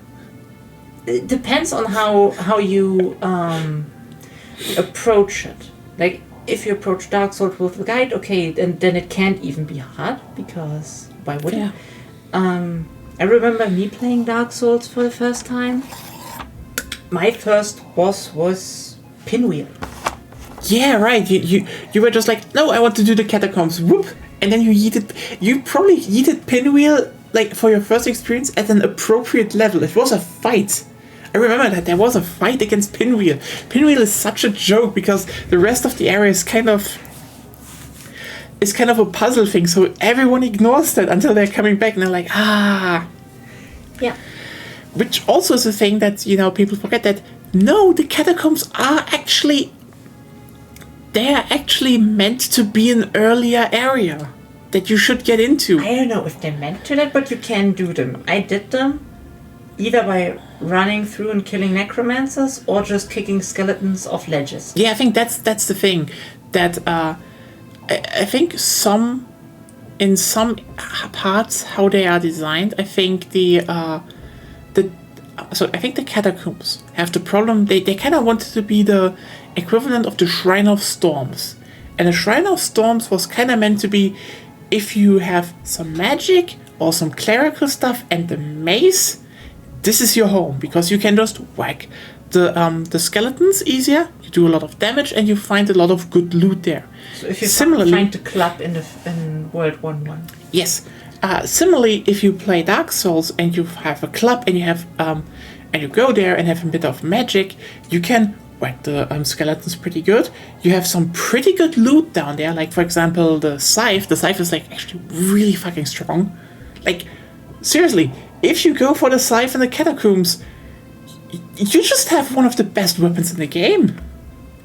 It depends on how you approach it. Like, if you approach Dark Souls with the guide, okay, then it can't even be hard, because why would it? I remember me playing Dark Souls for the first time. My first boss was Pinwheel. Yeah, right. You were just like, no, I want to do the catacombs. Whoop. And then you probably yeeted Pinwheel, like, for your first experience at an appropriate level. It was a fight. I remember that there was a fight against Pinwheel. Pinwheel is such a joke because the rest of the area is kind of a puzzle thing, so everyone ignores that until they're coming back and they're like, ah. Yeah. Which also is a thing that, people forget that, no, the catacombs are actually meant to be an earlier area that you should get into. I don't know if they're meant to that, but you can do them. I did them either by running through and killing necromancers or just kicking skeletons off ledges. Yeah, I think that's the thing. That I think in some parts how they are designed, I think the catacombs have the problem. They kind of wanted to be the equivalent of the Shrine of Storms, and the Shrine of Storms was kind of meant to be if you have some magic or some clerical stuff and the mace. This is your home, because you can just whack the skeletons easier, you do a lot of damage, and you find a lot of good loot there. So if you find the club in World 1-1. Yes. Similarly, if you play Dark Souls and you have a club and you have and you go there and have a bit of magic, you can whack the skeletons pretty good. You have some pretty good loot down there, like for example the scythe. The scythe is like actually really fucking strong. Like, seriously, if you go for the scythe in the catacombs, you just have one of the best weapons in the game.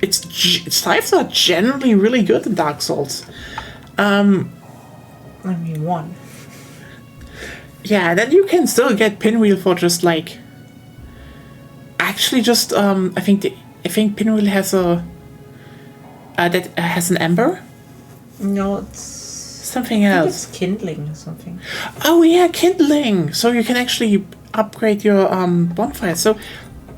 Scythes are generally really good in Dark Souls. One. Yeah, then you can still get Pinwheel for just like. Actually, just I think Pinwheel has has an ember. No, it's something else. It's kindling or something. Oh yeah, kindling. So you can actually upgrade your bonfire. So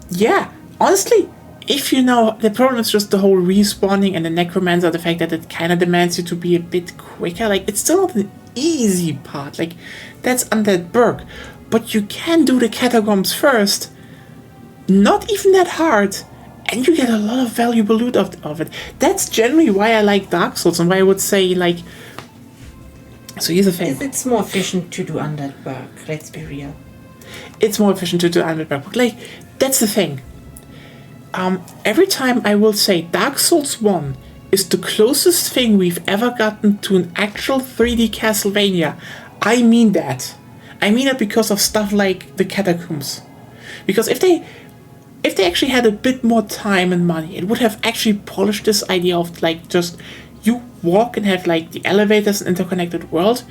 yeah, honestly, if the problem is just the whole respawning and the necromancer, the fact that it kind of demands you to be a bit quicker. Like, it's still not an easy part. Like, that's Undead Burg, but you can do the catacombs first. Not even that hard, and you get a lot of valuable loot of it. That's generally why I like Dark Souls, and why I would say, like. So here's the thing. It's more efficient to do Undead Burg. Let's be real. It's more efficient to do Undead Burg. Like, that's the thing. Every time I will say Dark Souls 1 is the closest thing we've ever gotten to an actual 3D Castlevania, I mean that. I mean it because of stuff like the catacombs. Because if they actually had a bit more time and money, it would have actually polished this idea of like just you walk and have like the elevators and interconnected world.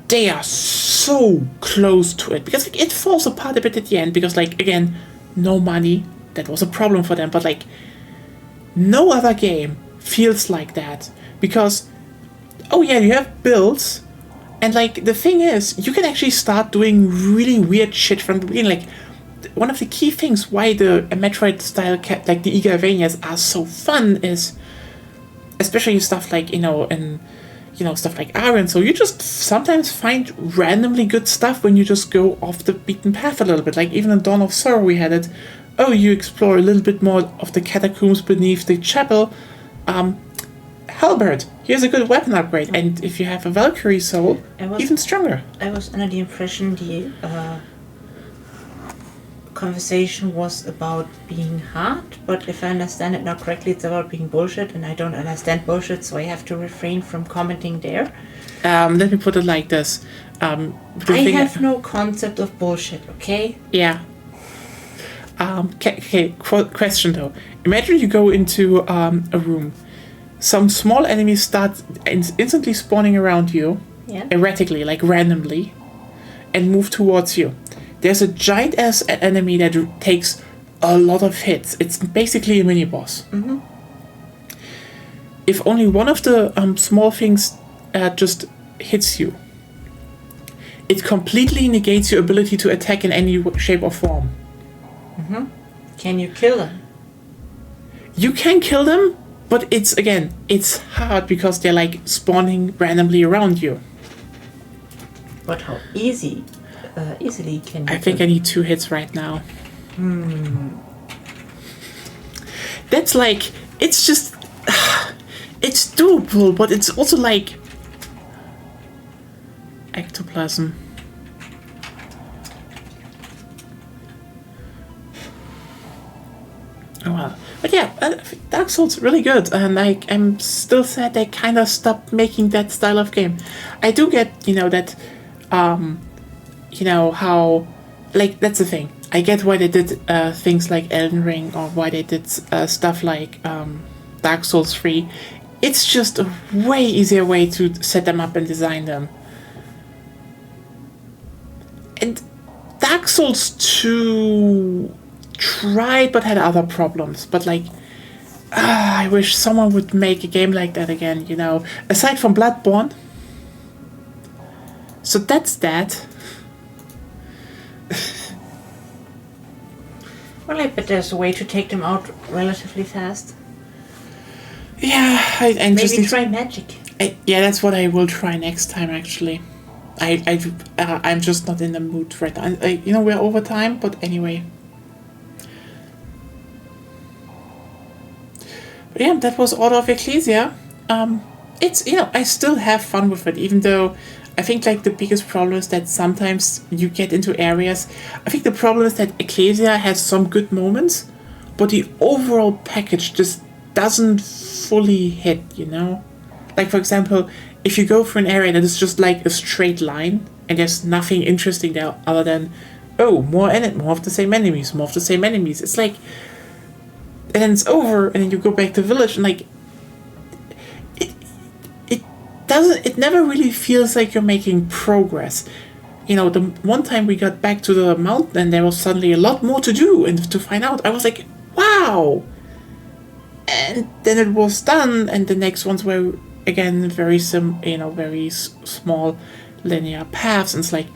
They are so close to it, because like, it falls apart a bit at the end because, like, again, no money. That was a problem for them, but like no other game feels like that, because oh yeah, you have builds, and like the thing is, you can actually start doing really weird shit from the beginning. Like, one of the key things why the Metroid style like the Castlevanias are so fun is, especially stuff like, in stuff like iron. So you just sometimes find randomly good stuff when you just go off the beaten path a little bit. Like even in Dawn of Sorrow we had it. Oh, you explore a little bit more of the catacombs beneath the chapel. Halberd, here's a good weapon upgrade. And if you have a Valkyrie soul, even stronger. I was under the impression the conversation was about being hard, but if I understand it now correctly, it's about being bullshit, and I don't understand bullshit, so I have to refrain from commenting there. Let me put it like this. I have no concept of bullshit, okay? Yeah. Okay, question though. Imagine you go into a room. Some small enemies start instantly spawning around you, erratically, like randomly, and move towards you. There's a giant-ass enemy that takes a lot of hits. It's basically a mini-boss. Mm-hmm. If only one of the small things just hits you, it completely negates your ability to attack in any shape or form. Mm-hmm. Can you kill them? You can kill them, but it's hard because they're like spawning randomly around you. But how easily can you I think I need 2 hits right now. That's like, it's just, it's doable, but it's also like ectoplasm. Oh well. But yeah, Dark Souls really good, and I'm still sad they kind of stopped making that style of game. I do get, that, how, like, that's the thing. I get why they did things like Elden Ring, or why they did stuff like Dark Souls 3. It's just a way easier way to set them up and design them. And Dark Souls 2 tried but had other problems. But like, I wish someone would make a game like that again, aside from Bloodborne. So that's that. Well, I bet there's a way to take them out relatively fast. Yeah, maybe try magic. Yeah, that's what I will try next time. Actually, I'm just not in the mood right now. We're over time, but anyway. But yeah, that was Order of Ecclesia. It's I still have fun with it, even though I think like the biggest problem is that sometimes you get into areas. I think the problem is that Ecclesia has some good moments, but the overall package just doesn't fully hit, Like for example, if you go for an area that is just like a straight line and there's nothing interesting there other than, more of the same enemies, It's like, and then it's over, and then you go back to the village, and like, it never really feels like you're making progress. The one time we got back to the mountain and there was suddenly a lot more to do and to find out, I was like, wow! And then it was done, and the next ones were, again, very small linear paths, and it's like,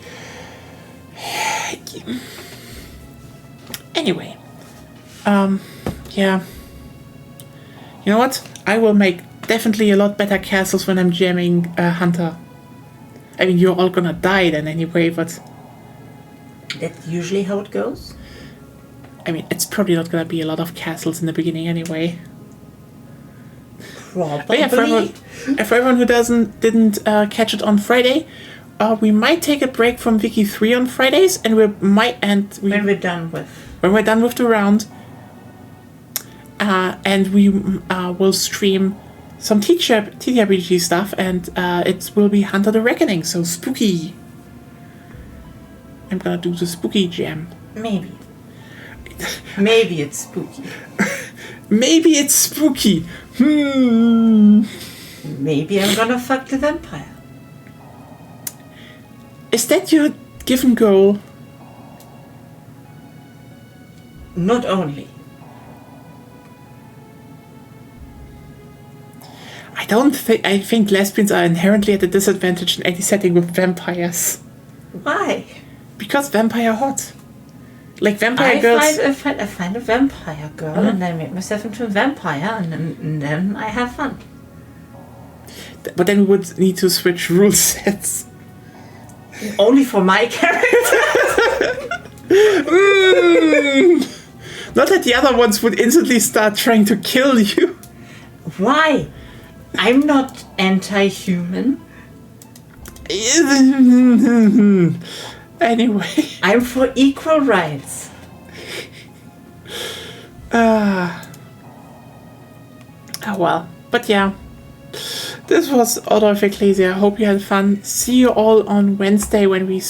anyway, yeah. You know what? I will make definitely a lot better castles when I'm jamming Hunter. I mean, you're all gonna die then anyway, but... That's usually how it goes? I mean, it's probably not gonna be a lot of castles in the beginning anyway. Probably. But yeah, for everyone who didn't catch it on Friday, we might take a break from Wiki 3 on Fridays, and when we're done with the round, and we will stream some TTRPG stuff, and it will be Hunter the Reckoning, so spooky. I'm gonna do the spooky jam. Maybe. Maybe it's spooky. Maybe it's spooky. Maybe I'm gonna fuck the vampire. Is that your given goal? Not only. I think lesbians are inherently at a disadvantage in any setting with vampires. Why? Because vampire hot. Like vampire girls. I find a vampire girl, and I make myself into a vampire, and then I have fun. But then we would need to switch rule sets. Only for my character. Not that the other ones would instantly start trying to kill you. Why? I'm not anti-human. Anyway. I'm for equal rights. Oh well. But yeah. This was Order of Ecclesia. I hope you had fun. See you all on Wednesday when we're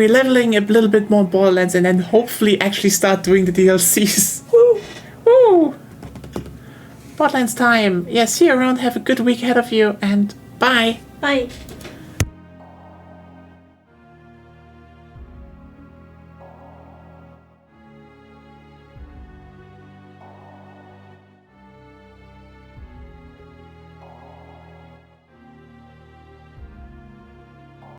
leveling a little bit more Borderlands and then hopefully actually start doing the DLCs. Woo! Woo! Borderlands time. Yeah, see you around. Have a good week ahead of you and bye. Bye.